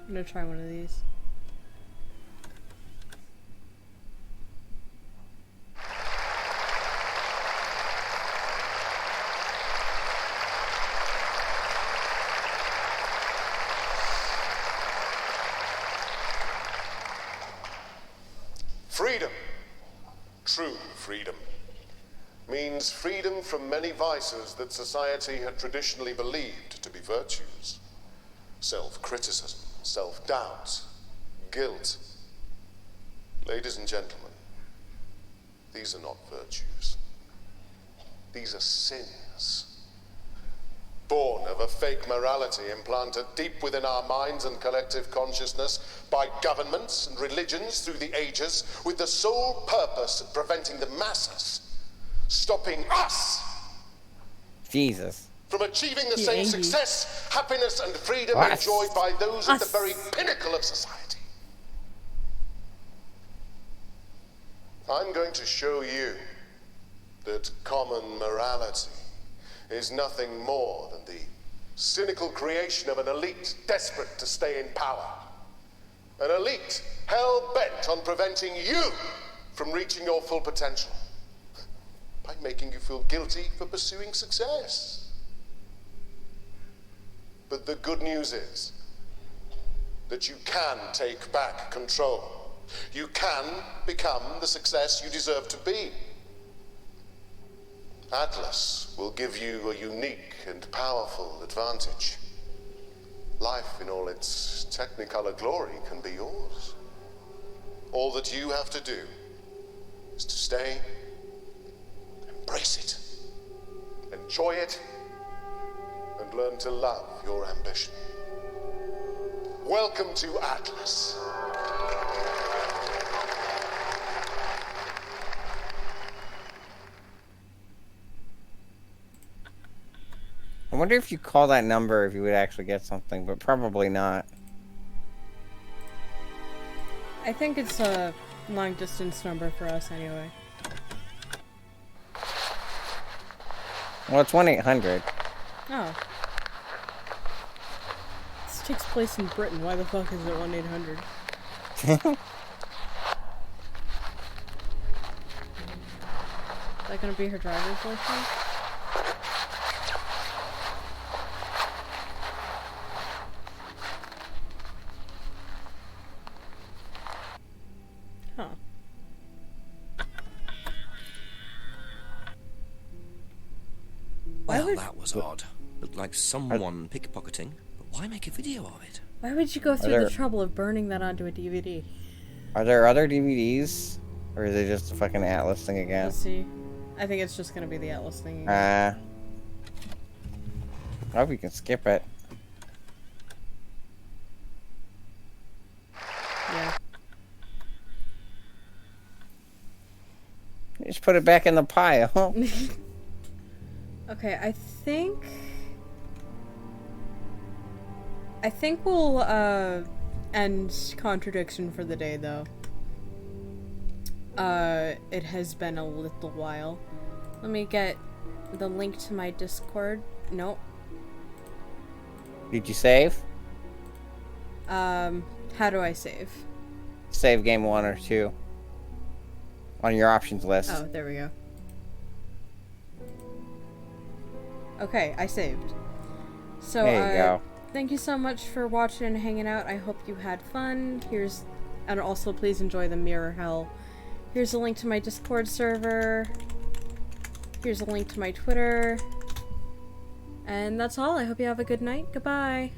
I'm gonna try one of these. Freedom, true freedom, means freedom from many vices that society had traditionally believed to be virtues. Self-criticism, self-doubt, guilt. Ladies and gentlemen, these are not virtues. These are sins. Born of a fake morality implanted deep within our minds and collective consciousness by governments and religions through the ages, with the sole purpose of preventing the masses, stopping us Jesus. from achieving the same success, happiness, and freedom enjoyed by those at the very pinnacle of society. I'm going to show you that common morality is nothing more than the cynical creation of an elite desperate to stay in power. An elite hell-bent on preventing you from reaching your full potential by making you feel guilty for pursuing success. But the good news is that you can take back control. You can become the success you deserve to be. Atlas will give you a unique and powerful advantage. Life in all its technicolor glory can be yours. All that you have to do is to stay, embrace it, enjoy it, and learn to love your ambition. Welcome to Atlas. I wonder if you call that number if you would actually get something, but probably not. I think it's a long distance number for us anyway. Well, it's 1-800. Oh. This takes place in Britain. Why the fuck is it 1-800? Is that gonna be her driver's license? Huh. Well, would- that was odd. Looked like someone pickpocketing, but why make a video of it? Why would you go through there- the trouble of burning that onto a DVD? Are there other DVDs? Or is it just a fucking Atlas thing again? Let's see. I think it's just gonna be the Atlas thing. I hope you can skip it. Yeah. Just put it back in the pile. Okay, I think we'll end Contradiction for the day, though. It has been a little while. Let me get the link to my Discord. Nope. Did you save? How do I save? Save game 1 or 2. On your options list. Oh, there we go. Okay, I saved. So, There you go. thank you so much for watching and hanging out. I hope you had fun. And also please enjoy the Mirror Hell. Here's a link to my Discord server. Here's a link to my Twitter. And that's all. I hope you have a good night. Goodbye.